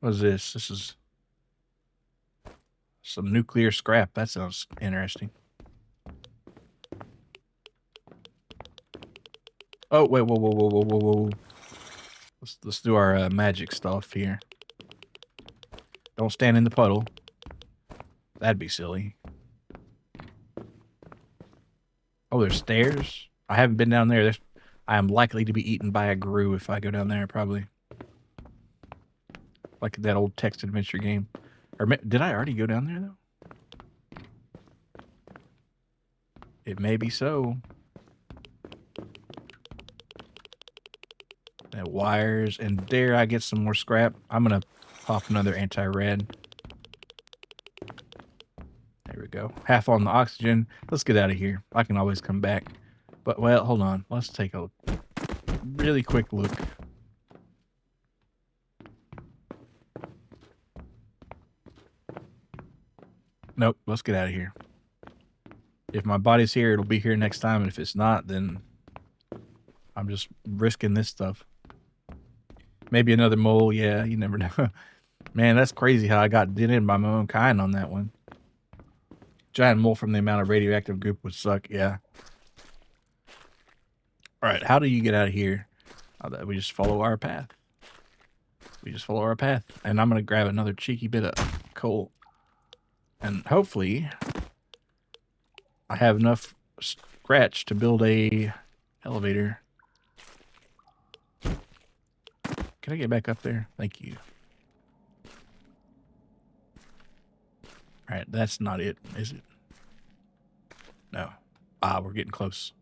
What is this? This is some nuclear scrap. That sounds interesting. Oh, wait, whoa. Let's do our magic stuff here. Don't stand in the puddle. That'd be silly. Oh, there's stairs? I haven't been down there. I am likely to be eaten by a Gru if I go down there, probably. Like that old text adventure game. Or did I already go down there, though? It may be so. That wires. And dare I get some more scrap? I'm going to pop another anti-red. There we go. Half on the oxygen. Let's get out of here. I can always come back. But, well, hold on. Let's take a really quick look. Nope. Let's get out of here. If my body's here, it'll be here next time. And if it's not, then I'm just risking this stuff. Maybe another mole. Yeah, you never know. Man, that's crazy how I got did in by my own kind on that one. Giant mole from the amount of radioactive goop would suck. Yeah. All right. How do you get out of here? We just follow our path. We just follow our path. And I'm going to grab another cheeky bit of coal. And hopefully I have enough scratch to build a elevator. Can I get back up there? Thank you. All right, that's not it, is it? No. Ah, we're getting close.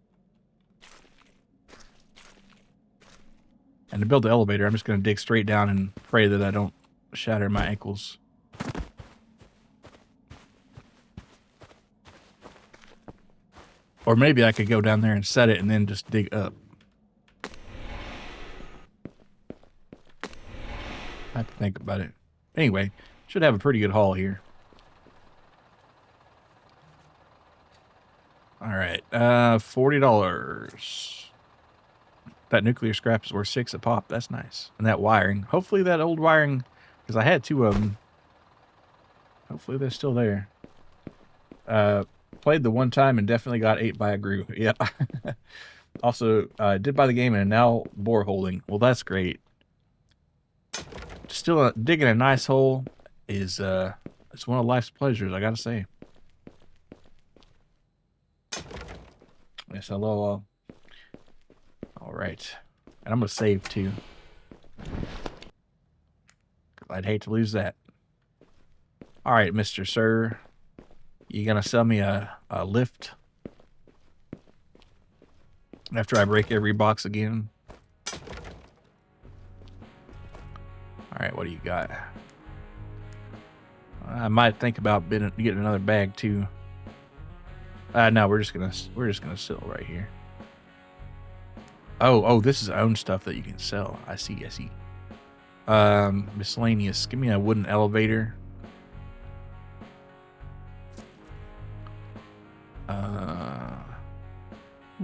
And to build the elevator, I'm just going to dig straight down and pray that I don't shatter my ankles. Or maybe I could go down there and set it and then just dig up. I have to think about it. Anyway, should have a pretty good haul here. All right, $40. That nuclear scrap is worth $6 a pop. That's nice. And that wiring. Hopefully that old wiring, because I had 2 of them. Hopefully they're still there. Played the one time and definitely got ate by a Gru. Yeah. Also, did buy the game and now bore holding. Well, that's great. Still digging a nice hole is it's one of life's pleasures, I gotta say. Yes, hello. All right, and I'm gonna save too. I'd hate to lose that. All right, Mr. Sir, you gonna sell me a lift after I break every box again? All right, what do you got? I might think about getting another bag too. No, we're just gonna sell right here. Oh, this is own stuff that you can sell. I see. Miscellaneous. Give me a wooden elevator.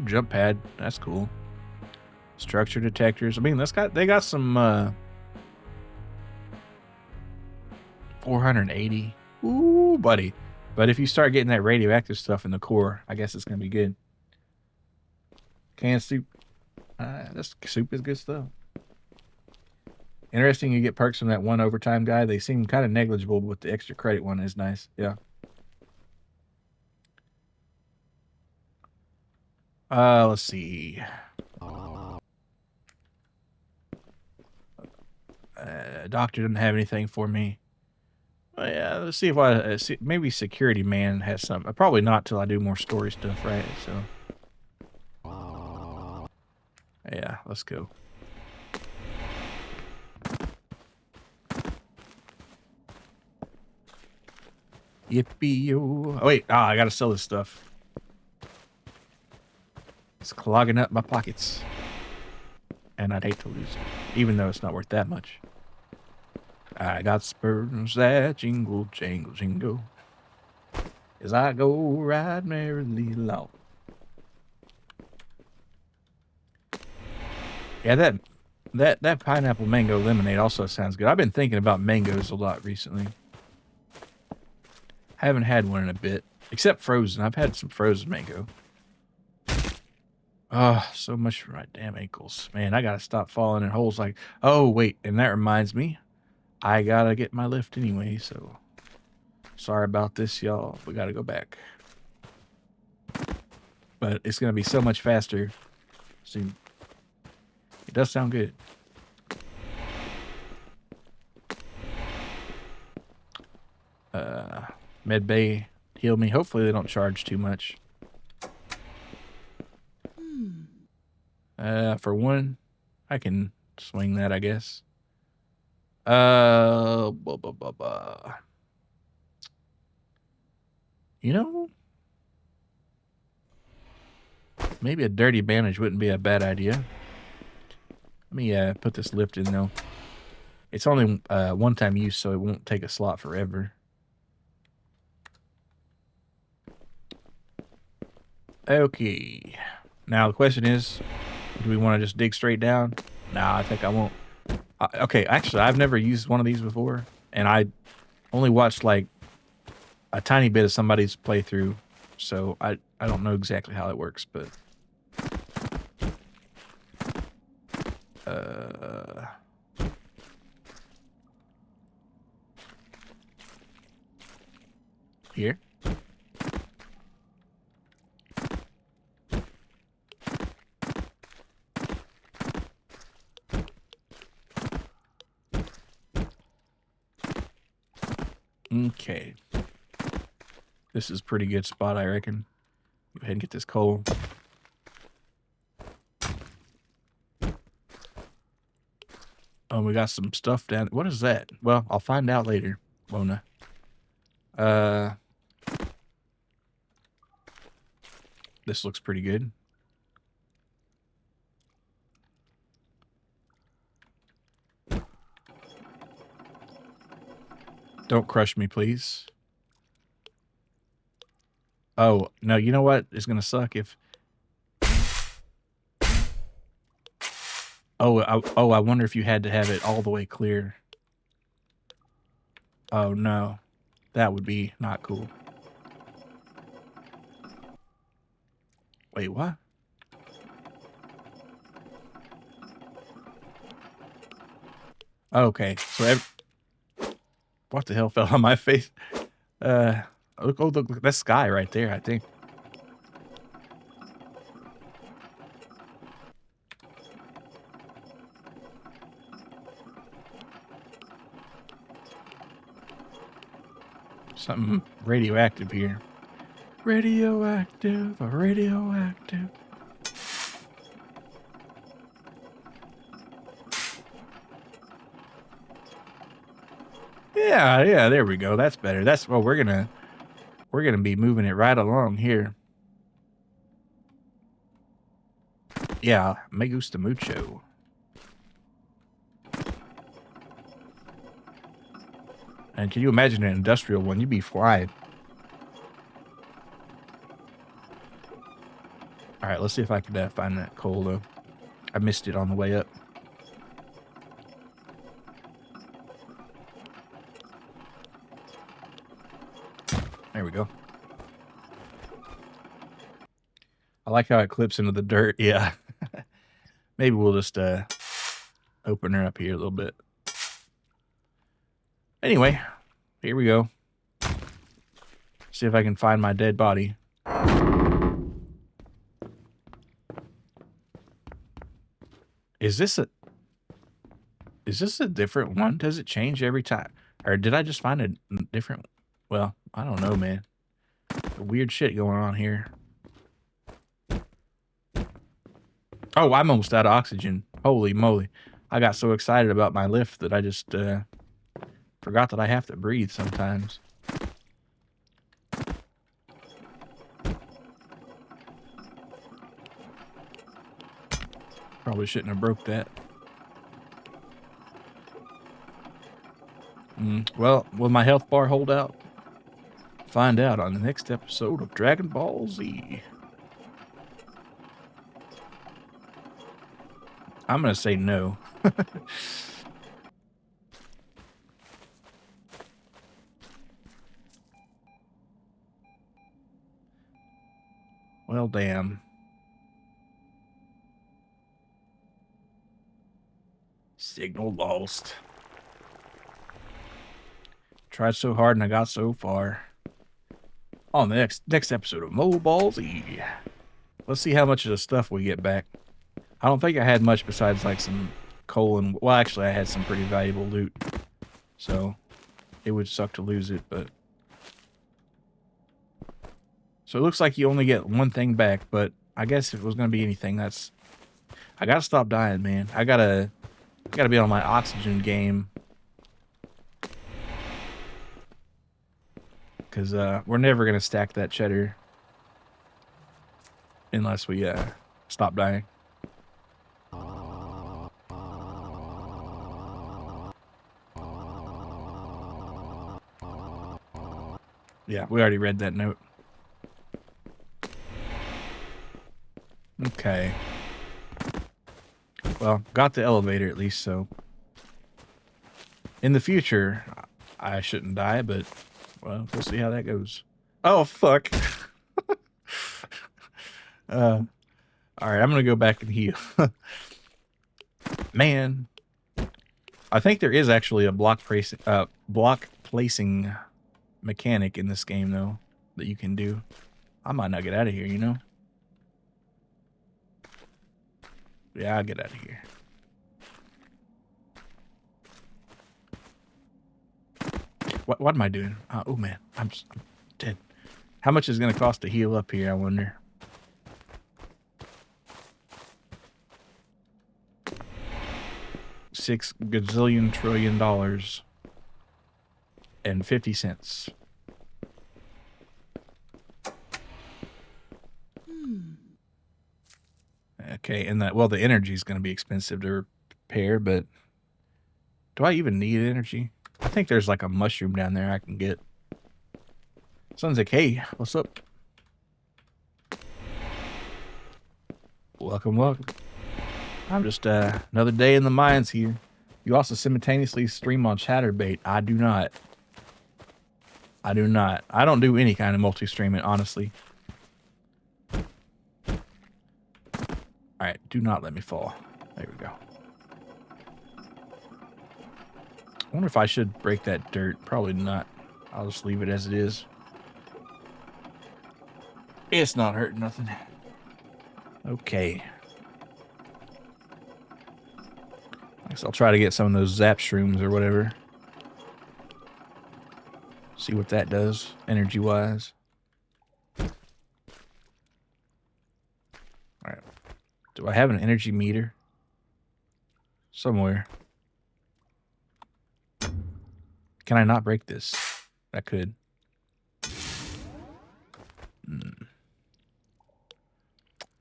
Jump pad. That's cool. Structure detectors. I mean, they got some 480. Ooh, buddy. But if you start getting that radioactive stuff in the core, I guess it's gonna be good. Canned soup. This soup is good stuff. Interesting you get perks from that one overtime guy. They seem kind of negligible, but the extra credit one is nice. Yeah. Let's see. Doctor didn't have anything for me. Yeah, let's see if maybe Security Man has something. Probably not till I do more story stuff, right? So, yeah, let's go. Yippee-yo. Oh, wait. I gotta sell this stuff. It's clogging up my pockets. And I'd hate to lose it, even though it's not worth that much. I got spurs that jingle, jangle, jingle, as I go right merrily along. Yeah, that pineapple mango lemonade also sounds good. I've been thinking about mangoes a lot recently. Haven't had one in a bit, except frozen. I've had some frozen mango. Oh, so much for my damn ankles. Man, I gotta stop falling in holes like... Oh, wait, and that reminds me. I gotta get my lift anyway, so sorry about this, y'all. We gotta go back. But it's gonna be so much faster. So it does sound good. Med Bay heal me. Hopefully they don't charge too much. For one, I can swing that, I guess. Blah, blah, blah, blah. You know, maybe a dirty bandage wouldn't be a bad idea. Let me put this lift in though. It's only one-time use, so it won't take a slot forever. Okay. Now the question is, do we want to just dig straight down? Nah, I think I won't. Okay, actually, I've never used one of these before, and I only watched like a tiny bit of somebody's playthrough, so I don't know exactly how it works, but here. Okay. This is a pretty good spot, I reckon. Go ahead and get this coal. Oh, we got some stuff down. What is that? Well, I'll find out later, Mona. This looks pretty good. Don't crush me, please. Oh, no, you know what? It's going to suck if... Oh, I wonder if you had to have it all the way clear. Oh, no. That would be not cool. Wait, what? Okay, so what the hell fell on my face? Look, that's sky right there, I think. Something radioactive here. Radioactive, radioactive. Yeah, there we go. That's better. That's well, we're gonna be moving it right along here. Yeah, me gusta mucho. And can you imagine an industrial one? You'd be flying. All right, let's see if I can find that coal though. I missed it on the way up. There we go. I like how it clips into the dirt. Yeah. Maybe we'll just open her up here a little bit. Anyway, here we go. See if I can find my dead body. Is this a different one? Does it change every time? Or did I just find a different... Well, I don't know, man. Weird shit going on here. Oh, I'm almost out of oxygen. Holy moly. I got so excited about my lift that I just forgot that I have to breathe sometimes. Probably shouldn't have broke that. Well, will my health bar hold out? Find out on the next episode of Dragon Ball Z. I'm going to say no. Well, damn. Signal lost. Tried so hard and I got so far. On the next episode of Mobile Z. Let's see how much of the stuff we get back. I don't think I had much besides like some coal and... Well, actually, I had some pretty valuable loot. So, it would suck to lose it, but... So it looks like you only get one thing back, but I guess if it was going to be anything, that's... I gotta stop dying, man. I gotta be on my oxygen game. Because we're never going to stack that cheddar. Unless we stop dying. Yeah, we already read that note. Okay. Well, got the elevator at least, so... In the future, I shouldn't die, but... Well, we'll see how that goes. Oh, fuck. Alright, I'm gonna go back and heal. Man. I think there is actually a block placing mechanic in this game, though, that you can do. I might not get out of here, you know? Yeah, I'll get out of here. What am I doing? Oh, man. I'm dead. How much is it going to cost to heal up here, I wonder? $6 gazillion trillion and 50 cents. Okay, and that, well, the energy is going to be expensive to repair, but do I even need energy? I think there's like a mushroom down there I can get. Someone's like, hey, what's up? Welcome, welcome. I'm just another day in the mines here. You also simultaneously stream on Chatterbait. I do not. I do not. I don't do any kind of multi-streaming, honestly. Alright, do not let me fall. There we go. I wonder if I should break that dirt. Probably not. I'll just leave it as it is. It's not hurting nothing. Okay. I guess I'll try to get some of those zap shrooms or whatever. See what that does, energy-wise. Alright. Do I have an energy meter? Somewhere. Can I not break this? I could.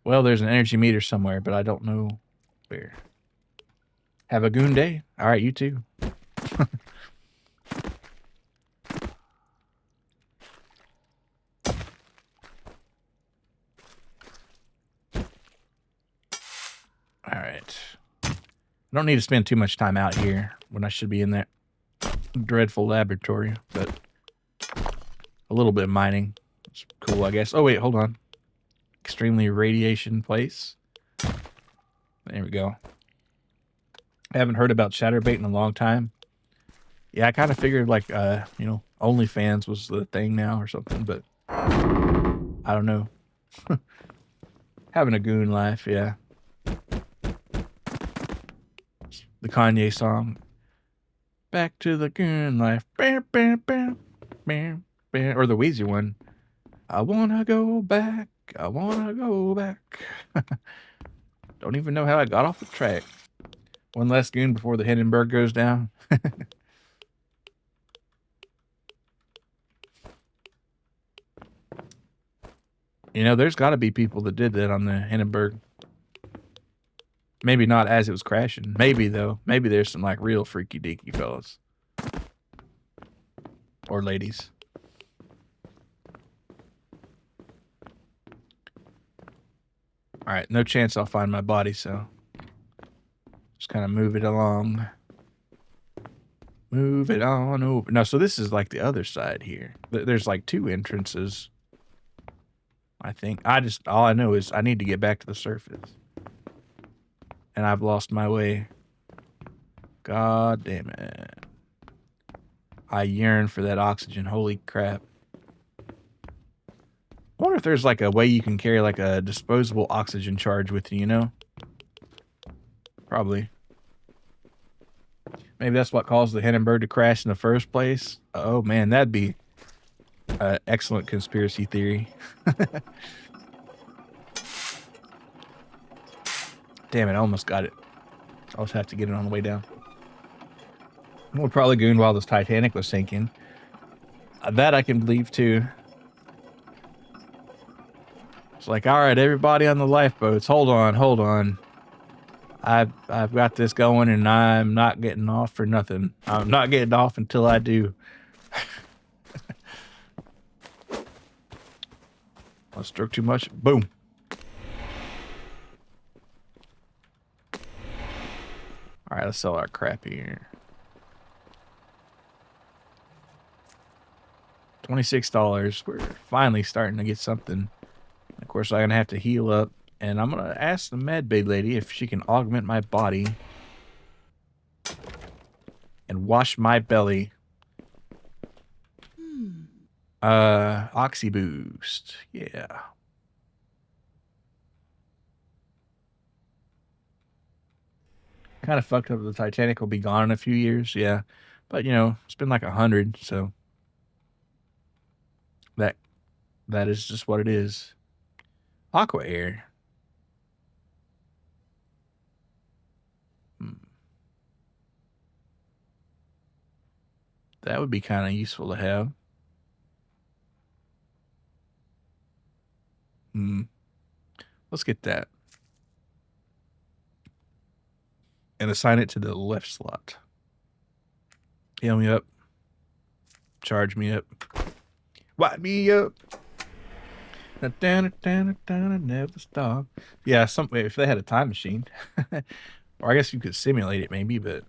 Well, there's an energy meter somewhere, but I don't know where. Have a goon day. All right, you too. All right. I don't need to spend too much time out here when I should be in that dreadful laboratory, but a little bit of mining. It's cool, I guess. Oh, wait, hold on. Extremely radiation place. There we go. I haven't heard about Chatterbait in a long time. Yeah, I kind of figured like, you know, OnlyFans was the thing now or something, but I don't know. Having a goon life, yeah. The Kanye song. Back to the goon life. Bam, bam, bam, bam, bam. Or the Weezy one. I wanna go back. I wanna go back. Don't even know how I got off the track. One last goon before the Hindenburg goes down. You know, there's got to be people that did that on the Hindenburg. Maybe not as it was crashing. Maybe, though. Maybe there's some, like, real freaky-deaky fellas. Or ladies. Alright, no chance I'll find my body, so... Just kind of move it along. Move it on over. No, so this is, like, the other side here. There's, like, 2 entrances. I think. All I know is I need to get back to the surface. And I've lost my way. God damn it. I yearn for that oxygen. Holy crap. I wonder if there's like a way you can carry like a disposable oxygen charge with you, you know? Probably. Maybe that's what caused the Hindenburg to crash in the first place. Oh man, that'd be an excellent conspiracy theory. Damn it, I almost got it. I'll just have to get it on the way down. We're probably gooned while this Titanic was sinking. That I can believe too. It's like, all right, everybody on the lifeboats, hold on. I've got this going, and I'm not getting off for nothing. I'm not getting off until I do. I stroke too much. Boom. All right, let's sell our crap here. $26. We're finally starting to get something. Of course, I'm gonna have to heal up, and I'm gonna ask the med bay lady if she can augment my body and wash my belly. Oxy boost. Yeah. Kind of fucked up. The Titanic will be gone in a few years. Yeah. But, you know, it's been like 100. So that is just what it is. Aqua Air. That would be kind of useful to have. Let's get that. And assign it to the left slot. Heal me up. Charge me up. Wipe me up. Never stop. Yeah, if they had a time machine. Or I guess you could simulate it maybe, but...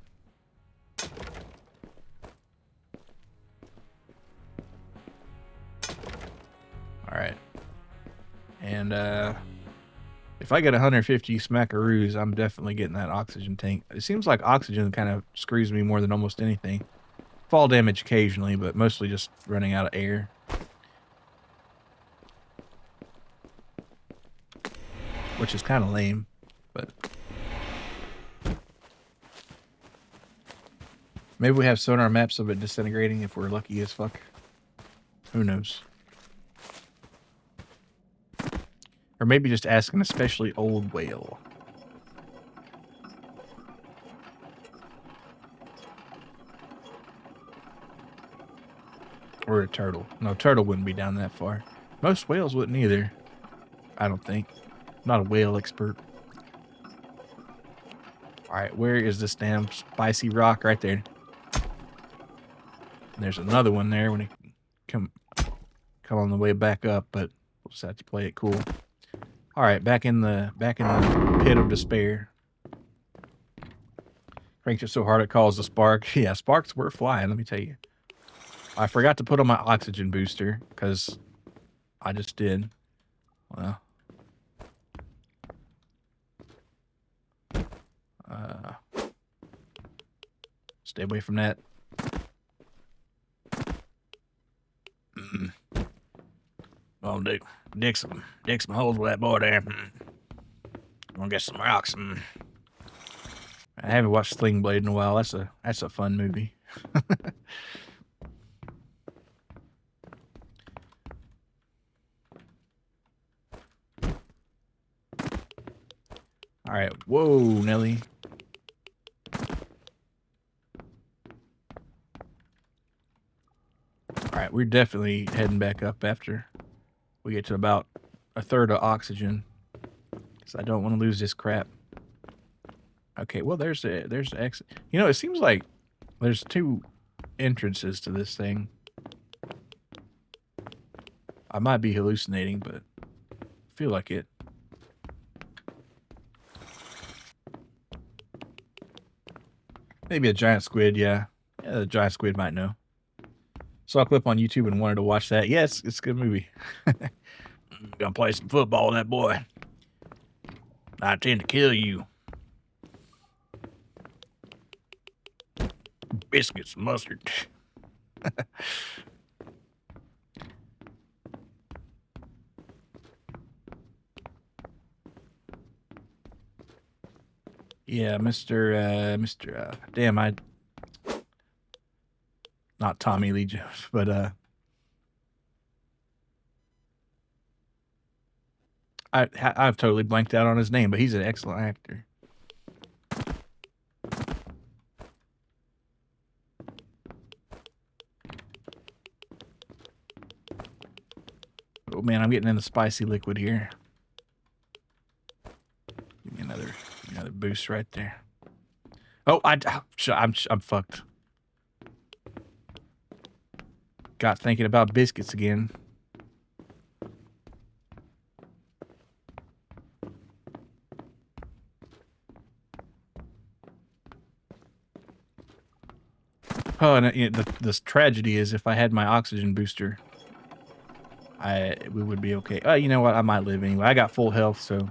Alright. And, if I get 150 smackaroos, I'm definitely getting that oxygen tank. It seems like oxygen kind of screws me more than almost anything. Fall damage occasionally, but mostly just running out of air. Which is kind of lame, but... Maybe we have sonar maps of it disintegrating if we're lucky as fuck. Who knows? Or maybe just ask an especially old whale. Or a turtle. No, turtle wouldn't be down that far. Most whales wouldn't either. I don't think. I'm not a whale expert. Alright, where is this damn spicy rock? Right there. And there's another one there when it come on the way back up, but we'll just have to play it cool. Alright, back in the pit of despair. Cranked it so hard it caused a spark. Yeah, sparks were flying, let me tell you. I forgot to put on my oxygen booster, because I just did. Well. Stay away from that. Well, dig some holes with that boy there. I'm gonna get some rocks. I haven't watched Sling Blade in a while. That's a fun movie. All right, whoa, Nelly. All right, we're definitely heading back up after we get to about a third of oxygen, because I don't want to lose this crap. Okay, well, there's the exit. You know, it seems like there's two entrances to this thing. I might be hallucinating, but I feel like it. Maybe a giant squid, yeah. Yeah, the giant squid might know. Saw a clip on YouTube and wanted to watch that. Yeah, it's a good movie. Gonna play some football with that boy. I intend to kill you. Biscuits and mustard. Yeah, damn, not Tommy Lee Jones, but I've totally blanked out on his name, but he's an excellent actor. Oh man, I'm getting in the spicy liquid here. Give me another boost right there. Oh, I'm fucked. Got thinking about biscuits again. Oh, and the tragedy is if I had my oxygen booster, we would be okay. You know what? I might live anyway. I got full health, so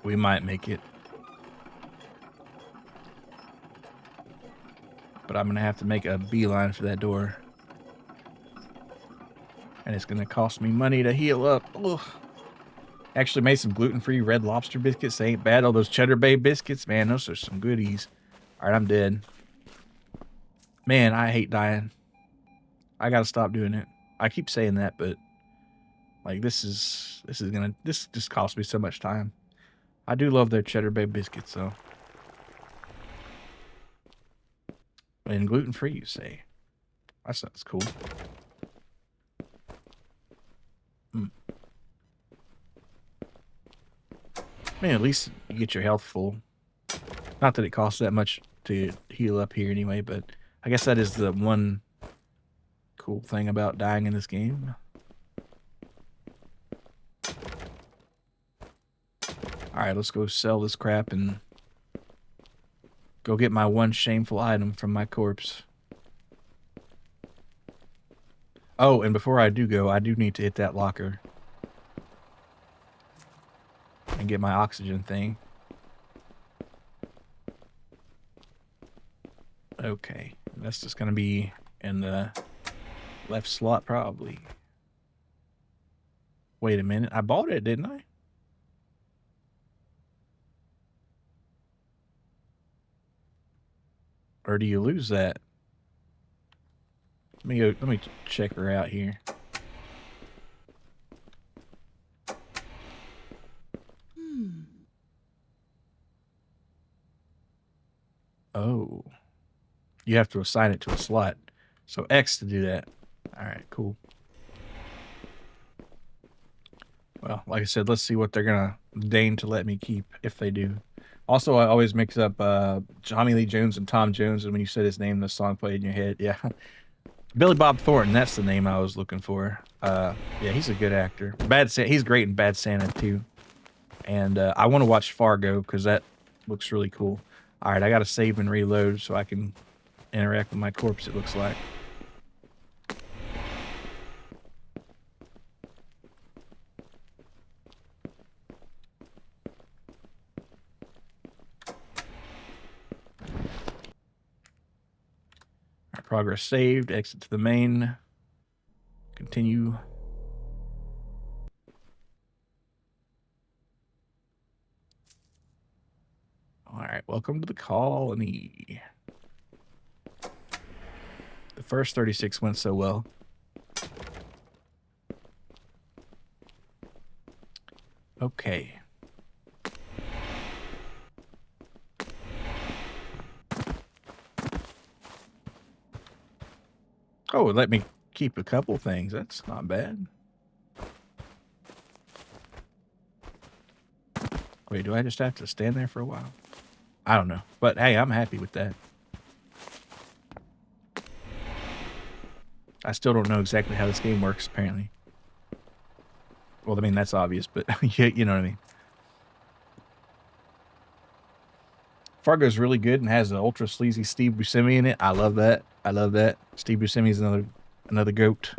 we might make it. But I'm gonna have to make a beeline for that door, and it's gonna cost me money to heal up. Ugh. Actually made some gluten-free Red Lobster biscuits. They ain't bad. All those Cheddar Bay biscuits, man, those are some goodies. All right, I'm dead. Man, I hate dying. I gotta stop doing it. I keep saying that, but like this just cost me so much time. I do love their Cheddar Bay biscuits, though. And gluten-free, you say? That sounds cool. Man, at least you get your health full. Not that it costs that much to heal up here anyway, but I guess that is the one cool thing about dying in this game. Alright, let's go sell this crap and go get my one shameful item from my corpse. Oh, and before I do go, I do need to hit that locker and get my oxygen thing. Okay, that's just gonna be in the left slot probably. Wait a minute, I bought it, didn't I? Or do you lose that? Let me check her out here. Oh. You have to assign it to a slot. So X to do that. Alright, cool. Well, like I said, let's see what they're gonna deign to let me keep, if they do. Also, I always mix up Tommy Lee Jones and Tom Jones, and when you said his name, the song played in your head. Yeah. Billy Bob Thornton, that's the name I was looking for. Yeah, he's a good actor. He's great in Bad Santa, too. And I want to watch Fargo, because that looks really cool. Alright, I gotta save and reload so I can interact with my corpse, it looks like. Progress saved. Exit to the main. Continue. Alright, welcome to the colony. The first 36 went so well. Okay. Oh, let me keep a couple things. That's not bad. Wait, do I just have to stand there for a while? I don't know. But hey, I'm happy with that. I still don't know exactly how this game works, apparently. Well, I mean, that's obvious, but you know what I mean. Fargo's really good and has an ultra sleazy Steve Buscemi in it. I love that. I love that. Steve Buscemi's another goat.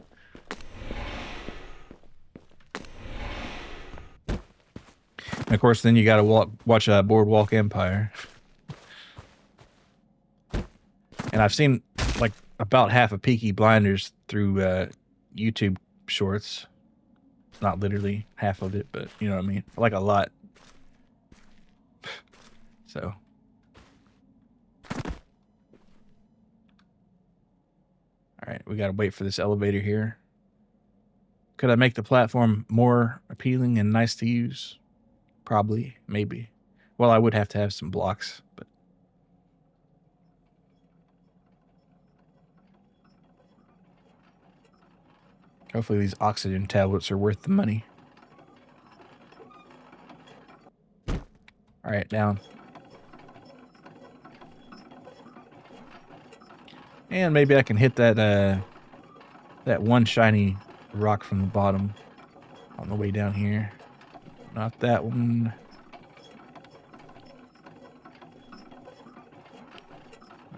And of course, then you gotta watch Boardwalk Empire. And I've seen like about half of Peaky Blinders through YouTube shorts. Not literally half of it, but you know what I mean? Like a lot. So. Alright, we gotta wait for this elevator here. Could I make the platform more appealing and nice to use? Probably, maybe. Well, I would have to have some blocks, but hopefully these oxygen tablets are worth the money. Alright, down. And maybe I can hit that that one shiny rock from the bottom on the way down here. Not that one.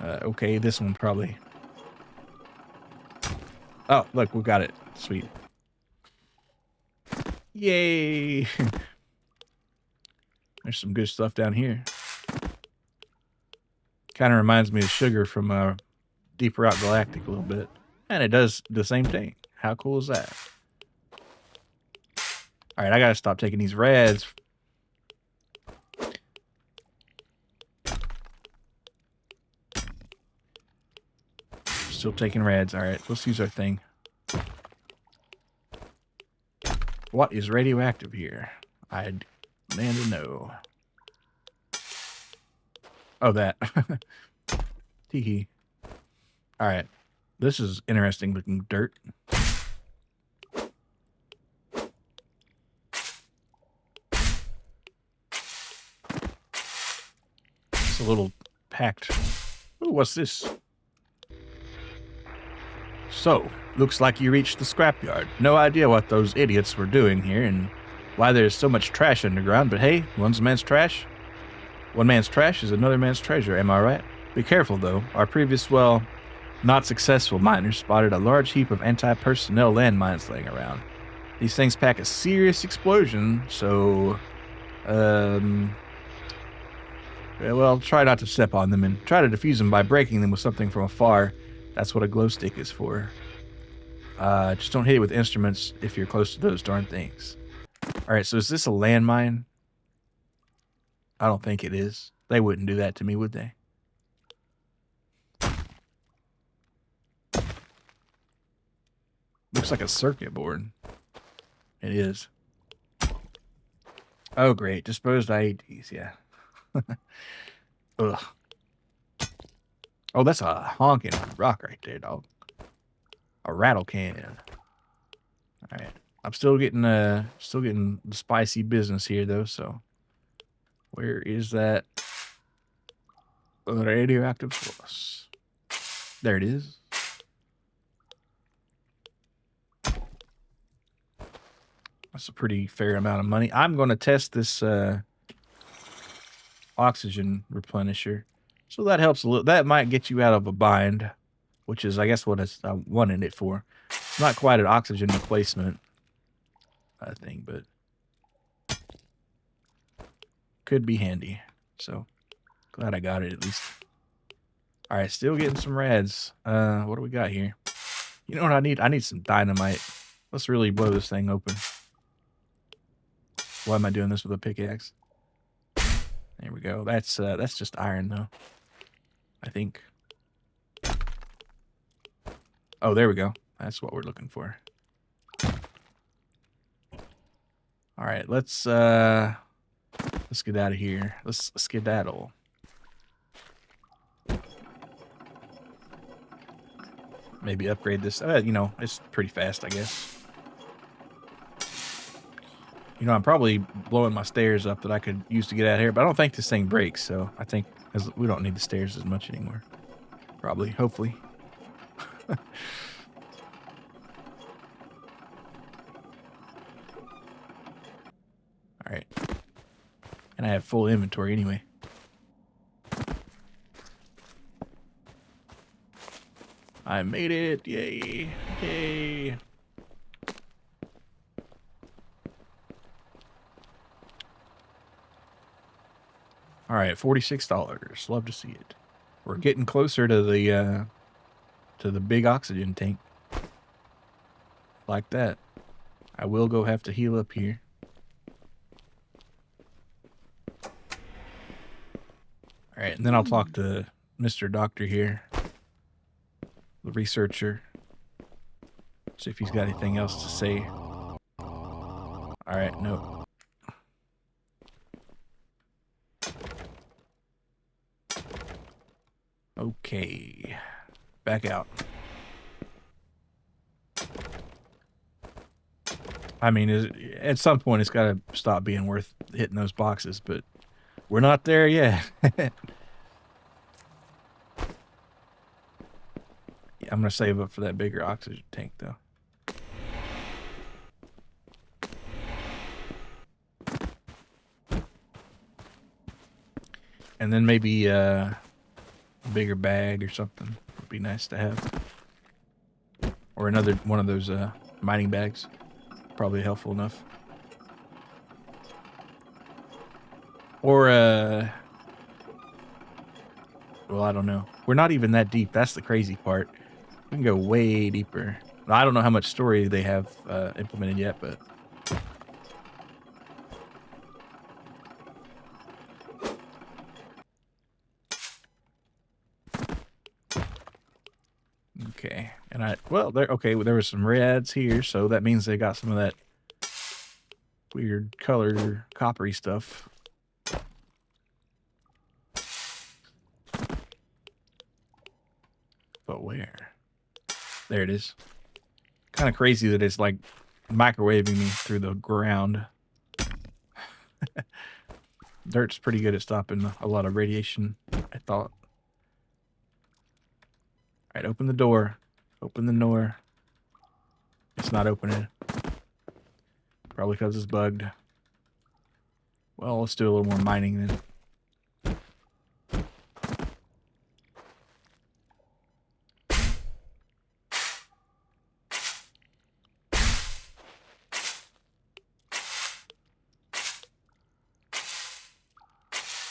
Okay, this one probably. Oh, look, we got it. Sweet. Yay! There's some good stuff down here. Kind of reminds me of Sugar from Deep Rock Galactic a little bit. And it does the same thing. How cool is that? Alright, I gotta stop taking these rads. Still taking rads. Alright, let's use our thing. What is radioactive here? I demand to know. Oh, that. Teehee. Alright. This is interesting looking dirt. It's a little packed. Ooh, what's this? So, looks like you reached the scrapyard. No idea what those idiots were doing here and why there's so much trash underground, but hey, one man's trash is another man's treasure, am I right? Be careful though. Our previous, well, not successful miners spotted a large heap of anti-personnel landmines laying around. These things pack a serious explosion, so, well, try not to step on them and try to defuse them by breaking them with something from afar. That's what a glow stick is for. Just don't hit it with instruments if you're close to those darn things. Alright, so is this a landmine? I don't think it is. They wouldn't do that to me, would they? Looks like a circuit board. It is. Oh, great. Disposed IEDs, yeah. Ugh. Oh, that's a honking rock right there, dog. A rattle can. Alright. I'm still getting the spicy business here though, so where is that radioactive source? There it is. That's a pretty fair amount of money. I'm going to test this oxygen replenisher. So that helps a little. That might get you out of a bind, which is, I guess, what I wanted it for. It's not quite an oxygen replacement thing, but could be handy. So glad I got it at least. All right, still getting some rads. What do we got here? You know what I need? I need some dynamite. Let's really blow this thing open. Why am I doing this with a pickaxe? There we go. That's just iron though, I think. Oh, there we go. That's what we're looking for. All right, let's get out of here. Let's skedaddle. Maybe upgrade this. You know, it's pretty fast, I guess. You know, I'm probably blowing my stairs up that I could use to get out of here, but I don't think this thing breaks, so I think we don't need the stairs as much anymore. Probably, hopefully. All right. And I have full inventory anyway. I made it. Yay. Yay. All right, $46. Love to see it. We're getting closer to the big oxygen tank. Like that. I will go have to heal up here. Alright, and then I'll talk to Mr. Doctor here. The researcher. See if he's got anything else to say. Alright, no. Okay. Back out. I mean, at some point it's got to stop being worth hitting those boxes, but we're not there yet. I'm going to save up for that bigger oxygen tank, though. And then maybe a bigger bag or something would be nice to have. Or another one of those mining bags. Probably helpful enough. Or, well, I don't know. We're not even that deep. That's the crazy part. We can go way deeper. I don't know how much story they have implemented yet, but... Okay, and there was some reds here, so that means they got some of that weird color coppery stuff. But where? There it is. Kind of crazy that it's like microwaving me through the ground. Dirt's pretty good at stopping a lot of radiation, I thought. Alright, open the door. Open the door. It's not opening. Probably because it's bugged. Well, let's do a little more mining then.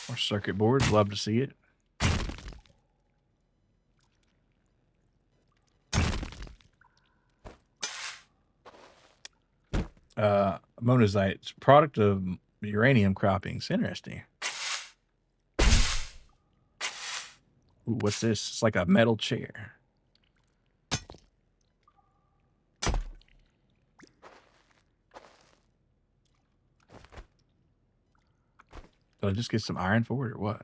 More circuit boards. Love to see it. Monazite. It's a product of uranium croppings. Interesting. Ooh, what's this? It's like a metal chair. Did I just get some iron for it or what?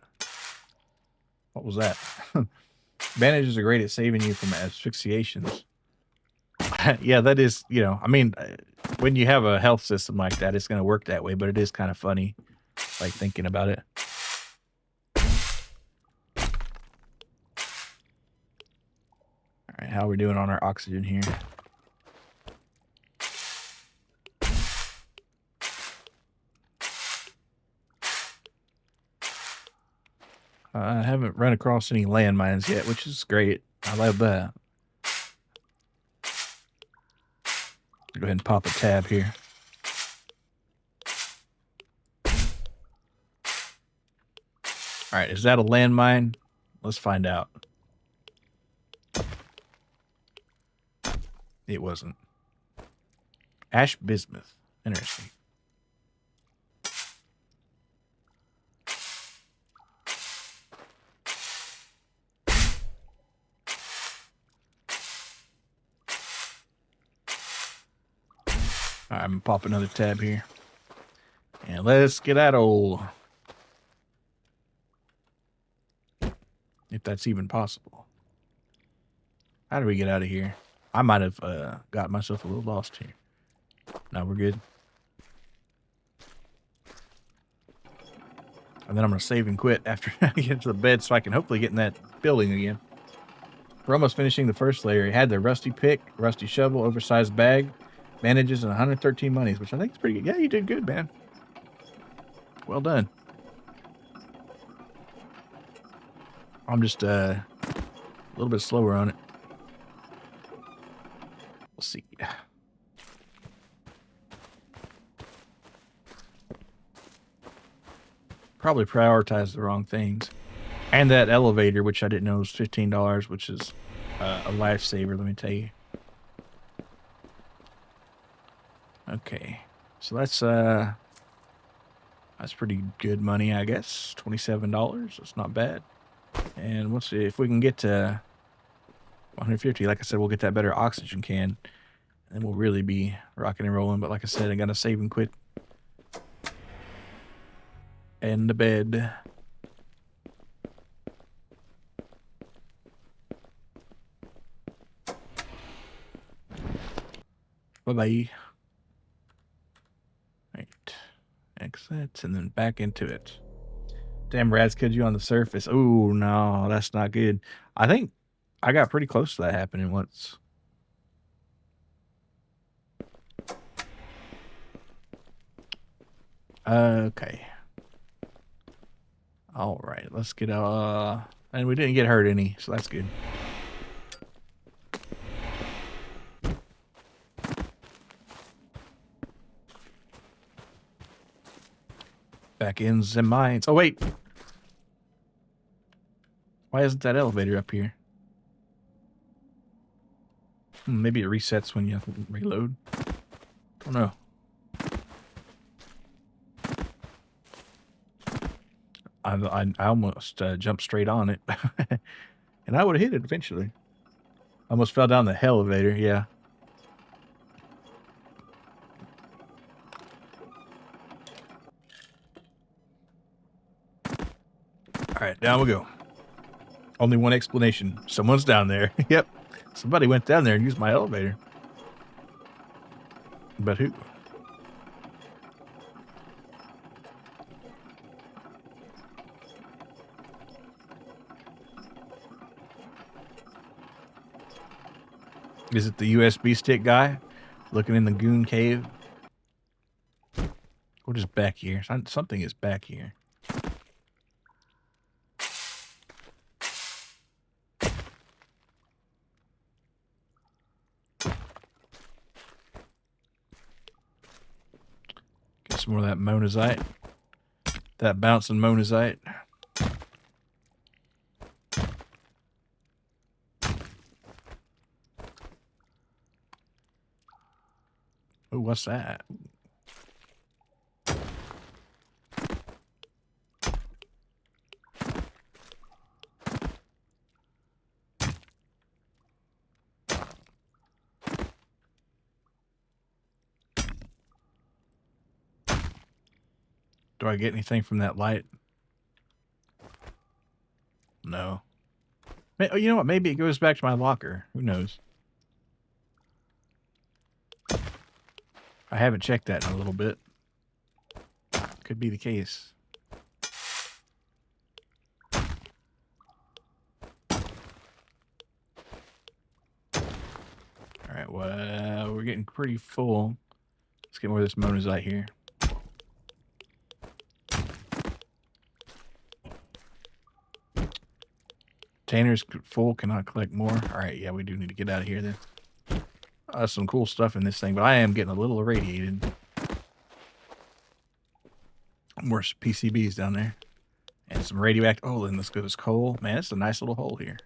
What was that? Bandages are great at saving you from asphyxiations. Yeah, that is, I mean, when you have a health system like that, it's going to work that way, but it is kind of funny, like, thinking about it. All right, how are we doing on our oxygen here? I haven't run across any landmines yet, which is great. I love that. Go ahead and pop a tab here. All right, is that a landmine? Let's find out. It wasn't. Ash bismuth. Interesting. All right, I'm gonna pop another tab here. And let's get that old. If that's even possible. How do we get out of here? I might have got myself a little lost here. Now we're good. And then I'm going to save and quit after I get to the bed so I can hopefully get in that building again. We're almost finishing the first layer. He had the rusty pick, rusty shovel, oversized bag, bandages, and 113 monies, which I think is pretty good. Yeah, you did good, man. Well done. I'm just a little bit slower on it. We'll see. Probably prioritized the wrong things. And that elevator, which I didn't know was $15, which is a lifesaver, let me tell you. Okay, so that's pretty good money, I guess. $27. That's not bad. And we'll see if we can get to 150. Like I said, we'll get that better oxygen can, and we'll really be rocking and rolling. But like I said, I gotta save and quit. And the bed. Bye-bye. Right. Exit, and then back into it. Damn, rats killed you on the surface. Oh, no, that's not good. I think I got pretty close to that happening once. Okay. All right, let's get, and we didn't get hurt any, so that's good. Back in the mines. Oh, wait. Why isn't that elevator up here? Maybe it resets when you have to reload. Oh, no. I almost jumped straight on it. And I would have hit it eventually. I almost fell down the elevator, yeah. Alright, down we go. Only one explanation. Someone's down there. Yep. Somebody went down there and used my elevator. But who? Is it the USB stick guy looking in the goon cave? Or just back here? Something is back here. Get some more of that monazite. That bouncing monazite. Oh, what's that? Do I get anything from that light? No. Oh, you know what? Maybe it goes back to my locker. Who knows? I haven't checked that in a little bit. Could be the case. Alright, well, we're getting pretty full. Let's get more of this monazite here. Container's full, cannot collect more. Alright, yeah, we do need to get out of here then. Some cool stuff in this thing, but I am getting a little irradiated. More PCBs down there. And some radioactive. Oh, and let's go this coal. Man, it's a nice little hole here.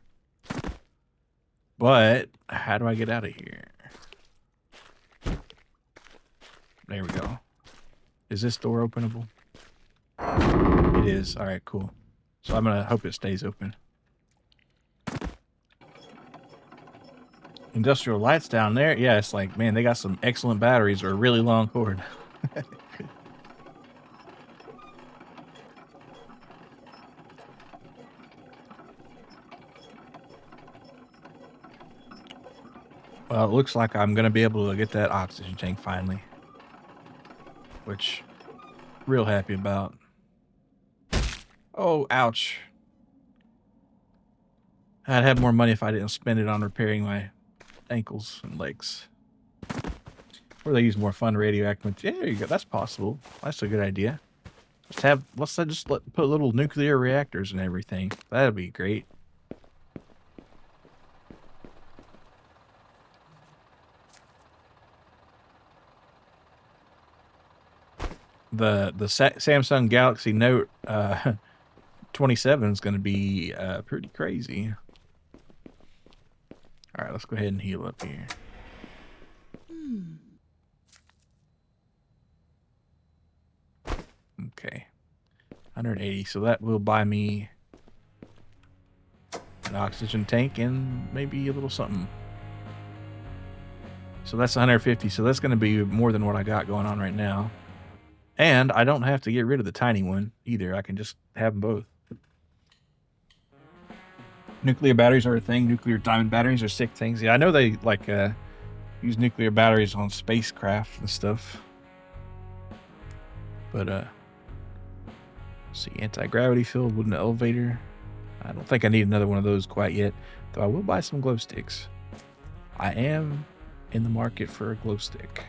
But how do I get out of here? There we go. Is this door openable? It is. All right, cool. So I'm going to hope it stays open. Industrial lights down there. Yeah, it's like, man, they got some excellent batteries or a really long cord. Well, it looks like I'm going to be able to get that oxygen tank finally. Which, real happy about. Oh, ouch. I'd have more money if I didn't spend it on repairing my ankles and legs. Or they use more fun radioactive. Yeah, there you go. That's possible. That's a good idea. Let's just put little nuclear reactors and everything. That'd be great. The Samsung Galaxy Note 127 is going to be pretty crazy. All right, let's go ahead and heal up here. Okay. 180, so that will buy me an oxygen tank and maybe a little something. So that's 150, so that's going to be more than what I got going on right now. And I don't have to get rid of the tiny one either. I can just have them both. Nuclear batteries are a thing. Nuclear diamond batteries are sick things. Yeah, I know they like use nuclear batteries on spacecraft and stuff. But let's see, anti-gravity field wooden elevator. I don't think I need another one of those quite yet, though I will buy some glow sticks. I am in the market for a glow stick.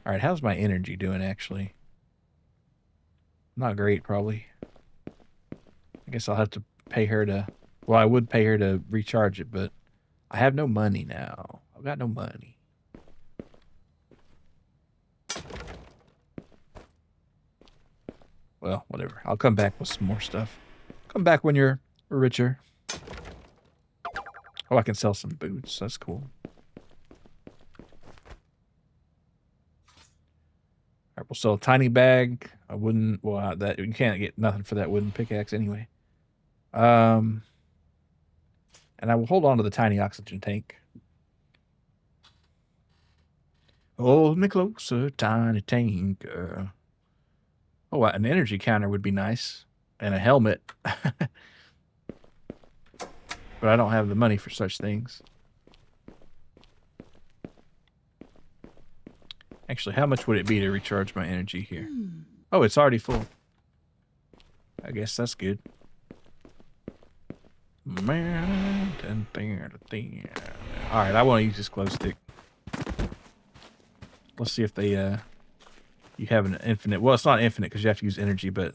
All right, how's my energy doing actually? Not great, probably. I guess I'll have to pay her to... Well, I would pay her to recharge it, but I have no money now. I've got no money. Well, whatever. I'll come back with some more stuff. Come back when you're richer. Oh, I can sell some boots. That's cool. All right, we'll sell a tiny bag. I wouldn't... Well, that you can't get nothing for that wooden pickaxe anyway. And I will hold on to the tiny oxygen tank. Hold me closer, tiny tank. Oh, an energy counter would be nice. And a helmet. But I don't have the money for such things. Actually, how much would it be to recharge my energy here? Oh, it's already full. I guess that's good. Alright, I want to use this glow stick. Let's see if they, you have an infinite... Well, it's not infinite because you have to use energy, but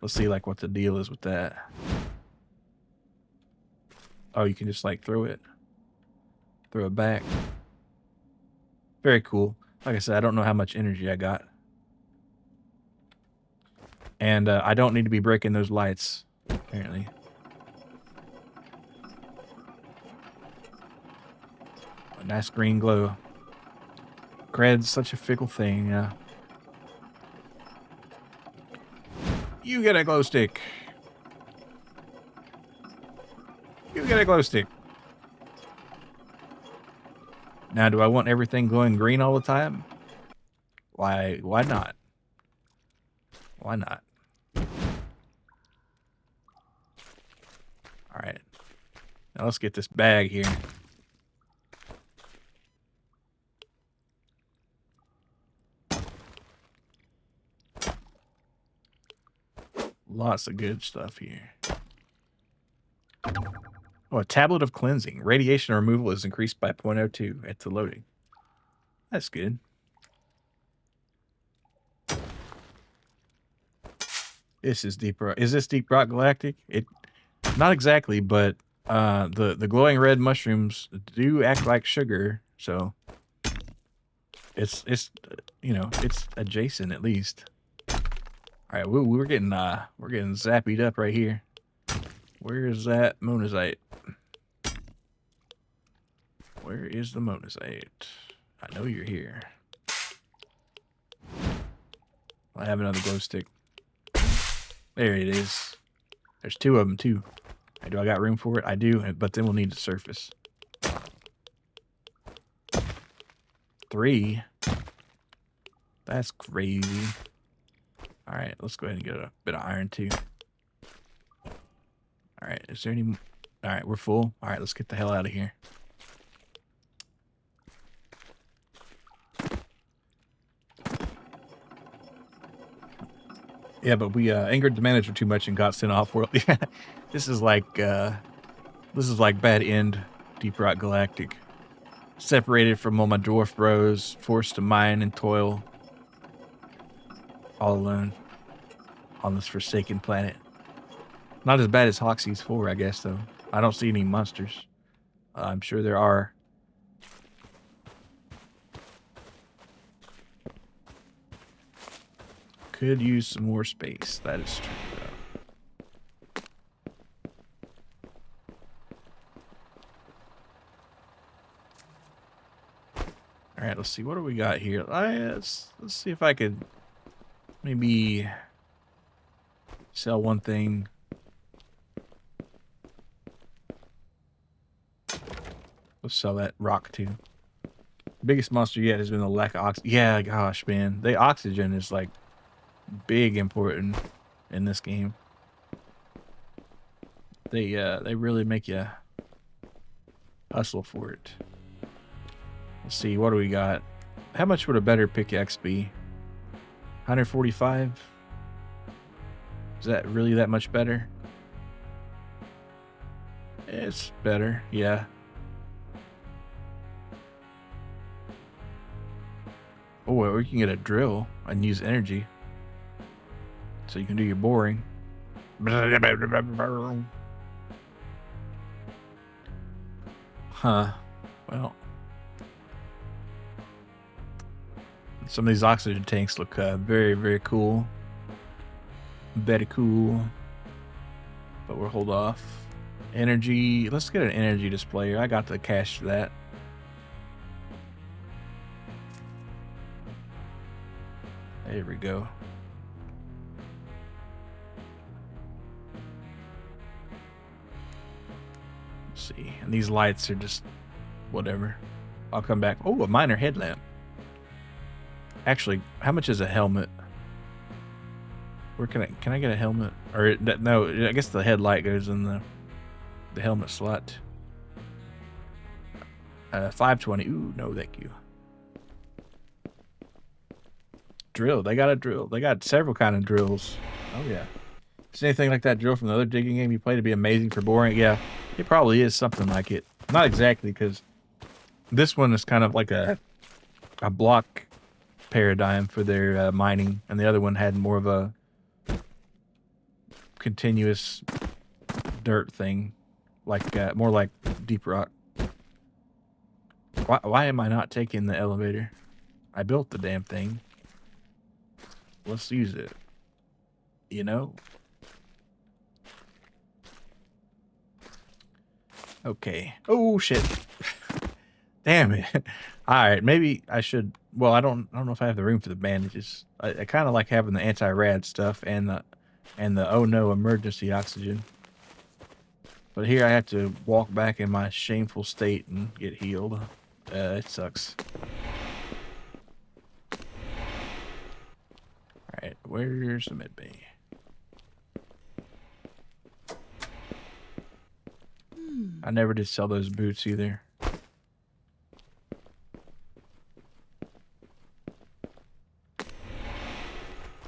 let's see, like, what the deal is with that. Oh, you can just, like, throw it back. Very cool. Like I said, I don't know how much energy I got. And I don't need to be breaking those lights, apparently. A nice green glow. Cred's such a fickle thing. You get a glow stick. You get a glow stick. Now, do I want everything glowing green all the time? Why not? Why not? All right. Now let's get this bag here. Lots of good stuff here. Oh, a tablet of cleansing. Radiation removal is increased by 0.02 at the loading. That's good. This is Deep Rock. Is this Deep Rock Galactic? Not exactly, but the glowing red mushrooms do act like sugar, so it's you know, it's adjacent at least. All right, we're getting zapped up right here. Where is that monazite? Where is the monazite? I know you're here. I have another glow stick. There it is. There's two of them too. Hey, do I got room for it? I do, but then we'll need the surface. 3. That's crazy. All right, let's go ahead and get a bit of iron too. All right, is there any... All right, we're full. All right, let's get the hell out of here. Yeah, but we angered the manager too much and got sent off world. Yeah, this is like bad end Deep Rock Galactic. Separated from all my dwarf bros, forced to mine and toil. All alone on this forsaken planet. Not as bad as Hoxie's 4, I guess, though. I don't see any monsters. I'm sure there are. Could use some more space. That is true, though. All right, let's see. What do we got here? Let's see if I could maybe sell one thing. Let's sell that rock too. Biggest monster yet has been the lack of oxygen. Yeah, gosh, man. The oxygen is like big important in this game. They really make you hustle for it. Let's see, what do we got? How much would a better pickaxe be? 145? Is that really that much better? It's better, yeah. Oh, or you can get a drill and use energy. So you can do your boring. Huh. Well. Some of these oxygen tanks look very, very cool. Very cool. But we'll hold off. Energy. Let's get an energy displayer. I got the cash for that. There we go. Let's see. And these lights are just whatever. I'll come back. Oh, a miner headlamp. Actually, how much is a helmet? Where can I get a helmet? Or no, I guess the headlight goes in the helmet slot. 520. Ooh, no, thank you. Drill. They got a drill. They got several kind of drills. Oh yeah. Is anything like that drill from the other digging game you played to be amazing for boring? Yeah, it probably is something like it. Not exactly, because this one is kind of like a block paradigm for their mining, and the other one had more of a continuous dirt thing, like more like deep rock. Why am I not taking the elevator? I built the damn thing. Let's use it. You know? Okay. Oh shit. Damn it. Alright, maybe I should, well, I don't know if I have the room for the bandages. I kinda like having the anti-rad stuff and the oh no emergency oxygen. But here I have to walk back in my shameful state and get healed. It sucks. Alright, where's the med bay? I never did sell those boots either.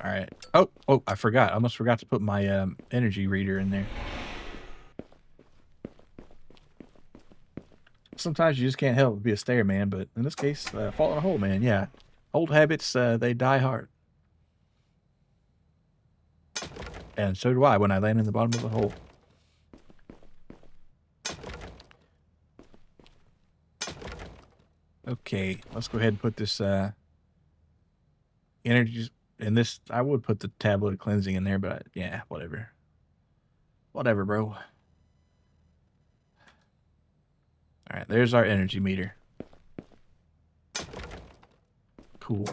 Alright. Oh, I forgot. I almost forgot to put my energy reader in there. Sometimes you just can't help but be a stair man, but in this case, fall in a hole, man. Yeah. Old habits, they die hard. And so do I when I land in the bottom of the hole. Okay, let's go ahead and put this energy in this. I would put the tablet of cleansing in there, but yeah, whatever. Whatever, bro. All right, there's our energy meter. Cool.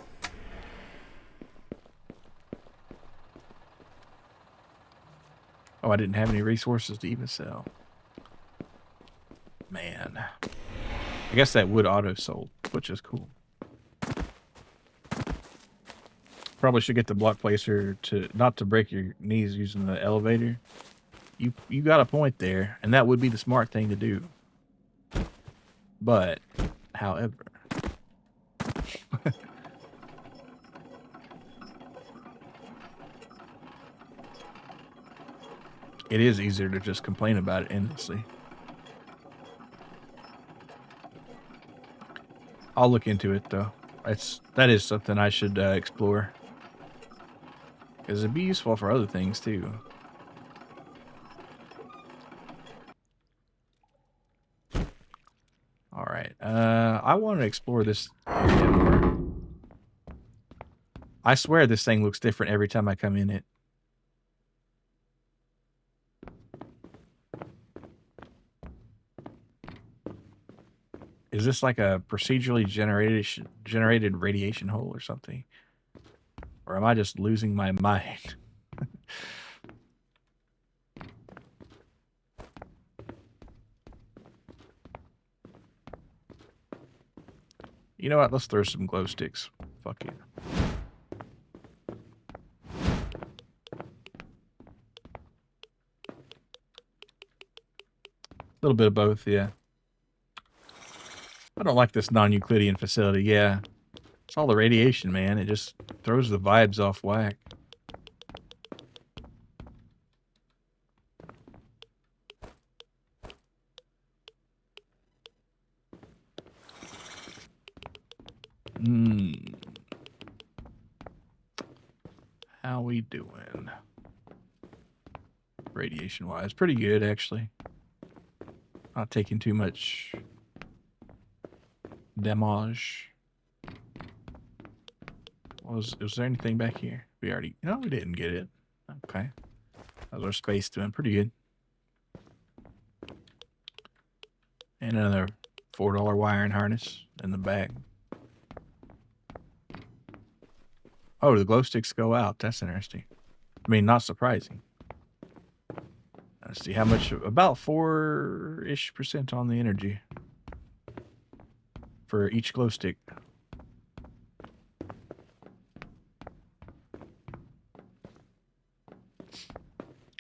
Oh, I didn't have any resources to even sell. Man. I guess that would auto sold, which is cool. Probably should get the block placer to not to break your knees using the elevator. You got a point there, and that would be the smart thing to do. But, however, it is easier to just complain about it endlessly. I'll look into it though. That is something I should explore, because it'd be useful for other things too. All right, I want to explore this area more. I swear this thing looks different every time I come in it. Is this like a procedurally generated radiation hole or something? Or am I just losing my mind? You know what? Let's throw some glow sticks. Fuck it. A little bit of both, yeah. I don't like this non-Euclidean facility, yeah. It's all the radiation, man. It just throws the vibes off whack. How we doing? Radiation-wise. Pretty good, actually. Not taking too much damage. Was there anything back here? We already... No, we didn't get it. Okay. How's our space doing? Pretty good. And another $4 wiring harness in the back. Oh, the glow sticks go out. That's interesting. I mean, not surprising. Let's see how much... About 4-ish% on the energy. For each glow stick.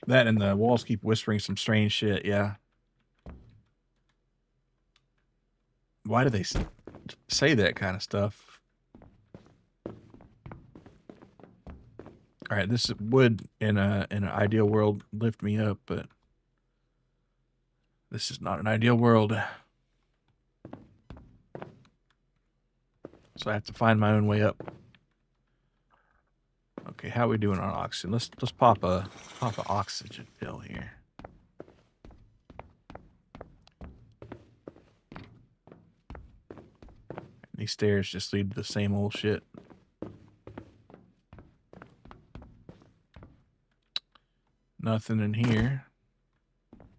That and the walls keep whispering some strange shit, yeah. Why do they say that kind of stuff? All right, this would, in an ideal world, lift me up, but this is not an ideal world. So I have to find my own way up. Okay, how are we doing on oxygen? Let's pop a oxygen pill here. These stairs just lead to the same old shit. Nothing in here.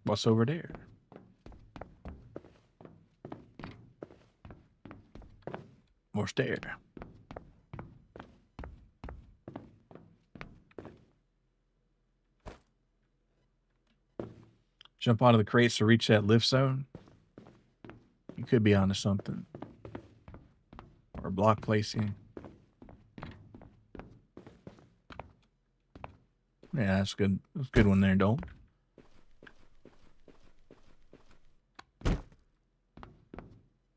What's over there? More stair. Jump onto the crates to reach that lift zone. You could be onto something. Or block placing. Yeah, that's good. That's a good one there, Dole.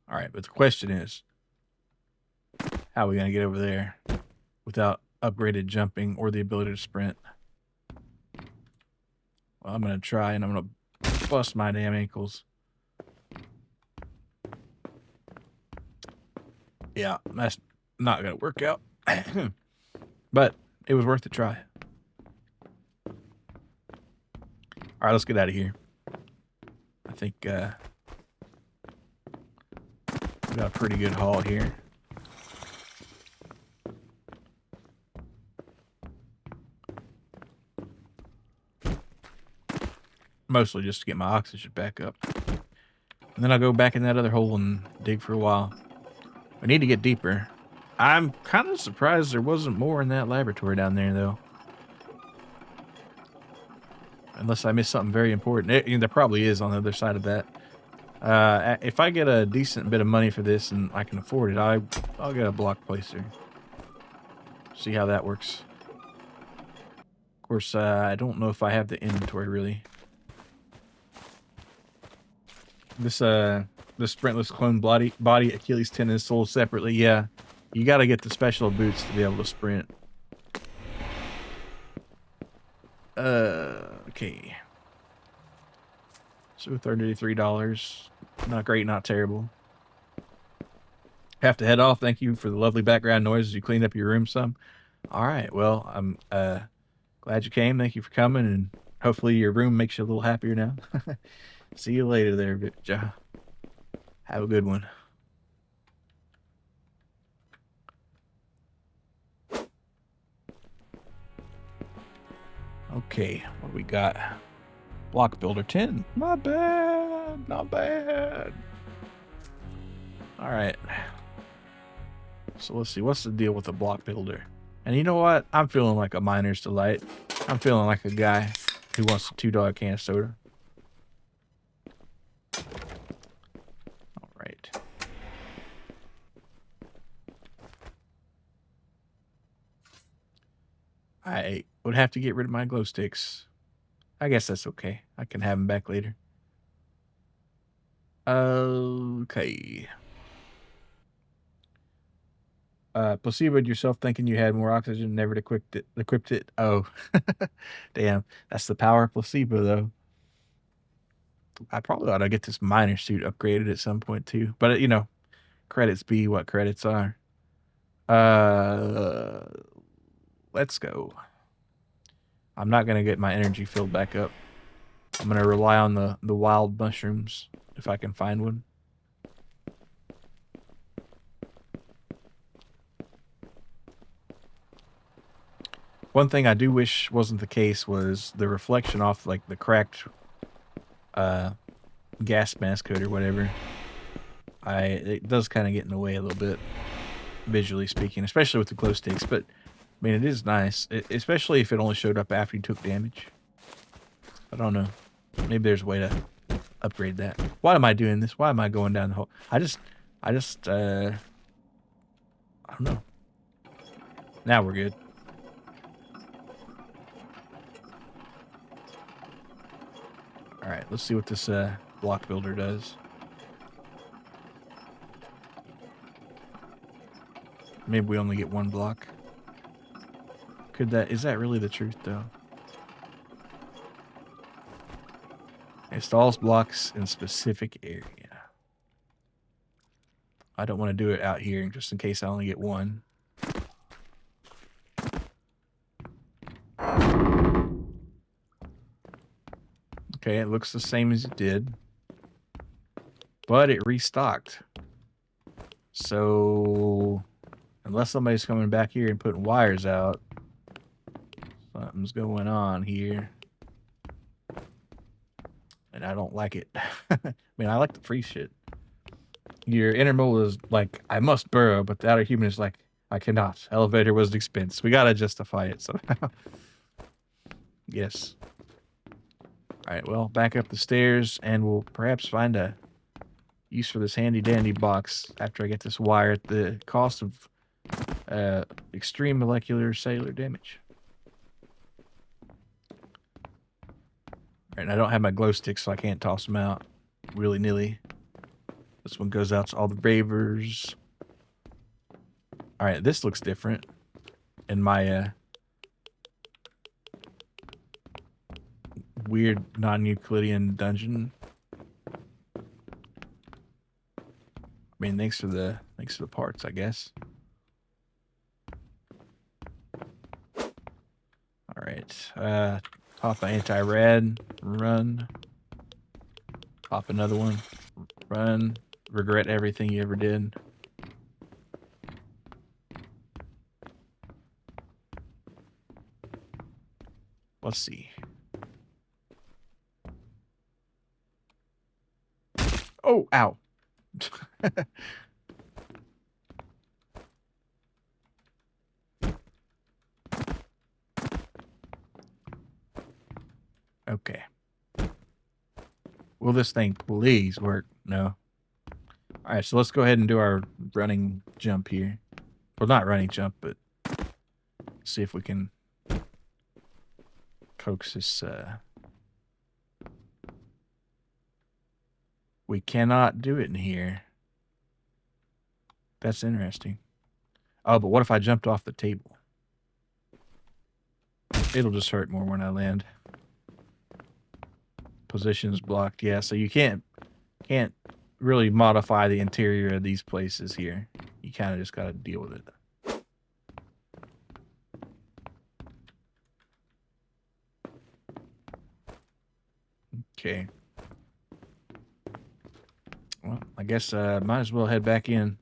Alright, but the question is, how are we going to get over there without upgraded jumping or the ability to sprint? Well, I'm going to try, and I'm going to bust my damn ankles. Yeah, that's not going to work out. But it was worth a try. All right, let's get out of here. I think we got a pretty good haul here. Mostly just to get my oxygen back up. And then I'll go back in that other hole and dig for a while. We need to get deeper. I'm kind of surprised there wasn't more in that laboratory down there, though. Unless I missed something very important. There probably is on the other side of that. If I get a decent bit of money for this and I can afford it, I'll get a block placer. See how that works. Of course, I don't know if I have the inventory, really. This sprintless clone body Achilles tendon is sold separately. Yeah, you got to get the special boots to be able to sprint. Okay. So $33. Not great, not terrible. Have to head off. Thank you for the lovely background noise as you cleaned up your room some. All right. Well, I'm glad you came. Thank you for coming, and hopefully your room makes you a little happier now. See you later there, Joe. Have a good one. Okay, what do we got? Block builder 10. Not bad. Not bad. All right. So let's see. What's the deal with the block builder? And you know what? I'm feeling like a miner's delight. I'm feeling like a guy who wants a $2 can of soda. All right. I would have to get rid of my glow sticks. I guess that's okay. I can have them back later. Okay. Placeboed yourself thinking you had more oxygen, never equipped it. Oh, damn. That's the power of placebo, though. I probably ought to get this miner suit upgraded at some point, too. But, you know, credits be what credits are. Let's go. I'm not going to get my energy filled back up. I'm going to rely on the wild mushrooms, if I can find one. One thing I do wish wasn't the case was the reflection off, like, the cracked gas mask hood or whatever. It does kind of get in the way a little bit, visually speaking, especially with the glow sticks. But, I mean, it is nice, especially if it only showed up after you took damage. I don't know. Maybe there's a way to upgrade that. Why am I doing this? Why am I going down the hole? I don't know. Now we're good. All right, let's see what this block builder does. Maybe we only get one block. Is that really the truth, though? Installs blocks in specific area. I don't want to do it out here just in case I only get one. Okay, it looks the same as it did, but it restocked. So, unless somebody's coming back here and putting wires out, something's going on here. And I don't like it. I mean, I like the free shit. Your inner mole is like, I must burrow, but the outer human is like, I cannot. Elevator was an expense. We gotta justify it somehow. Yes. Alright, well, back up the stairs, and we'll perhaps find a use for this handy-dandy box after I get this wire at the cost of extreme molecular cellular damage. Alright, and I don't have my glow sticks, so I can't toss them out willy-nilly. This one goes out to all the bravers. Alright, this looks different in my weird non-Euclidean dungeon. I mean, thanks for the parts, I guess. All right, pop an anti-rad, run. Pop another one, run. Regret everything you ever did. Let's see. Oh, ow. Okay. Will this thing please work? No. All right, so let's go ahead and do our running jump here. Well, not running jump, but see if we can coax this. We cannot do it in here. That's interesting. Oh, but what if I jumped off the table? It'll just hurt more when I land. Positions blocked. Yeah, so you can't really modify the interior of these places here. You kind of just got to deal with it. Okay. Well, I guess might as well head back in.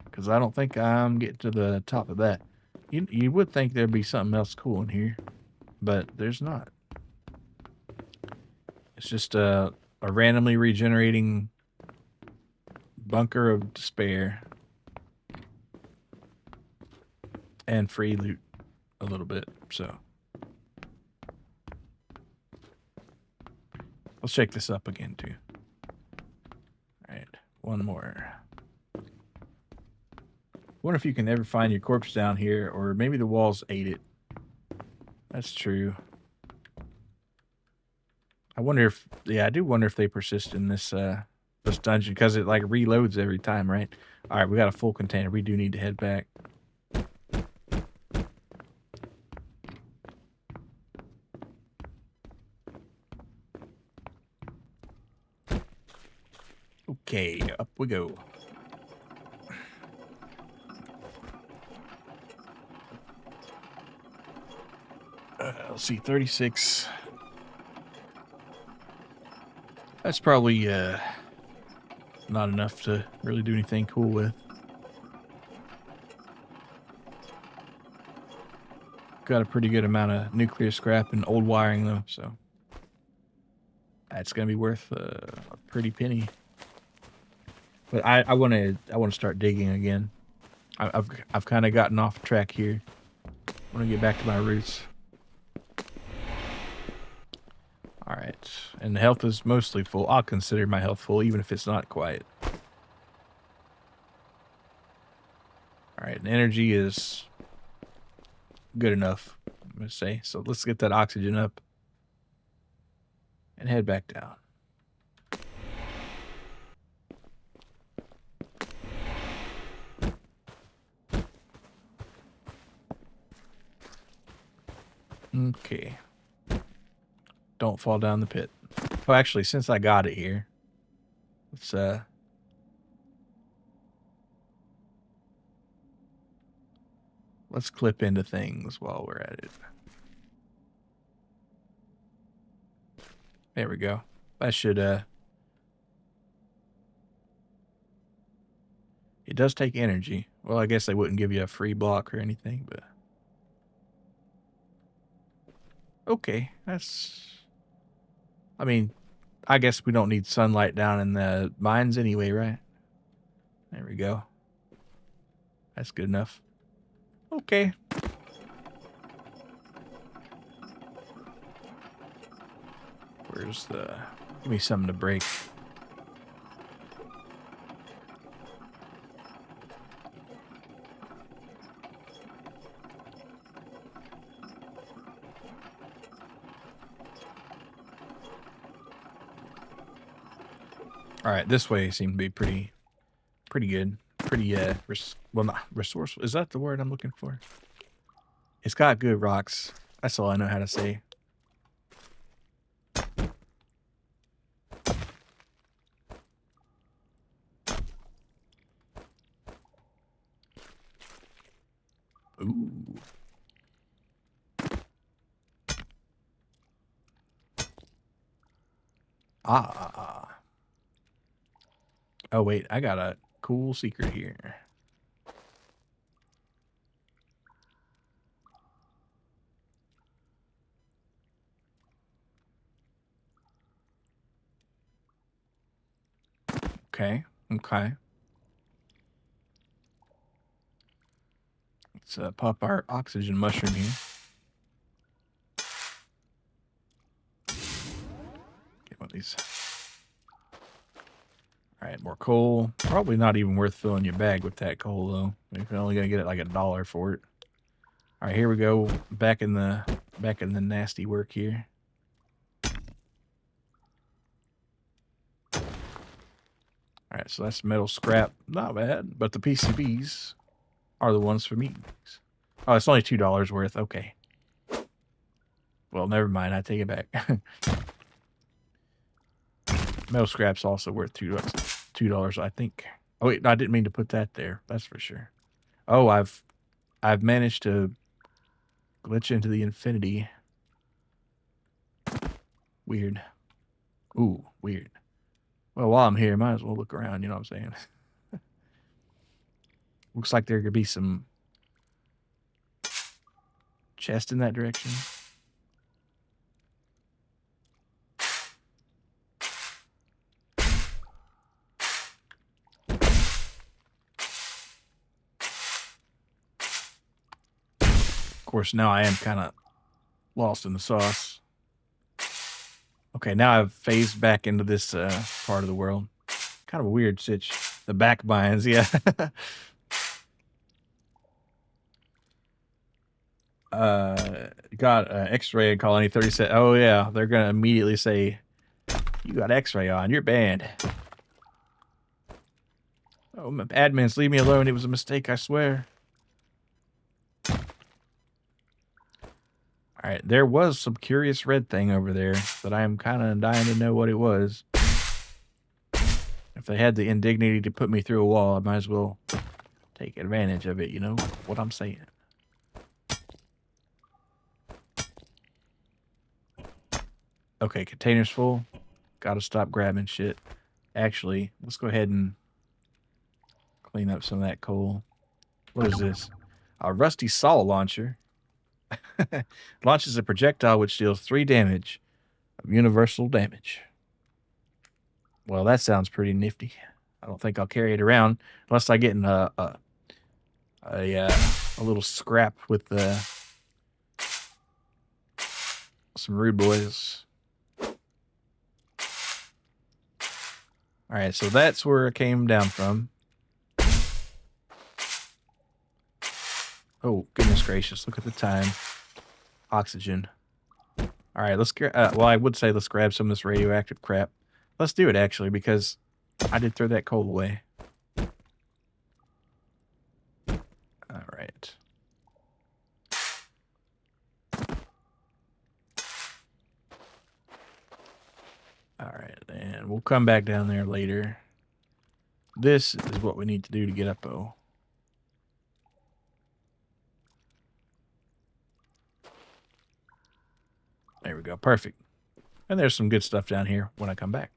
Because because I don't think I'm getting to the top of that. You would think there'd be something else cool in here, but there's not. It's just a randomly regenerating bunker of despair and free loot a little bit. So let's check this up again too. All right, one more. Wonder if you can ever find your corpse down here, or maybe the walls ate it. That's true. I wonder if, yeah, I do wonder if they persist in this this dungeon, because it like reloads every time, right? All right, we got a full container. We do need to head back. Okay, up we go. Let's see, 36. That's probably not enough to really do anything cool with. Got a pretty good amount of nuclear scrap and old wiring though, so that's gonna be worth a pretty penny. But I want to start digging again. I've kind of gotten off track here. I want to get back to my roots. All right, and the health is mostly full. I'll consider my health full, even if it's not quite. All right, and energy is good enough, I'm gonna say. So let's get that oxygen up and head back down. Okay. Don't fall down the pit. Oh, actually, since I got it here, let's clip into things while we're at it. There we go. That should it does take energy. Well, I guess they wouldn't give you a free block or anything, but okay, I mean, I guess we don't need sunlight down in the mines anyway, right? There we go. That's good enough. Okay. Where's the... Give me something to break. All right, this way seemed to be pretty good. Pretty, well, not resourceful. Is that the word I'm looking for? It's got good rocks. That's all I know how to say. Ooh. Ah. Oh, wait, I got a cool secret here. Okay. Let's pop our oxygen mushroom here. Get one of these. All right, more coal. Probably not even worth filling your bag with that coal, though. You're only gonna get it like $1 for it. All right, here we go. Back in the nasty work here. All right, so that's metal scrap. Not bad, but the PCBs are the ones for me. Oh, it's only $2 worth. Okay. Well, never mind. I take it back. Metal scrap's also worth $2, I think. Oh wait, I didn't mean to put that there. That's for sure. Oh, I've managed to glitch into the infinity. Weird. Ooh, weird. Well, while I'm here, might as well look around. You know what I'm saying? Looks like there could be some chest in that direction. Of course, now I am kind of lost in the sauce. Okay, now I've phased back into this part of the world. Kind of a weird sitch. The back binds, yeah. Got X-ray in Colony 37. Oh, yeah, they're going to immediately say, you got X-ray on, you're banned. Oh, admins, leave me alone. It was a mistake, I swear. All right, there was some curious red thing over there, but I am kind of dying to know what it was. If they had the indignity to put me through a wall, I might as well take advantage of it, you know what I'm saying? Okay, container's full. Gotta stop grabbing shit. Actually, let's go ahead and clean up some of that coal. What is this? A rusty saw launcher. Launches a projectile which deals 3 damage of universal damage. Well, that sounds pretty nifty. I don't think I'll carry it around unless I get in a little scrap with some rude boys. All right, so that's where it came down from. Oh, goodness gracious. Look at the time. Oxygen. All right, let's well, I would say let's grab some of this radioactive crap. Let's do it, actually, because I did throw that coal away. All right. All right, and we'll come back down there later. This is what we need to do to get up, though. There we go. Perfect. And there's some good stuff down here when I come back.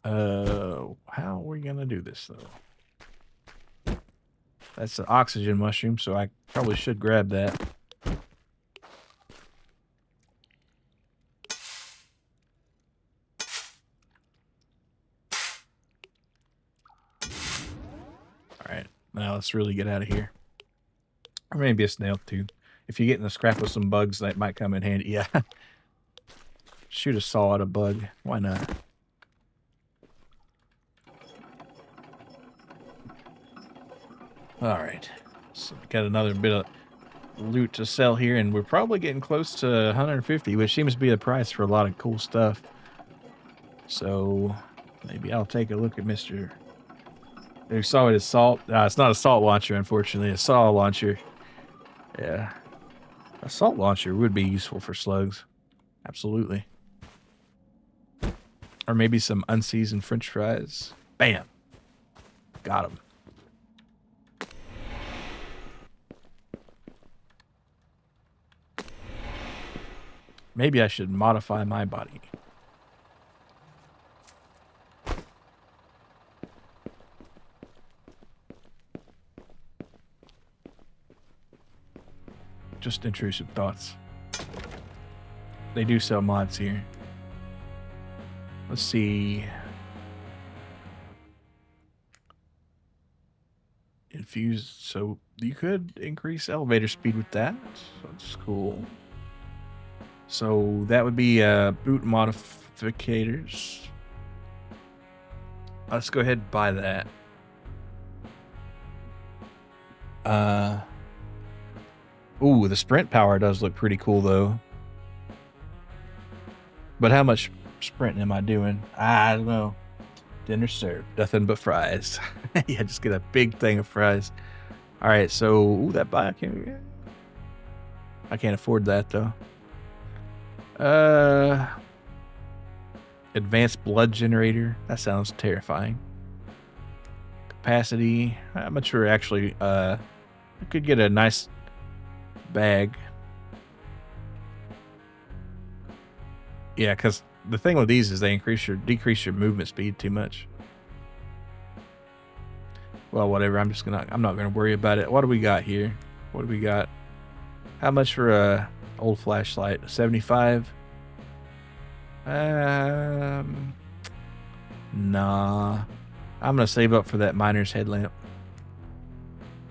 How are we going to do this, though? That's an oxygen mushroom, so I probably should grab that. Alright, now let's really get out of here. Or maybe a snail, too. If you get in the scrap with some bugs, that might come in handy. Yeah. Shoot a saw at a bug. Why not? Alright. So we got another bit of loot to sell here, and we're probably getting close to 150, which seems to be the price for a lot of cool stuff. So maybe I'll take a look at Mr. You saw it as salt. It's not a salt launcher, unfortunately. A saw launcher. Yeah. A salt launcher would be useful for slugs. Absolutely. Or maybe some unseasoned French fries. Bam. Got him. Maybe I should modify my body. Just intrusive thoughts. They do sell mods here. Let's see. Infused, so you could increase elevator speed with that. That's cool. So that would be boot modificators. Let's go ahead and buy that. Ooh, the sprint power does look pretty cool though. But how much sprinting am I doing? I don't know. Dinner served. Nothing but fries. Yeah, just get a big thing of fries. All right, so ooh, that bike. I can't afford that though. Advanced blood generator. That sounds terrifying. Capacity. I'm not sure actually. I could get a nice bag. Yeah, because the thing with these is they decrease your movement speed too much. Well, whatever. I'm not gonna worry about it. What do we got here? What do we got? How much for a old flashlight? 75. Nah. I'm gonna save up for that miner's headlamp.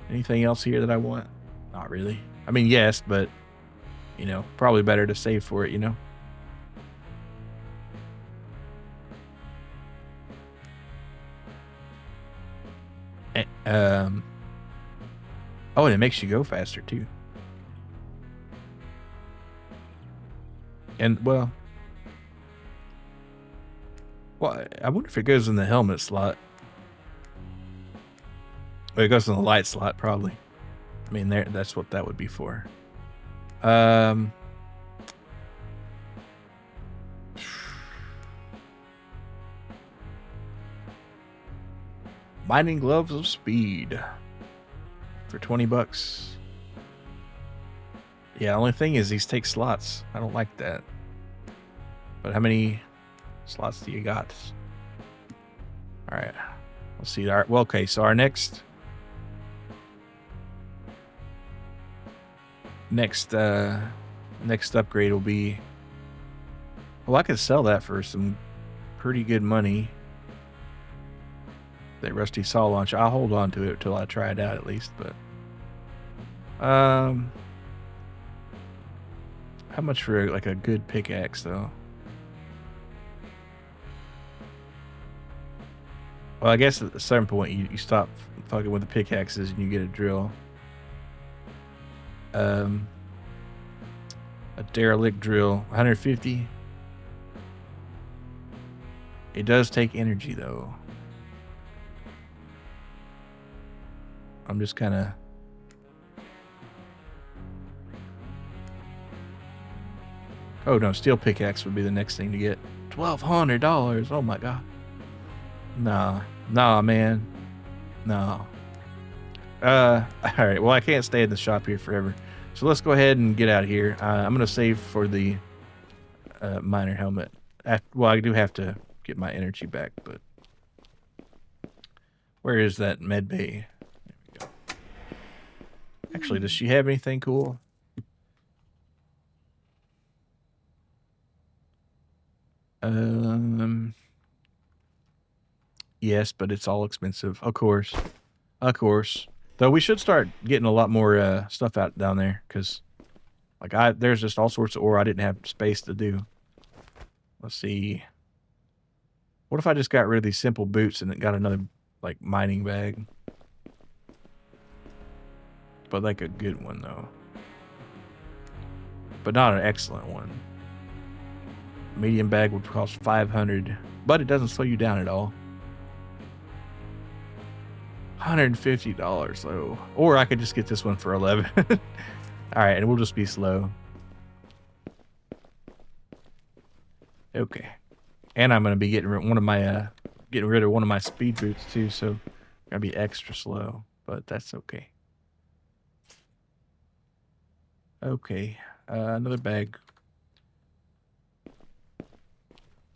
Anything else here that I want? Not really. I mean, yes, but you know, probably better to save for it, you know? Oh, and it makes you go faster too. And well, I wonder if it goes in the helmet slot. Well, it goes in the light slot, probably. I mean, that's what that would be for. Mining gloves of speed for 20 bucks. Yeah, only thing is these take slots. I don't like that. But how many slots do you got? All right. Let's see. Well, okay, so our next upgrade will be, well, I could sell that for some pretty good money. That rusty saw launch. I'll hold on to it till I try it out at least, but how much for like a good pickaxe though? Well, I guess at a certain point you stop fucking with the pickaxes and you get a drill. A derelict drill, 150. It does take energy though. I'm just kind of oh no, steel pickaxe would be the next thing to get. $1,200. Oh my god. Nah, man. No. All right. Well, I can't stay in the shop here forever, so let's go ahead and get out of here. I'm gonna save for the miner helmet. Well, I do have to get my energy back, but where is that med bay? There we go. Actually, does she have anything cool? Yes, but it's all expensive. Of course. Though we should start getting a lot more stuff out down there, because like there's just all sorts of ore I didn't have space to do. Let's see. What if I just got rid of these simple boots and it got another like mining bag? But like a good one though. But not an excellent one. Medium bag would cost 500, but it doesn't slow you down at all. $150 though. Or I could just get this one for 11. All right, and we'll just be slow. Okay. And I'm going to be getting rid of one of my speed boots too, so I'm going to be extra slow, but that's okay. Okay. Another bag.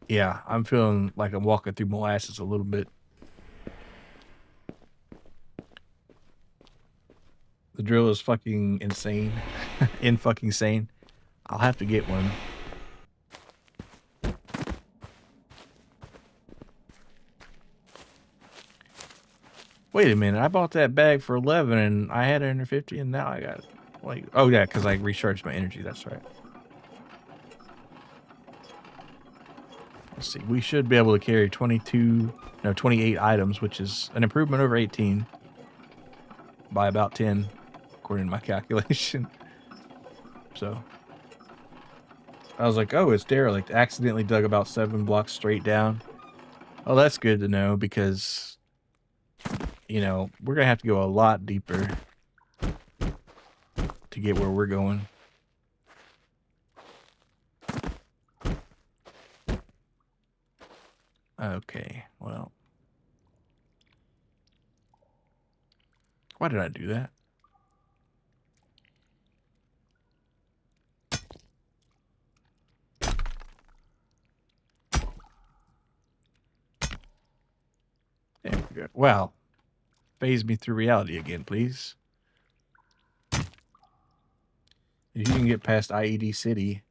Yeah, I'm feeling like I'm walking through molasses a little bit. The drill is fucking insane. fucking sane. I'll have to get one. Wait a minute. I bought that bag for 11 and I had 150 and now I got like, oh yeah, because I recharged my energy. That's right. Let's see. We should be able to carry 28 items, which is an improvement over 18 by about 10, according to my calculation. So I was like, oh, it's derelict. Accidentally dug about 7 blocks straight down. Oh, that's good to know, because, you know, we're going to have to go a lot deeper to get where we're going. Okay, well. Why did I do that? There we go. Wow. phase me through reality again, please. If you can get past IED City.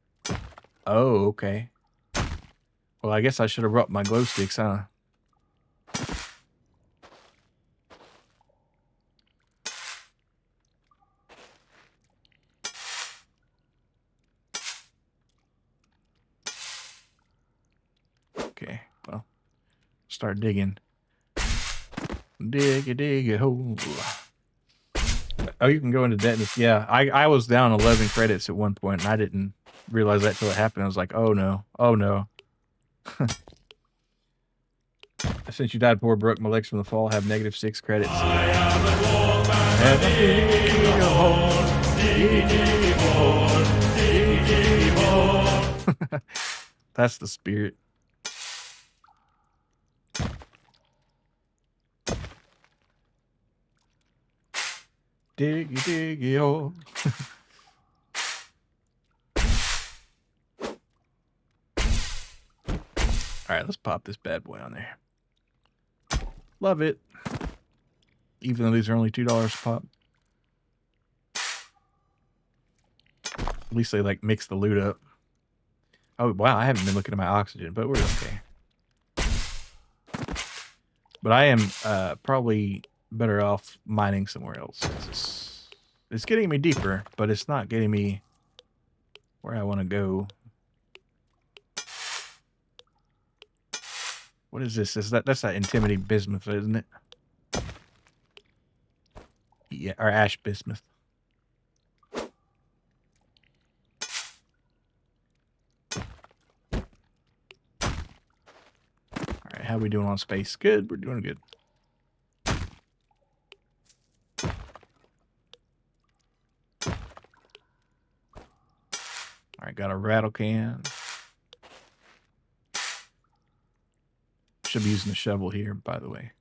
Oh, okay. Well, I guess I should have brought my glow sticks, huh? Okay, well, start digging. Dig a hole. Oh, you can go into debt. Yeah, I was down 11 credits at one point, and I didn't realize that till it happened. I was like, oh no, oh no. Since you died poor, broke my legs from the fall, have -6 credits. That's the spirit. Diggy hole. Alright, let's pop this bad boy on there. Love it. Even though these are only $2 a pop. At least they like mix the loot up. Oh wow, I haven't been looking at my oxygen, but we're okay. But I am probably better off mining somewhere else. It's getting me deeper, but it's not getting me where I want to go. What is this? That's that intimidating bismuth, isn't it? Yeah, or ash bismuth. Alright, how are we doing on space? Good, we're doing good. Alright, got a rattle can. Should be using the shovel here, by the way.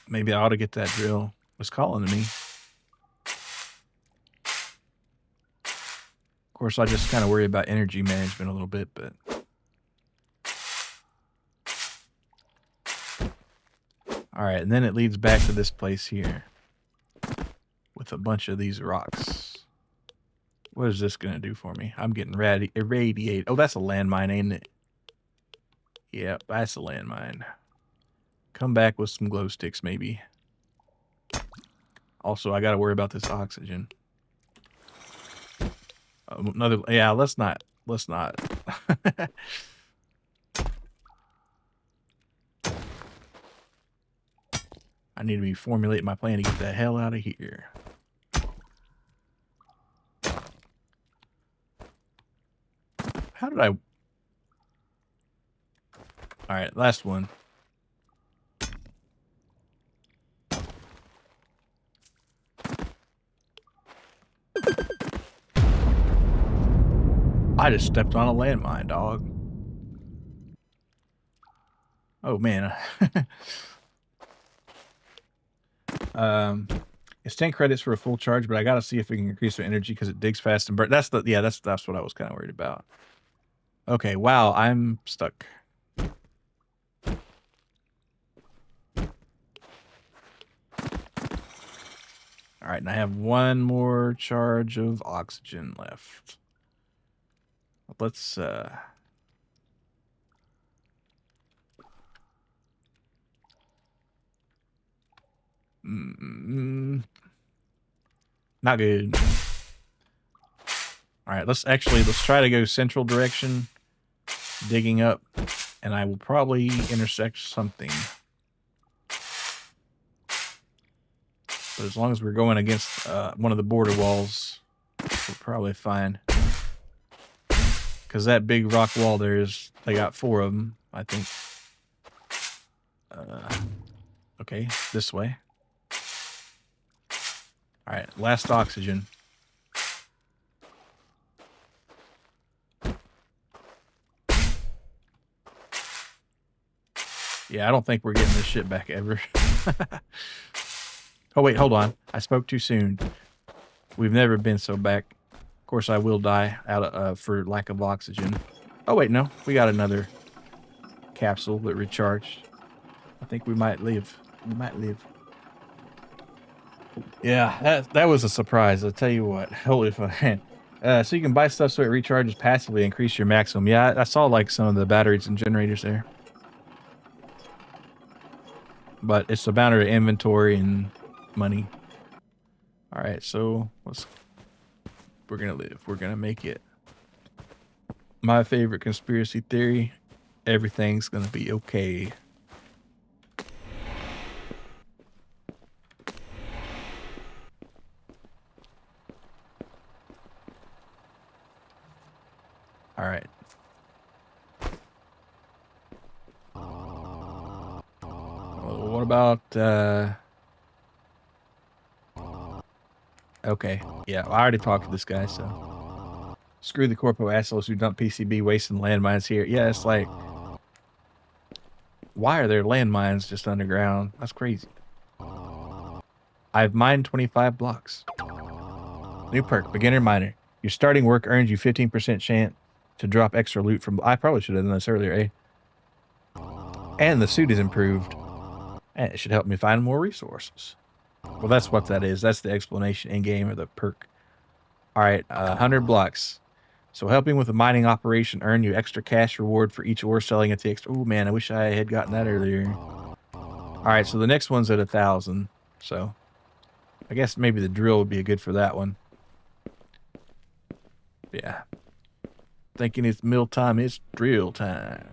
Maybe I ought to get that drill. It's calling to me. Of course, I just kind of worry about energy management a little bit, but... Alright, and then it leads back to this place here. With a bunch of these rocks. What is this going to do for me? I'm getting irradiated. Oh, that's a landmine, ain't it? Yep, that's a landmine. Come back with some glow sticks, maybe. Also, I got to worry about this oxygen. Another, yeah, let's not. I need to be formulating my plan to get the hell out of here. How did I... Alright, last one. I just stepped on a landmine, dog. Oh, man. It's 10 credits for a full charge, but I gotta see if we can increase the energy because it digs fast and burn. That's what I was kind of worried about. Okay, wow, I'm stuck. All right, and I have one more charge of oxygen left. Let's not good. All right, let's try to go central direction, digging up, and I will probably intersect something. But as long as we're going against one of the border walls, we're probably fine. Because that big rock wall there is, they got 4 of them, I think. Okay, this way. All right, last oxygen. Yeah, I don't think we're getting this shit back ever. Oh, wait, hold on. I spoke too soon. We've never been so back. Of course, I will die out of, for lack of oxygen. Oh, wait, no. We got another capsule that recharged. I think we might live. We might live. Yeah, that was a surprise. I'll tell you what. Holy fuck. So you can buy stuff so it recharges passively, increase your maximum. Yeah, I saw like some of the batteries and generators there. But it's a matter of inventory and money. All right, so we're gonna live. We're gonna make it. My favorite conspiracy theory: everything's gonna be okay. All right. Well, what about okay, yeah, I already talked to this guy, so screw the corpo assholes who dump PCB wasting landmines here. Yeah, it's like, why are there landmines just underground? That's crazy. I've mined 25 blocks. New perk, beginner miner. Your starting work earns you 15% chance to drop extra loot from... I probably should have done this earlier, eh? And the suit is improved. And it should help me find more resources. Well, that's what that is. That's the explanation in-game of the perk. All right, 100 blocks. So helping with the mining operation earn you extra cash reward for each ore selling at the extra... Oh, man, I wish I had gotten that earlier. All right, so the next one's at 1,000. So I guess maybe the drill would be good for that one. Yeah. Thinking it's mill time, it's drill time.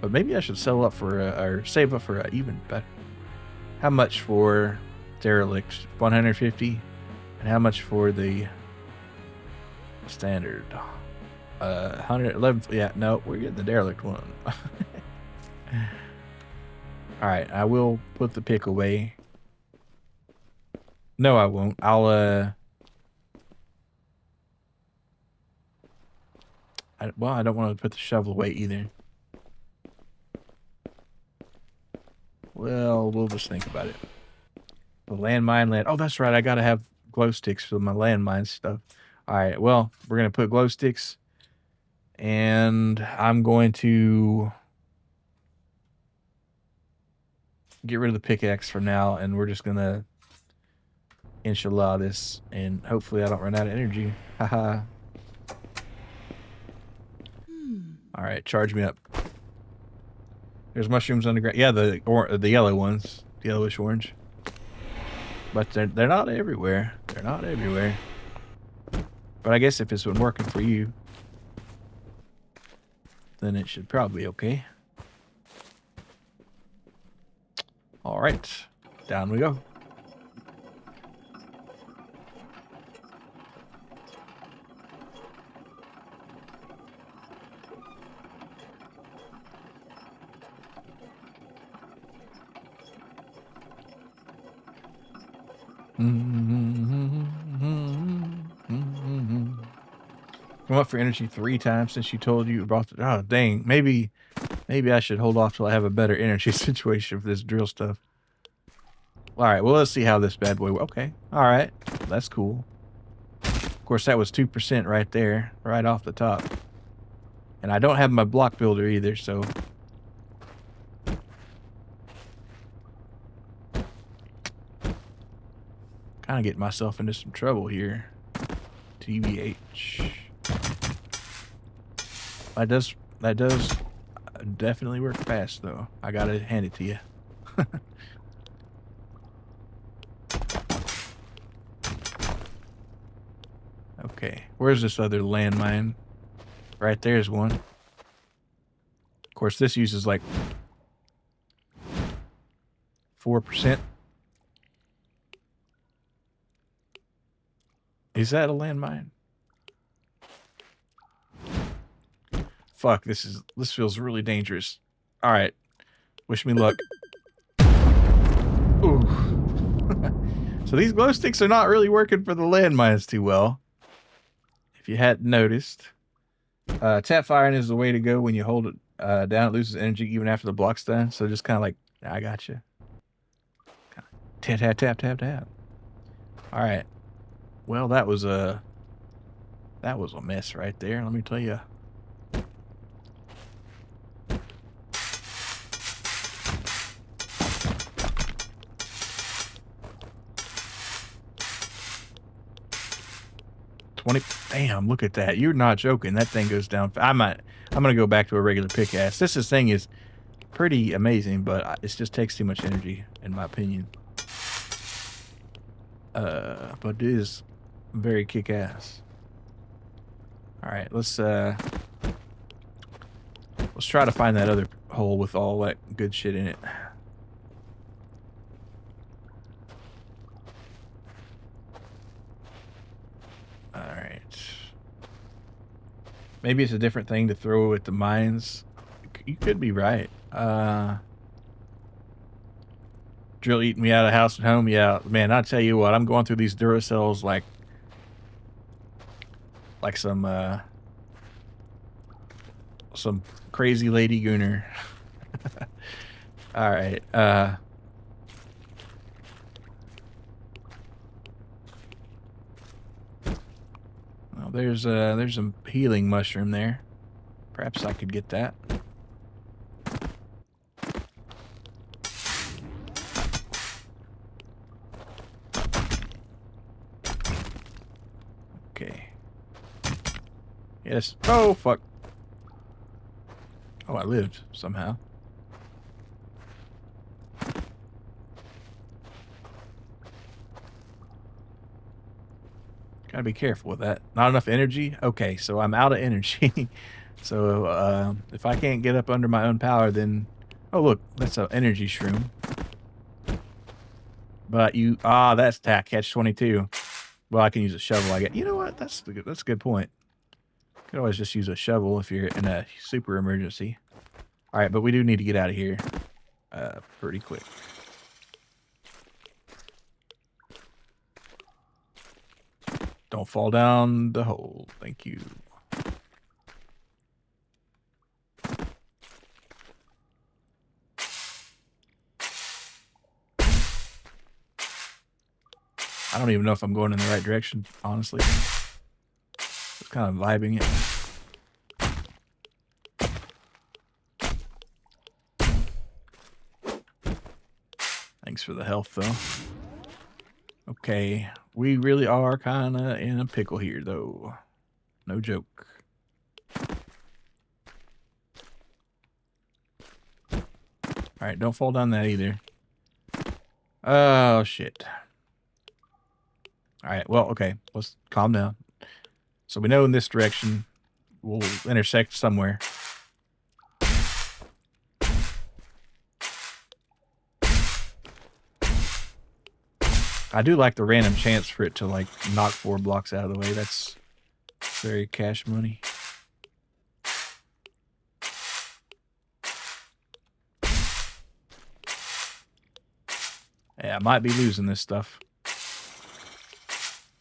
But maybe I should sell up for or save up for even better. How much for derelict? 150. And how much for the standard? 111. Yeah, no, we're getting the derelict one. All right, I will put the pick away. No, I won't. I'll I don't want to put the shovel away either. Well, we'll just think about it. The landmine land. Oh, that's right. I gotta have glow sticks for my landmine stuff. All right. Well, we're gonna put glow sticks, and I'm going to get rid of the pickaxe for now, and we're just gonna inshallah this, and hopefully I don't run out of energy. Haha. All right, charge me up. There's mushrooms underground. Yeah, the yellow ones, yellowish orange. But they're not everywhere. They're not everywhere. But I guess if it's been working for you, then it should probably be okay. All right, down we go. Come up for energy 3 times since you told you about the... Oh, dang. Maybe I should hold off till I have a better energy situation for this drill stuff. All right, well, let's see how this bad boy... Okay, all right. That's cool. Of course, that was 2% right there, right off the top. And I don't have my block builder either, so... Kind of getting myself into some trouble here. TBH. That does definitely work fast, though. I gotta hand it to you. Okay, where's this other landmine? Right there's one. Of course, this uses like 4%. Is that a landmine? Fuck, this feels really dangerous. All right, wish me luck. Ooh. So these glow sticks are not really working for the landmines too well. If you hadn't noticed, tap firing is the way to go. When you hold it down, it loses energy even after the block's done. So just kind of like, I got you. Tap tap tap tap tap. All right. Well, that was a mess right there. Let me tell you. 20. Damn, look at that. You're not joking. That thing goes down. I'm going to go back to a regular pickaxe. This thing is pretty amazing, but it just takes too much energy, in my opinion. But it is very kick-ass. All right, let's try to find that other hole with all that good shit in it. All right. Maybe it's a different thing to throw at the mines. You could be right. Drill eating me out of house and home. Yeah, man, I tell you what, I'm going through these Duracells like some crazy lady gooner. All right. Well, there's a healing mushroom there. Perhaps I could get that. Okay. Yes. Oh, fuck. Oh, I lived somehow. Gotta be careful with that. Not enough energy? Okay, so I'm out of energy. So, if I can't get up under my own power, then... Oh, look, that's an energy shroom. But that's catch 22. Well, I can use a shovel, I guess. You know what? That's a good point. You could always just use a shovel if you're in a super emergency. All right, but we do need to get out of here pretty quick. Don't fall down the hole. Thank you. I don't even know if I'm going in the right direction, honestly. Just kind of vibing it. Thanks for the health, though. Okay, we really are kind of in a pickle here, though. No joke. All right, don't fall down that either. Oh, shit. All right, well, okay, let's calm down. So we know in this direction we'll intersect somewhere. I do like the random chance for it to, like, knock 4 blocks out of the way. That's very cash money. Yeah, I might be losing this stuff.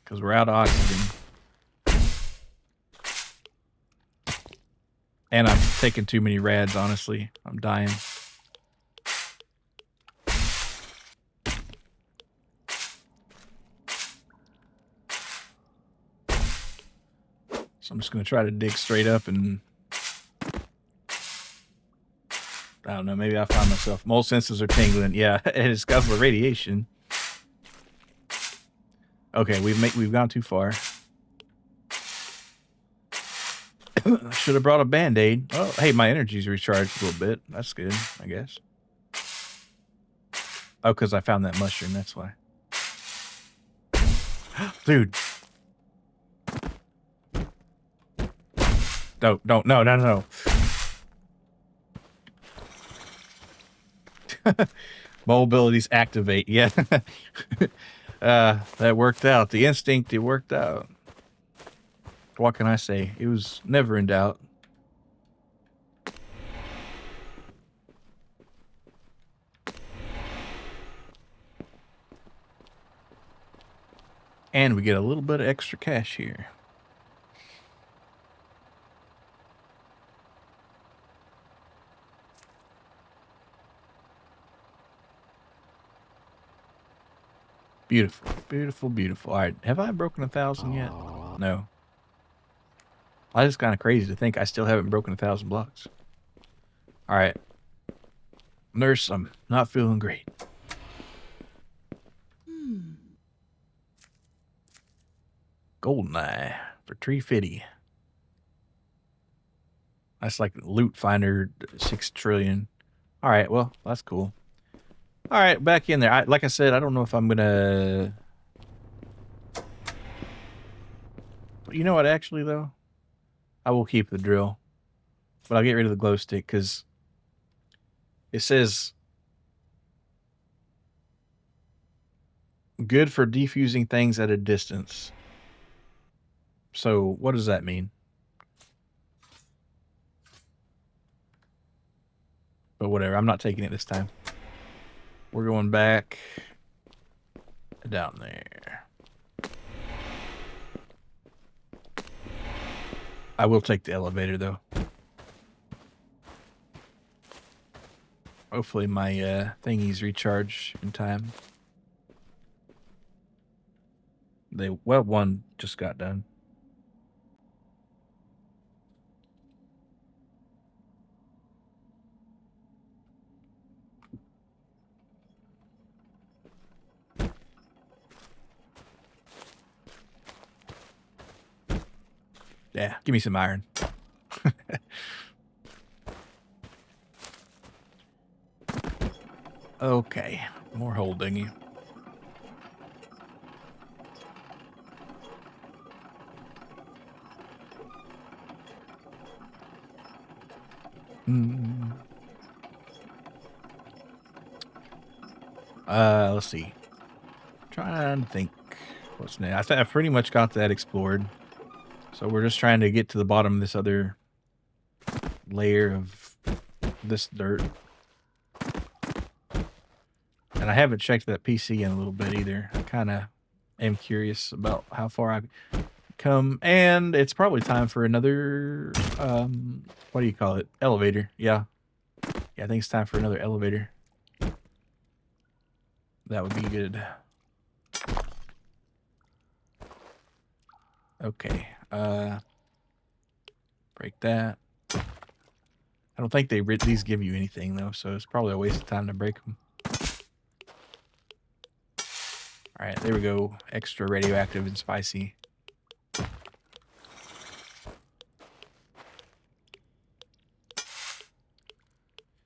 Because we're out of oxygen. And I'm taking too many rads, honestly. I'm dying. So I'm just going to try to dig straight up and... I don't know, maybe I find myself... My senses are tingling. Yeah, it's because of the radiation. Okay, we've gone too far. I should have brought a Band-Aid. Oh, hey, my energy's recharged a little bit. That's good, I guess. Oh, because I found that mushroom, that's why. Dude. No. Mobilities activate, yeah. That worked out. The instinct, it worked out. What can I say? It was never in doubt. And we get a little bit of extra cash here. Beautiful, beautiful, beautiful. All right, have I broken 1,000 yet? No. It's kind of crazy to think I still haven't broken 1,000 blocks. All right. Nurse, I'm not feeling great. Goldeneye. for 350. That's like loot finder 6 trillion. All right, well, that's cool. All right, back in there. Like I said, I don't know if I'm gonna. You know what? Actually, though, I will keep the drill, but I'll get rid of the glow stick because it says good for defusing things at a distance. So what does that mean? But whatever, I'm not taking it this time. We're going back down there. I will take the elevator, though. Hopefully my thingies recharge in time. Well, one just got done. Yeah, give me some iron. Okay, more holding you. Let's see. Trying to think what's next. I think I've pretty much got that explored. So we're just trying to get to the bottom of this other layer of this dirt. And I haven't checked that PC in a little bit either. I kind of am curious about how far I've come. And it's probably time for another, what do you call it? Elevator. Yeah. Yeah, I think it's time for another elevator. That would be good. Okay. Break that. I don't think these give you anything though, so it's probably a waste of time to break them. All right, there we go. Extra radioactive and spicy.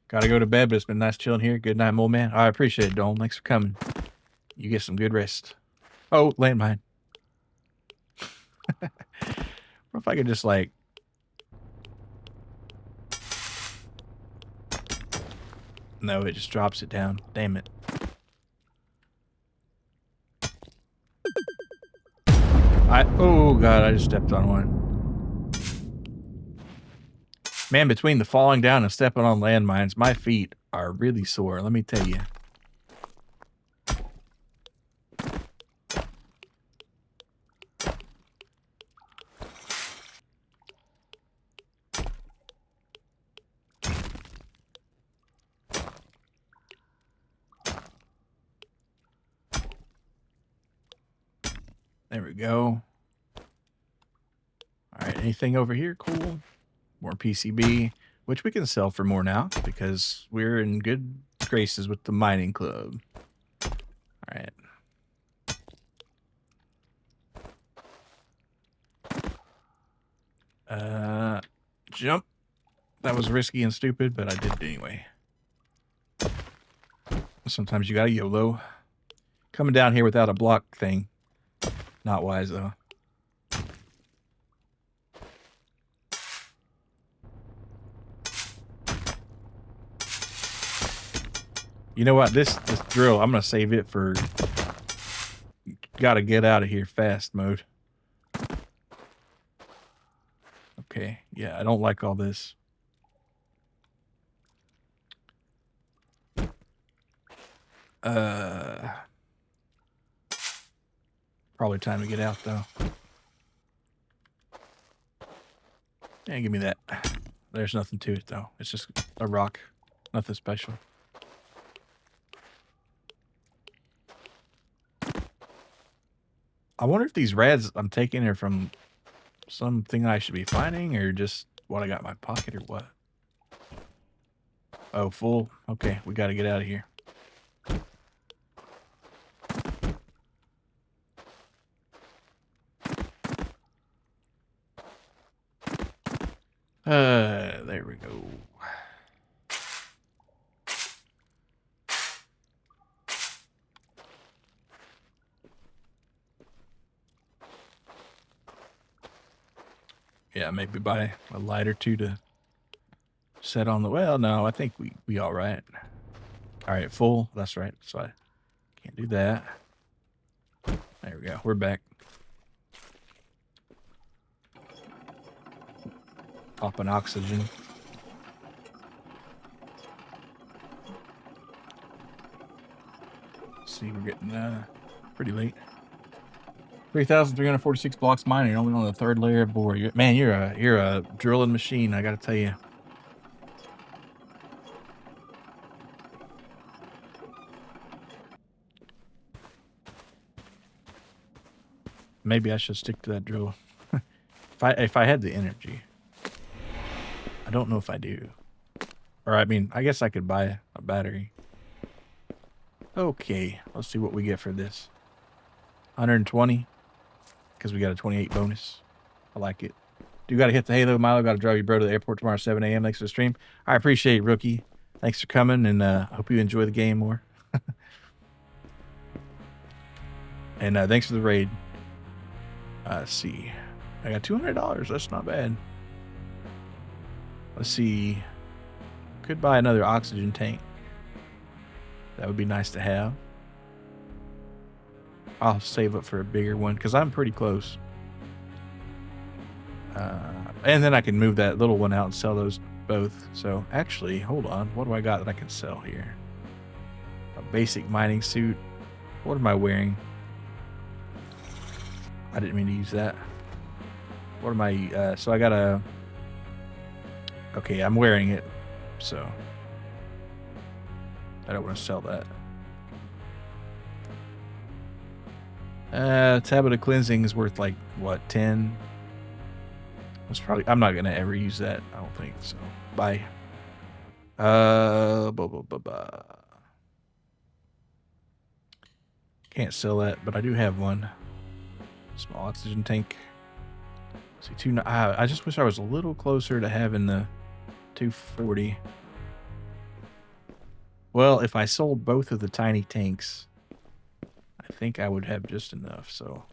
Gotta go to bed, but it's been nice chilling here. Good night, old man. I appreciate it, Dome. Thanks for coming. You get some good rest. Oh, landmine. What if I could just like... No, it just drops it down. Damn it. Oh god, I just stepped on one. Man, between the falling down and stepping on landmines, my feet are really sore, let me tell you. There we go. All right, anything over here? Cool. More PCB, which we can sell for more now because we're in good graces with the mining club. All right. Jump. That was risky and stupid, but I did it anyway. Sometimes you gotta YOLO. Coming down here without a block thing. Not wise, though. You know what? This drill, I'm going to save it for gotta get out of here fast mode. Okay. Yeah, I don't like all this. Probably time to get out, though. Yeah, give me that. There's nothing to it, though. It's just a rock. Nothing special. I wonder if these rads I'm taking are from something I should be finding or just what I got in my pocket or what? Oh, full? Okay, we got to get out of here. There we go. Yeah, maybe buy a light or two to set on the... Well, no, I think we all right. All right, full. That's right. So I can't do that. There we go. We're back. Popping oxygen. See, we're getting pretty late. 3,346 blocks mining, only on the 3rd layer of bore. Man, you're a drilling machine, I gotta tell you. Maybe I should stick to that drill. if I had the energy. I don't know if I do. Or I mean, I guess I could buy a battery. Okay, let's see what we get for this. 120. Because we got a 28 bonus. I like it. Do got to hit the halo, Milo. Got to drive your bro to the airport tomorrow at 7 a.m. Thanks for the stream. I appreciate it, Rookie. Thanks for coming, and I hope you enjoy the game more. And thanks for the raid. Let's see. I got $200. That's not bad. Let's see. Could buy another oxygen tank. That would be nice to have. I'll save up for a bigger one because I'm pretty close. And then I can move that little one out and sell those both. So actually, hold on. What do I got that I can sell here? A basic mining suit. What am I wearing? I didn't mean to use that. What am I... so I got a... Okay, I'm wearing it. So... I don't want to sell that. Tablet of cleansing is worth like what, 10? That's probably... I'm not gonna ever use that. I don't think so. Bye. Can't sell that, but I do have one. Small oxygen tank. See, I just wish I was a little closer to having the 240. Well, if I sold both of the tiny tanks, I think I would have just enough, so...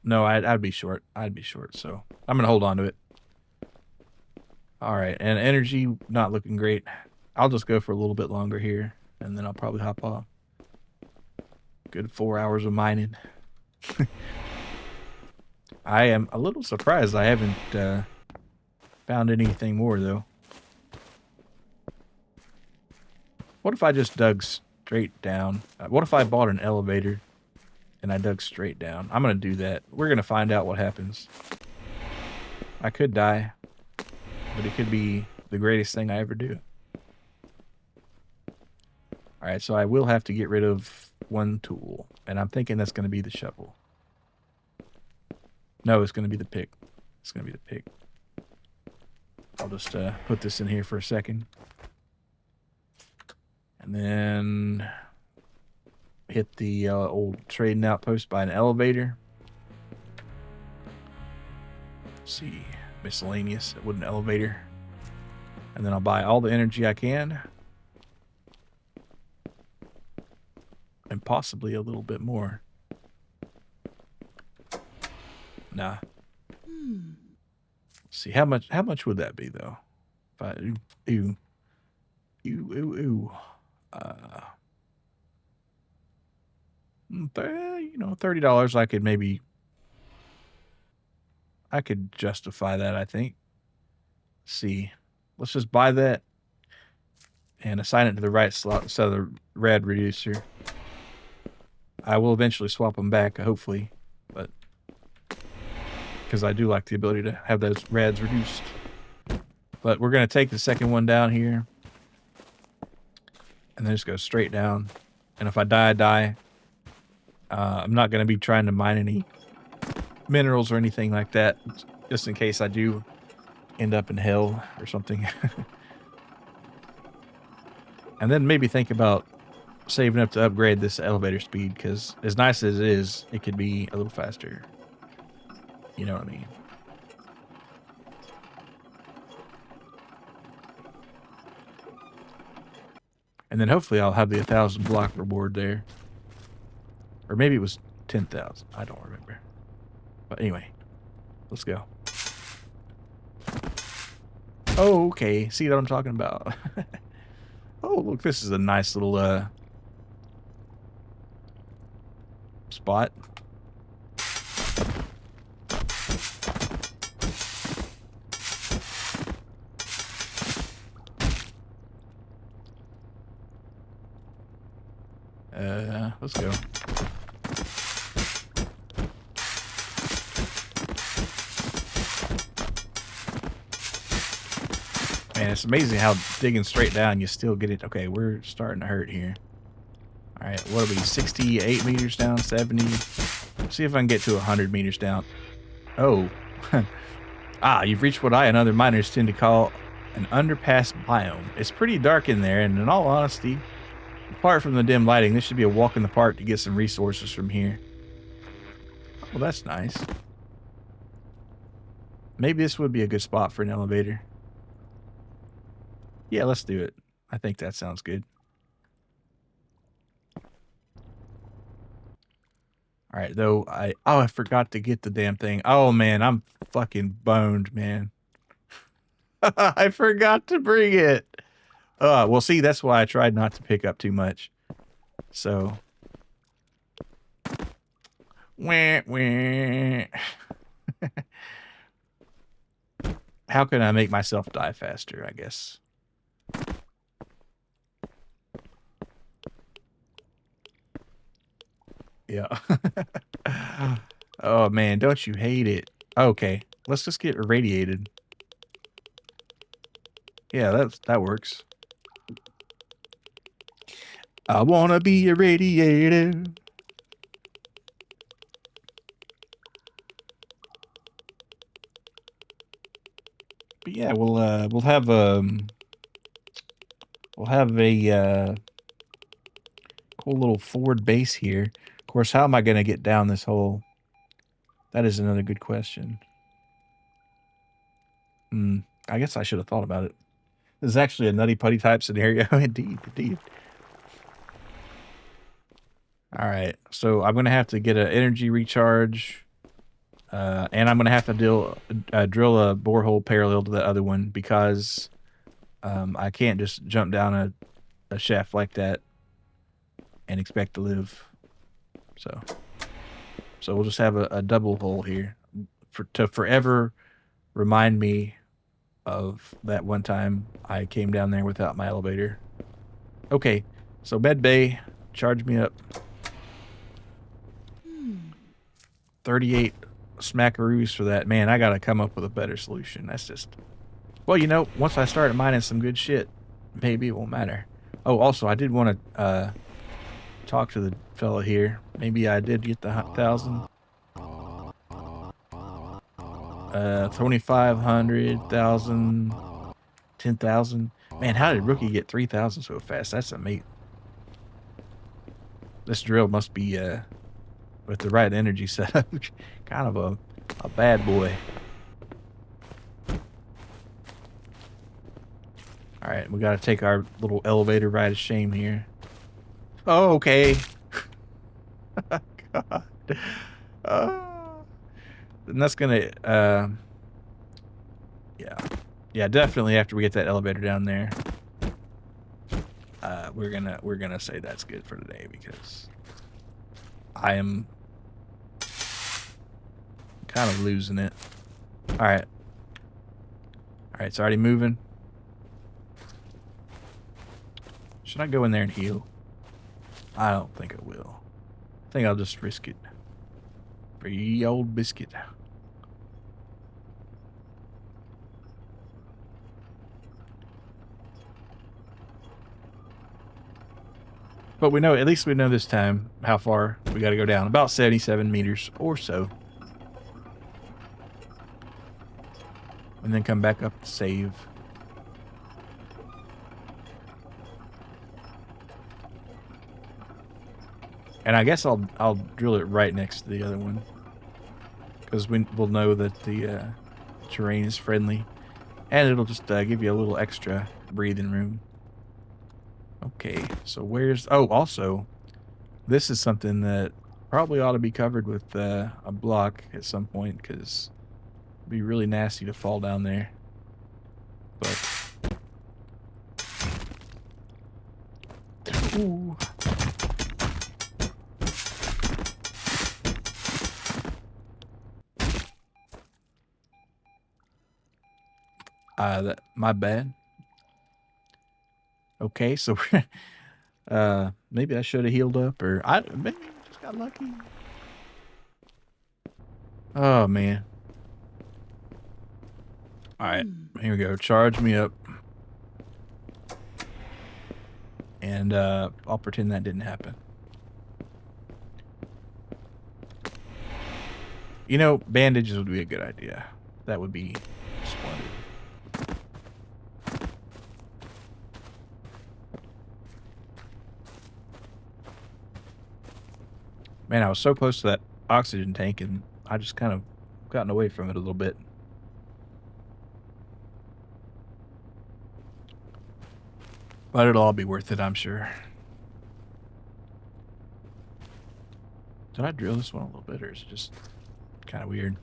No, I'd be short. I'd be short, so I'm going to hold on to it. All right, and energy, not looking great. I'll just go for a little bit longer here, and then I'll probably hop off. Good 4 hours of mining. I am a little surprised I haven't found anything more, though. What if I just dug straight down? What if I bought an elevator and I dug straight down? I'm going to do that. We're going to find out what happens. I could die, but it could be the greatest thing I ever do. All right, so I will have to get rid of one tool, and I'm thinking that's going to be the shovel. No, it's going to be the pick. It's going to be the pick. I'll just put this in here for a second. And then hit the old trading outpost by an elevator. Let's see, miscellaneous, a wooden elevator. And then I'll buy all the energy I can. And possibly a little bit more. Nah. Let's see, how much would that be though? If I $30, I could justify that, I think. Let's see. Let's just buy that and assign it to the right slot instead of the rad reducer. I will eventually swap them back, hopefully, but because I do like the ability to have those rads reduced. But we're going to take the second one down here and then just go straight down. And if I die, I die. I'm not going to be trying to mine any minerals or anything like that, just in case I do end up in hell or something. And then maybe think about saving up to upgrade this elevator speed, because as nice as it is, it could be a little faster. You know what I mean? And then hopefully I'll have the 1,000 block reward there. Or maybe it was 10,000. I don't remember. But anyway, let's go. Oh, okay. See what I'm talking about? Oh, look, this is a nice little spot. Let's go. Man, it's amazing how digging straight down you still get it. Okay, we're starting to hurt here. All right, what are we? 68 meters down, 70. Let's see if I can get to 100 meters down. Oh. Ah, you've reached what I and other miners tend to call an underpass biome. It's pretty dark in there, and in all honesty, apart from the dim lighting, this should be a walk in the park to get some resources from here. Well, that's nice. Maybe this would be a good spot for an elevator. Yeah, let's do it. I think that sounds good. All right, though, I forgot to get the damn thing. Oh, man, I'm fucking boned, man. I forgot to bring it. Well, see, that's why I tried not to pick up too much. So. Wah, wah. How can I make myself die faster, I guess? Yeah. Oh, man, don't you hate it? Okay, let's just get irradiated. Yeah, that works. I wanna be irradiated. But yeah, we'll have a cool little forward base here. Of course, how am I gonna get down this hole? That is another good question. I guess I should have thought about it. This is actually a nutty putty type scenario. Indeed, indeed. All right, so I'm gonna have to get an energy recharge, and I'm gonna have to drill a borehole parallel to the other one because I can't just jump down a shaft like that and expect to live. So we'll just have a double hole here to forever remind me of that one time I came down there without my elevator. Okay, so med bay, charge me up. 38 smackaroos for that. Man, I gotta come up with a better solution. That's just... Well, you know, once I start mining some good shit, maybe it won't matter. Oh, also, I did want to talk to the fella here. Maybe I did get the 1,000. 2,500, 1,000, 10,000. Man, how did Rookie get 3,000 so fast? That's amazing. This drill must be, with the right energy setup, kind of a bad boy. All right, we got to take our little elevator ride of shame here. Oh, okay. God. And that's gonna, yeah, definitely after we get that elevator down there, we're gonna say that's good for today because I am kind of losing it. All right, it's already moving. Should I go in there and heal? I don't think I will. I think I'll just risk it. Free old biscuit. But we know, at least we know this time how far we got to go down. About 77 meters or so. And then come back up to save. And I guess I'll drill it right next to the other one. because we'll know that the terrain is friendly, and it'll just give you a little extra breathing room. Okay, so where's... Oh, also, this is something that probably ought to be covered with a block at some point, because it'd be really nasty to fall down there. But... Ooh. My bad. Okay, so maybe I should have healed up, or maybe I just got lucky. Oh man. All right, here we go. Charge me up, and I'll pretend that didn't happen. You know, bandages would be a good idea. That would be splendid. Man, I was so close to that oxygen tank, and I just kind of gotten away from it a little bit. But it'll all be worth it, I'm sure. Did I drill this one a little bit, or is it just kind of weird?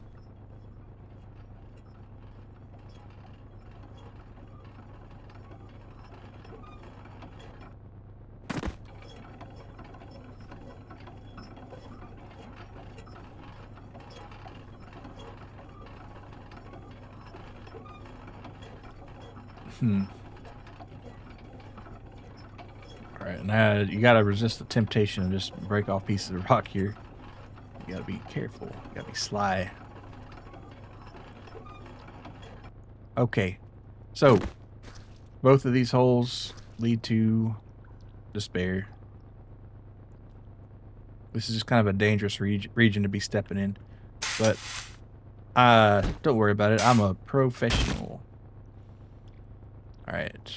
Alright, now you gotta resist the temptation to just break off pieces of rock here. You gotta be careful. You gotta be sly. Okay, so both of these holes lead to despair. This is just kind of a dangerous region to be stepping in, but don't worry about it. I'm a professional. All right.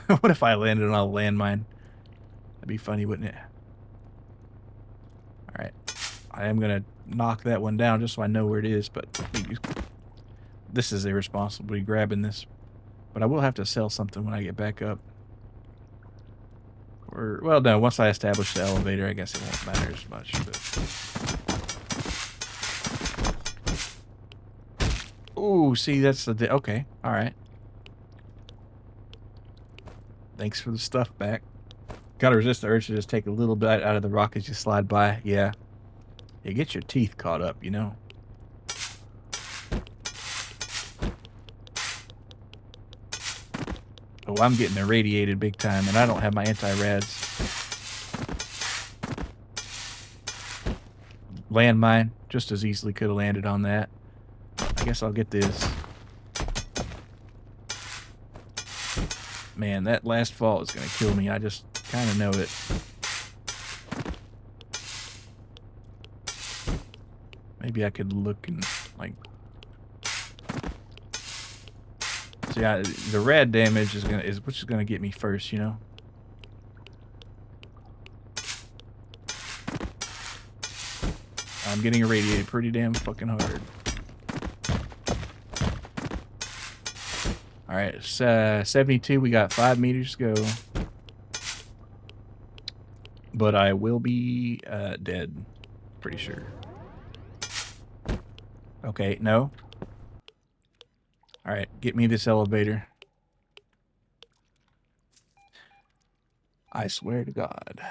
What if I landed on a landmine? That'd be funny, wouldn't it? All right. I am gonna knock that one down just so I know where it is, but this is irresponsible grabbing this. But I will have to sell something when I get back up. Or, well, no, once I establish the elevator, I guess it won't matter as much. But... Ooh, see, that's the... Okay, all right. Thanks for the stuff back. Gotta resist the urge to just take a little bit out of the rock as you slide by. Yeah. You get your teeth caught up, you know. Oh, I'm getting irradiated big time, and I don't have my anti-rads. Landmine. Just as easily could have landed on that. I guess I'll get this. Man, that last fall is going to kill me. I just kind of know it. Maybe I could look and, like... See, the rad damage is which is gonna get me first, you know. I'm getting irradiated pretty damn fucking hard. All right, it's 72. We got 5 meters to go, but I will be dead, pretty sure. Okay, no. All right, get me this elevator. I swear to God.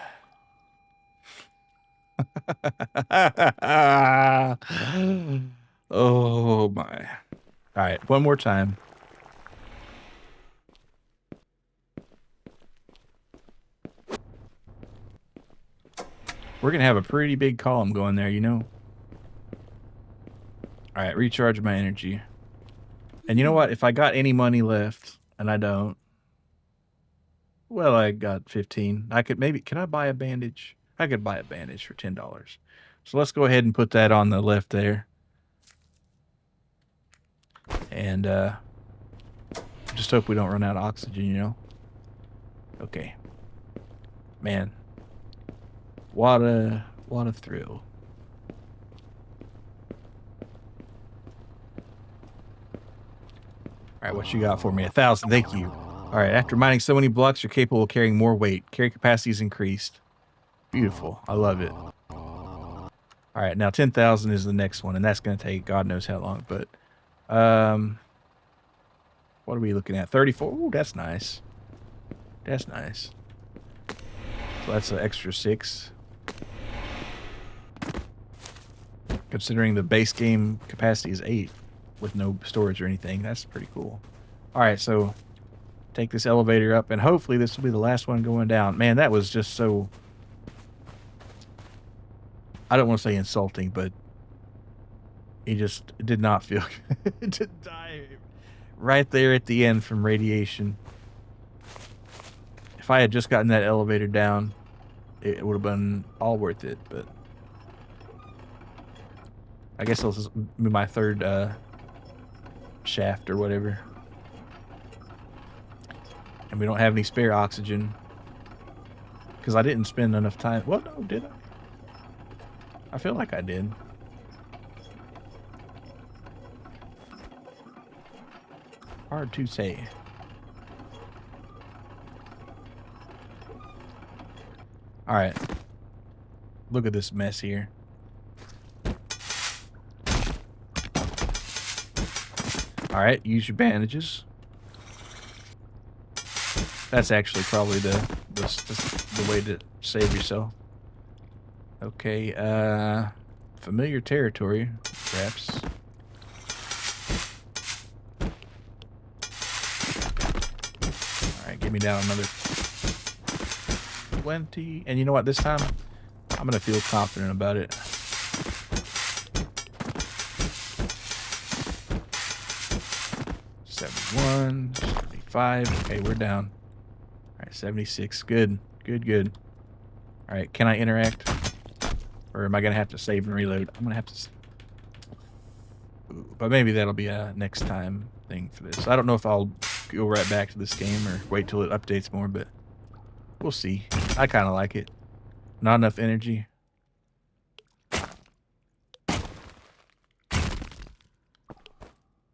Oh my. All right, one more time. We're going to have a pretty big column going there, you know. All right, recharge my energy. And you know what? If I got any money left, and I don't, well, I got 15. I could maybe, can I buy a bandage? I could buy a bandage for $10. So let's go ahead and put that on the left there. And just hope we don't run out of oxygen, you know? Okay. Man. What a thrill. right, what you got for me? 1,000. Thank you. All right, after mining so many blocks, you're capable of carrying more weight. Carry capacity is increased. Beautiful. I love it. All right, now 10,000 is the next one, and that's going to take God knows how long. But what are we looking at? 34. Ooh, that's nice. That's nice. So that's an extra 6. Considering the base game capacity is 8 with no storage or anything, that's pretty cool. All right, so take this elevator up, and hopefully this will be the last one going down. Man, that was just so... I don't want to say insulting, but it just did not feel good to die right there at the end from radiation. If I had just gotten that elevator down, it would have been all worth it, but I guess this will be my third shaft or whatever. And we don't have any spare oxygen because I didn't spend enough time. Well, no, did I? I feel like I did. Hard to say. All right. Look at this mess here. All right, use your bandages. That's actually probably the way to save yourself. Okay, familiar territory, perhaps. All right, give me down another 20. And you know what? This time, I'm gonna feel confident about it. $71, $75. Okay, we're down. All right, 76. Good, good, good. All right, can I interact? Or am I gonna have to save and reload? I'm gonna have to. But maybe that'll be a next time thing for this. I don't know if I'll go right back to this game or wait till it updates more, but we'll see. I kind of like it. Not enough energy.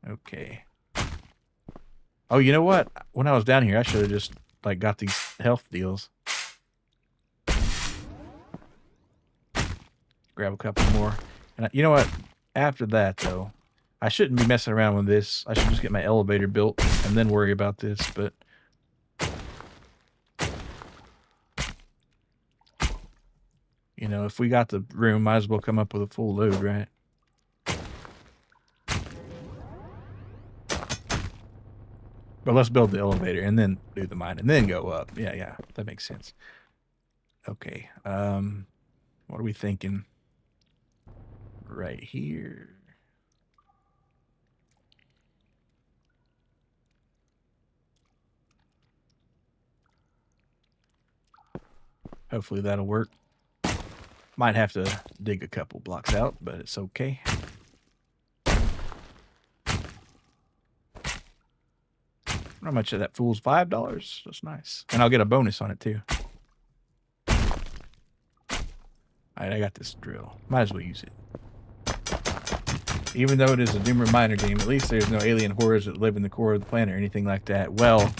Okay. Oh, you know what? When I was down here, I should have just like got these health deals. Grab a couple more. And you know what? After that, though, I shouldn't be messing around with this. I should just get my elevator built and then worry about this. But you know, if we got the room, might as well come up with a full load, right? But let's build the elevator and then do the mine and then go up. Yeah, yeah, that makes sense. Okay, what are we thinking? Right here. Hopefully that'll work. Might have to dig a couple blocks out, but it's okay. How much of that fool's $5? That's nice. And I'll get a bonus on it too. Alright, I got this drill. Might as well use it. Even though it is a Doom Reminder game, at least there's no alien horrors that live in the core of the planet or anything like that. Well,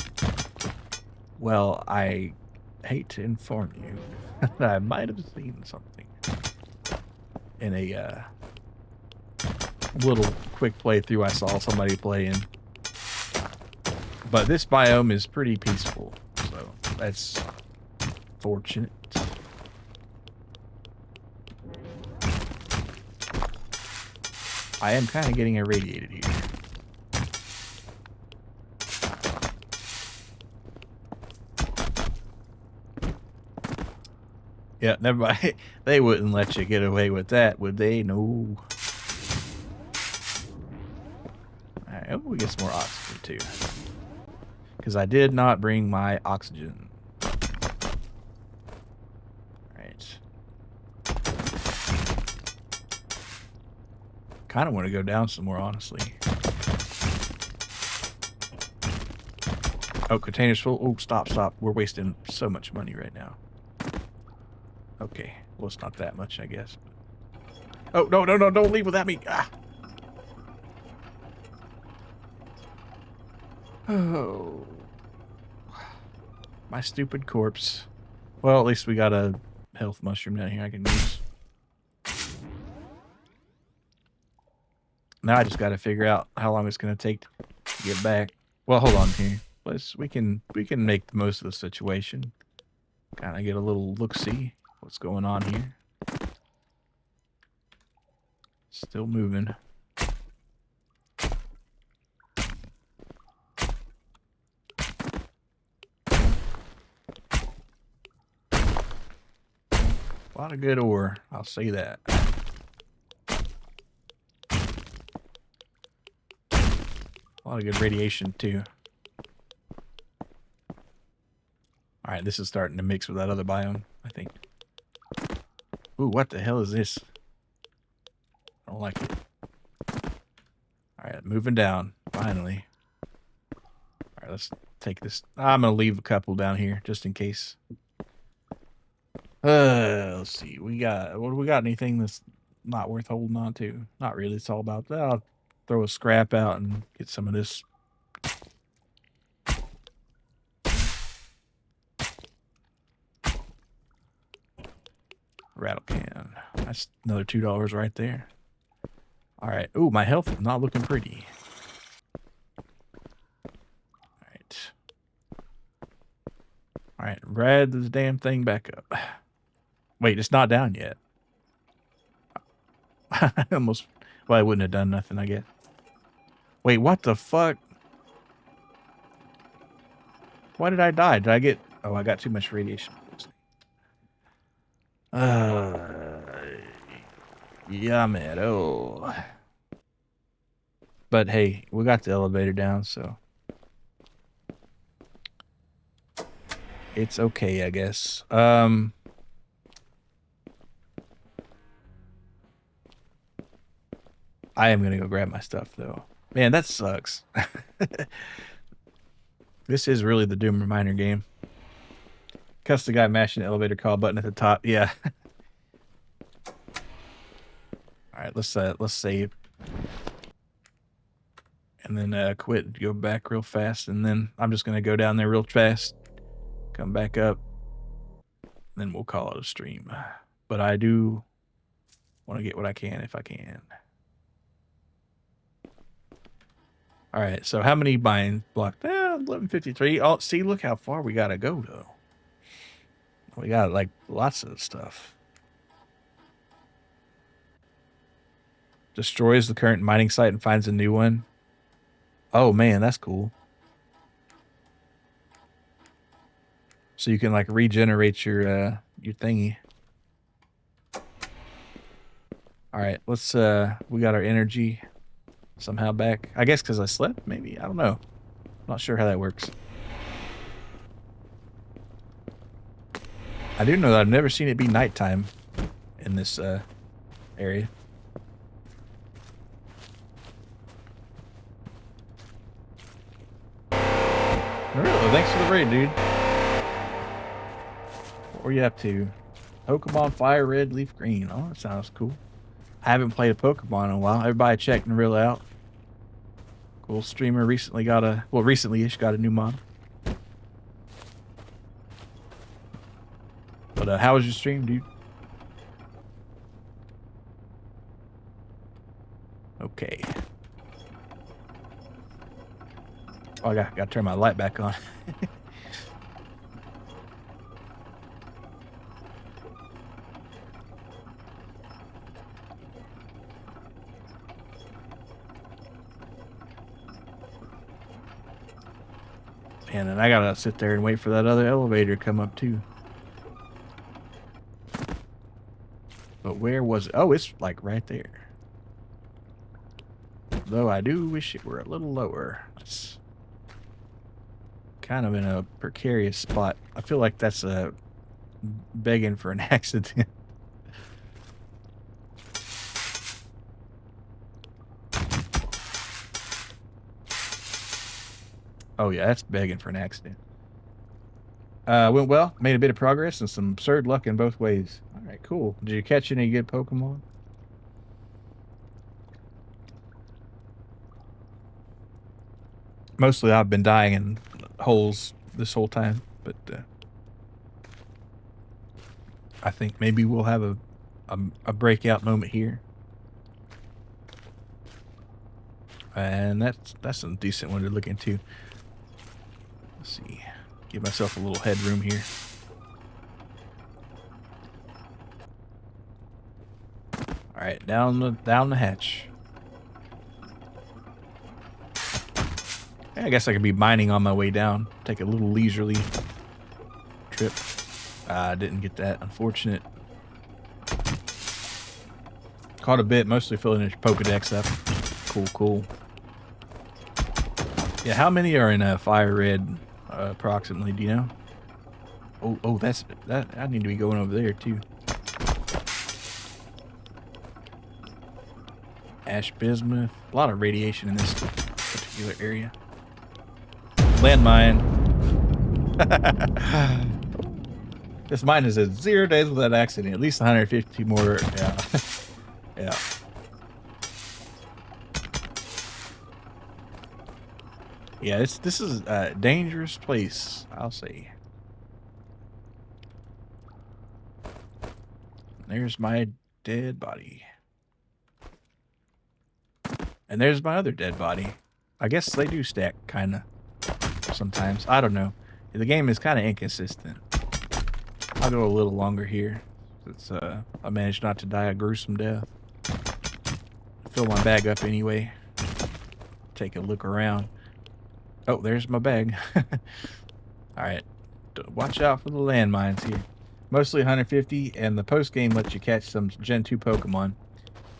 I hate to inform you that I might have seen something in a little quick playthrough I saw somebody playing. But this biome is pretty peaceful, so that's fortunate. I am kind of getting irradiated here. Yeah, never mind. They wouldn't let you get away with that, would they? No. Alright, we get some more oxygen too. Because I did not bring my oxygen. Alright. Kind of want to go down some more, honestly. Oh, container's full. Oh, stop. We're wasting so much money right now. Okay. Well, it's not that much, I guess. Oh, no, don't leave without me. Ah. Oh, my stupid corpse. Well, at least we got a health mushroom down here I can use. Now I just got to figure out how long it's going to take to get back. Well, hold on here. We can make the most of the situation. Kind of get a little look-see what's going on here. Still moving. A lot of good ore, I'll say that. A lot of good radiation too. Alright, this is starting to mix with that other biome, I think. Ooh, what the hell is this? I don't like it. Alright, moving down, finally. Alright, let's take this. I'm gonna leave a couple down here, just in case. Let's see. What do we got? Anything that's not worth holding on to? Not really. It's all about that. I'll throw a scrap out and get some of this. Rattle can. That's another $2 right there. All right. Ooh, my health is not looking pretty. All right. All right. Rad this damn thing back up. Wait, it's not down yet. I almost... Well, I wouldn't have done nothing, I guess. Wait, what the fuck? Why did I die? Did I get... Oh, I got too much radiation. Yeah, man. Oh. But hey, we got the elevator down, so... It's okay, I guess. I am going to go grab my stuff, though. Man, that sucks. This is really the Doom Reminder game. Cuss the guy mashing the elevator call button at the top. Yeah. Alright, let's save. And then quit. Go back real fast. And then I'm just going to go down there real fast. Come back up. Then we'll call it a stream. But I do want to get what I can if I can. All right, so how many binds blocked? 1153. Oh, see, look how far we gotta go, though. We got, like, lots of stuff. Destroys the current mining site and finds a new one. Oh, man, that's cool. So you can, like, regenerate your thingy. All right, let's, we got our energy somehow back. I guess because I slept, maybe. I don't know. Not sure how that works. I do know that I've never seen it be nighttime in this area. Really? Thanks for the raid, dude. What were you up to? Pokemon Fire Red, Leaf Green. Oh, that sounds cool. I haven't played a Pokemon in a while. Everybody checking real out. Cool streamer recently got a... Well, recently-ish got a new mod. But how was your stream, dude? Okay. Oh, I got to turn my light back on. Man, and I gotta sit there and wait for that other elevator to come up too. But where was it? Oh, it's like right there. Though I do wish it were a little lower. It's kind of in a precarious spot. I feel like that's begging for an accident. Oh yeah, that's begging for an accident. Went well. Made a bit of progress and some absurd luck in both ways. All right, cool. Did you catch any good Pokemon? Mostly I've been dying in holes this whole time, but I think maybe we'll have a breakout moment here. And that's a decent one to look into. Let's see. Give myself a little headroom here. All right, down the hatch. I guess I could be mining on my way down. Take a little leisurely trip. I didn't get that. Unfortunate. Caught a bit, mostly filling your Pokedex up. Cool. Yeah, how many are in Fire Red approximately? Do you know? Oh, that's that. I need to be going over there too. Ash bismuth. A lot of radiation in this particular area. Landmine. This mine is at 0 days without accident. At least 150 more. Yeah. Yeah. Yeah, this is a dangerous place, I'll say. There's my dead body. And there's my other dead body. I guess they do stack, kind of. Sometimes. I don't know. The game is kind of inconsistent. I'll go a little longer here. It's, I managed not to die a gruesome death. Fill my bag up anyway. Take a look around. Oh, there's my bag. Alright. Watch out for the landmines here. Mostly 150, and the post-game lets you catch some Gen 2 Pokemon.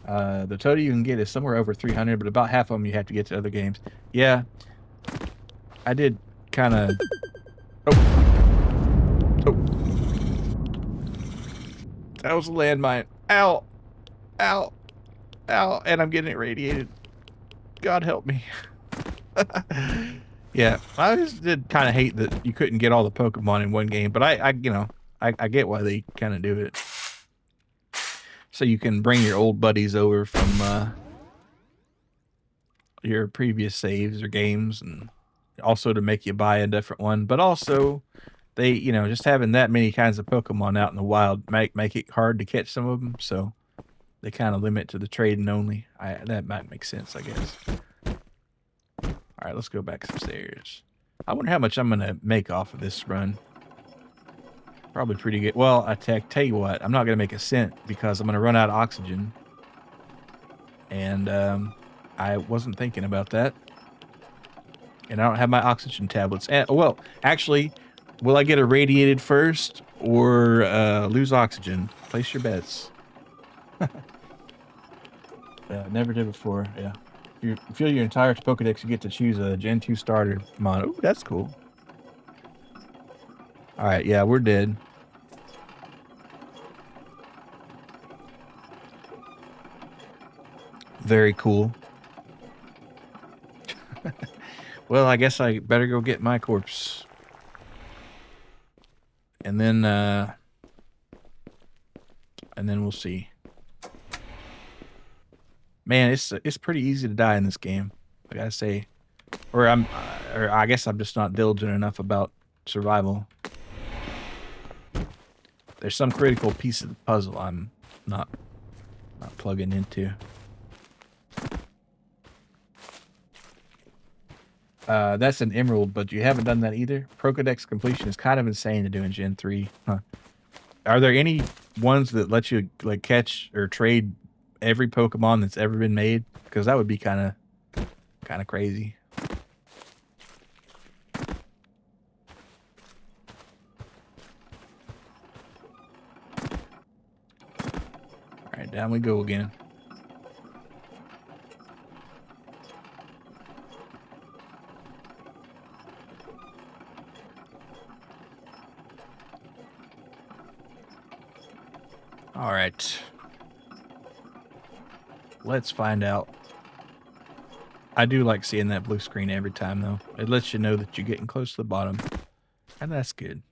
The total you can get is somewhere over 300, but about half of them you have to get to other games. Yeah. I did kind of... Oh. That was a landmine. Ow. Ow. Ow. And I'm getting irradiated. God help me. Yeah, I just did kind of hate that you couldn't get all the Pokemon in one game, but I get why they kind of do it. So you can bring your old buddies over from your previous saves or games, and also to make you buy a different one. But also, they, just having that many kinds of Pokemon out in the wild make it hard to catch some of them. So they kind of limit to the trading only. That might make sense, I guess. All right, let's go back upstairs. I wonder how much I'm going to make off of this run. Probably pretty good. Well, I tell you what, I'm not going to make a cent because I'm going to run out of oxygen. And I wasn't thinking about that. And I don't have my oxygen tablets. And, well, actually, will I get irradiated first or lose oxygen? Place your bets. Never did before, yeah. You fill your entire Pokedex, you get to choose a Gen 2 starter mono. Ooh, that's cool. Alright, yeah, we're dead. Very cool. Well, I guess I better go get my corpse. And then we'll see. Man, it's pretty easy to die in this game, I gotta say. Or I guess I'm just not diligent enough about survival. There's some critical piece of the puzzle I'm not plugging into. That's an emerald, but you haven't done that either. Pokedex completion is kind of insane to do in Gen 3. Huh. Are there any ones that let you like catch or trade every Pokemon that's ever been made? Because that would be kind of crazy. All right, down we go again. All right. Let's find out. I do like seeing that blue screen every time, though. It lets you know that you're getting close to the bottom. And that's good.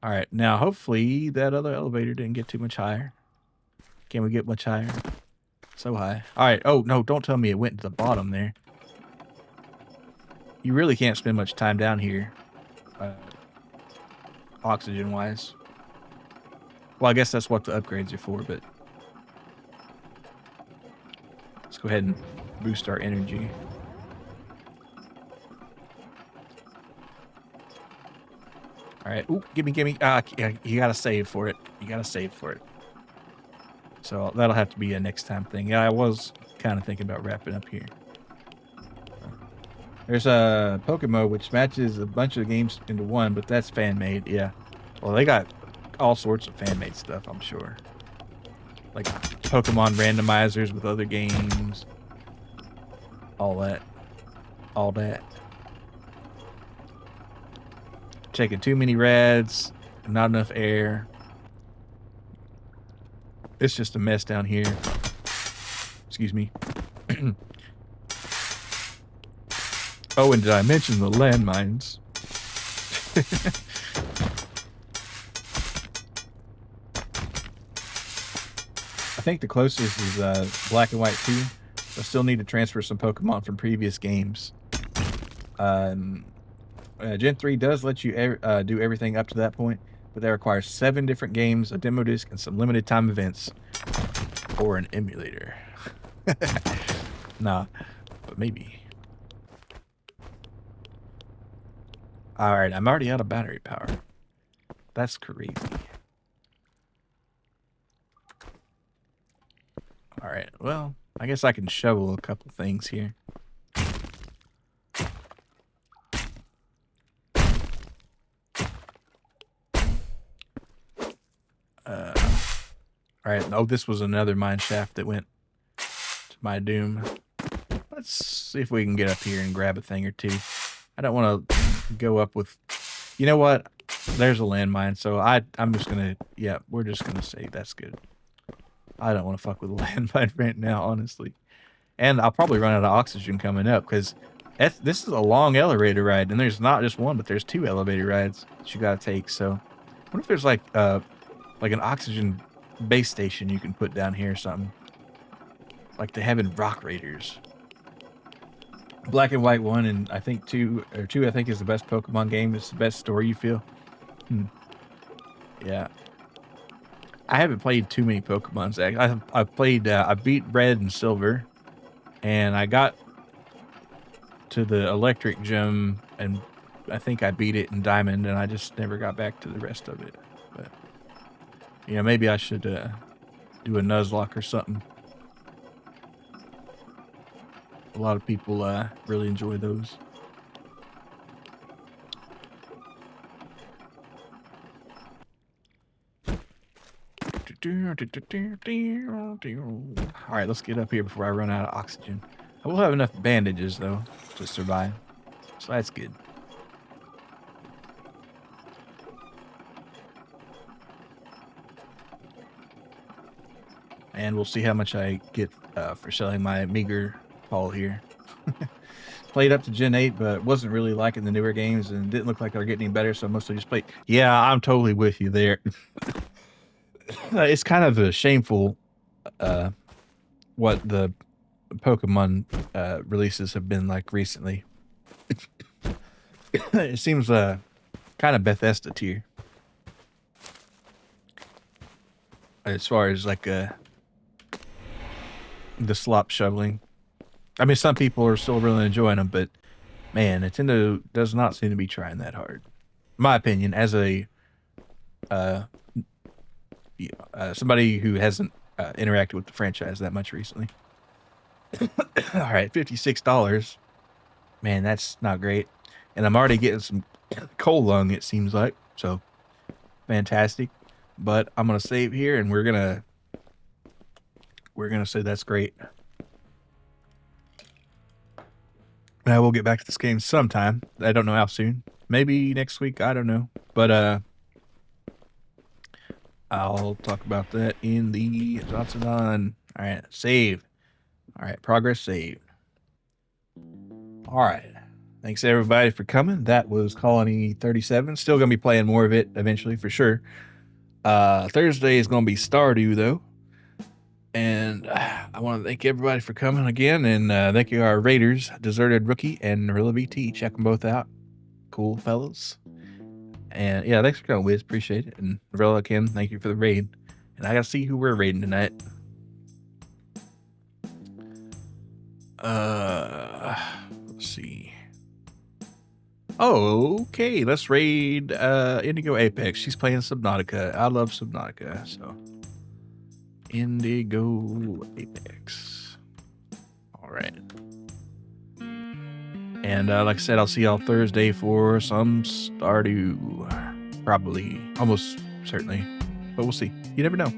All right. Now, hopefully, that other elevator didn't get too much higher. Can we get much higher? So high. All right. Oh, no. Don't tell me it went to the bottom there. you really can't spend much time down here, oxygen-wise. Well, I guess that's what the upgrades are for, but let's go ahead and boost our energy. All right. Ooh, gimme. Yeah, you gotta save for it. So that'll have to be a next time thing. Yeah, I was kind of thinking about wrapping up here. There's a Pokemon which matches a bunch of games into one, but that's fan-made. Yeah. Well, they got all sorts of fan-made stuff, I'm sure. Like Pokemon randomizers with other games. All that. Taking too many reds, not enough air. It's just a mess down here. Excuse me. Oh, and did I mention the landmines? I think the closest is Black and White 2. I still need to transfer some Pokemon from previous games. Gen 3 does let you do everything up to that point, but that requires 7 different games, a demo disc, and some limited time events, or an emulator. Nah, but maybe. Alright, I'm already out of battery power. That's crazy. Alright, well, I guess I can shovel a couple things here. Alright, oh, this was another mine shaft that went to my doom. Let's see if we can get up here and grab a thing or two. I don't want to go up with... You know what? There's a landmine, so I'm just going to... Yeah, we're just going to say that's good. I don't want to fuck with a landmine right now, honestly. And I'll probably run out of oxygen coming up, because this is a long elevator ride, and there's not just one, but there's 2 elevator rides that you got to take, so... What if there's like an oxygen base station you can put down here or something? Like they have in Rock Raiders. Black and White 1 and I think 2 I think is the best Pokemon game. It's the best story, you feel? Yeah. I haven't played too many Pokemons. I've played, I beat Red and Silver, and I got to the Electric Gym, and I think I beat it in Diamond, and I just never got back to the rest of it. But, you know, maybe I should do a Nuzlocke or something. A lot of people really enjoy those. Alright, let's get up here before I run out of oxygen. I will have enough bandages, though, to survive. So that's good. And we'll see how much I get for selling my meager haul here. Played up to Gen 8, but wasn't really liking the newer games and didn't look like they're getting any better, so I mostly just played. Yeah, I'm totally with you there. It's kind of a shameful what the Pokemon releases have been like recently. It seems kind of Bethesda tier. As far as like the slop shoveling. I mean, some people are still really enjoying them, but man, Nintendo does not seem to be trying that hard. In my opinion, as a somebody who hasn't interacted with the franchise that much recently. All right, $56. Man, that's not great. And I'm already getting some coal lung, it seems like. So, fantastic. But I'm going to save here, and we're going to say that's great. And I will get back to this game sometime. I don't know how soon. Maybe next week. I don't know. But I'll talk about that in the Johnson on. All right, save. All right, progress saved. All right. Thanks everybody for coming. That was Colony 37. Still going to be playing more of it eventually for sure. Thursday is going to be Stardew though. And I want to thank everybody for coming again, and thank you our raiders, Deserted Rookie and Narilla BT. Check them both out. Cool fellas. And yeah, thanks for coming, Wiz. Appreciate it. And Narilla, again, thank you for the raid. And I got to see who we're raiding tonight. Let's see. Oh, okay. Let's raid Indigo Apex. She's playing Subnautica. I love Subnautica, so Indigo Apex. All right. And like I said, I'll see y'all Thursday for some Stardew. Probably, almost certainly, but we'll see. You never know.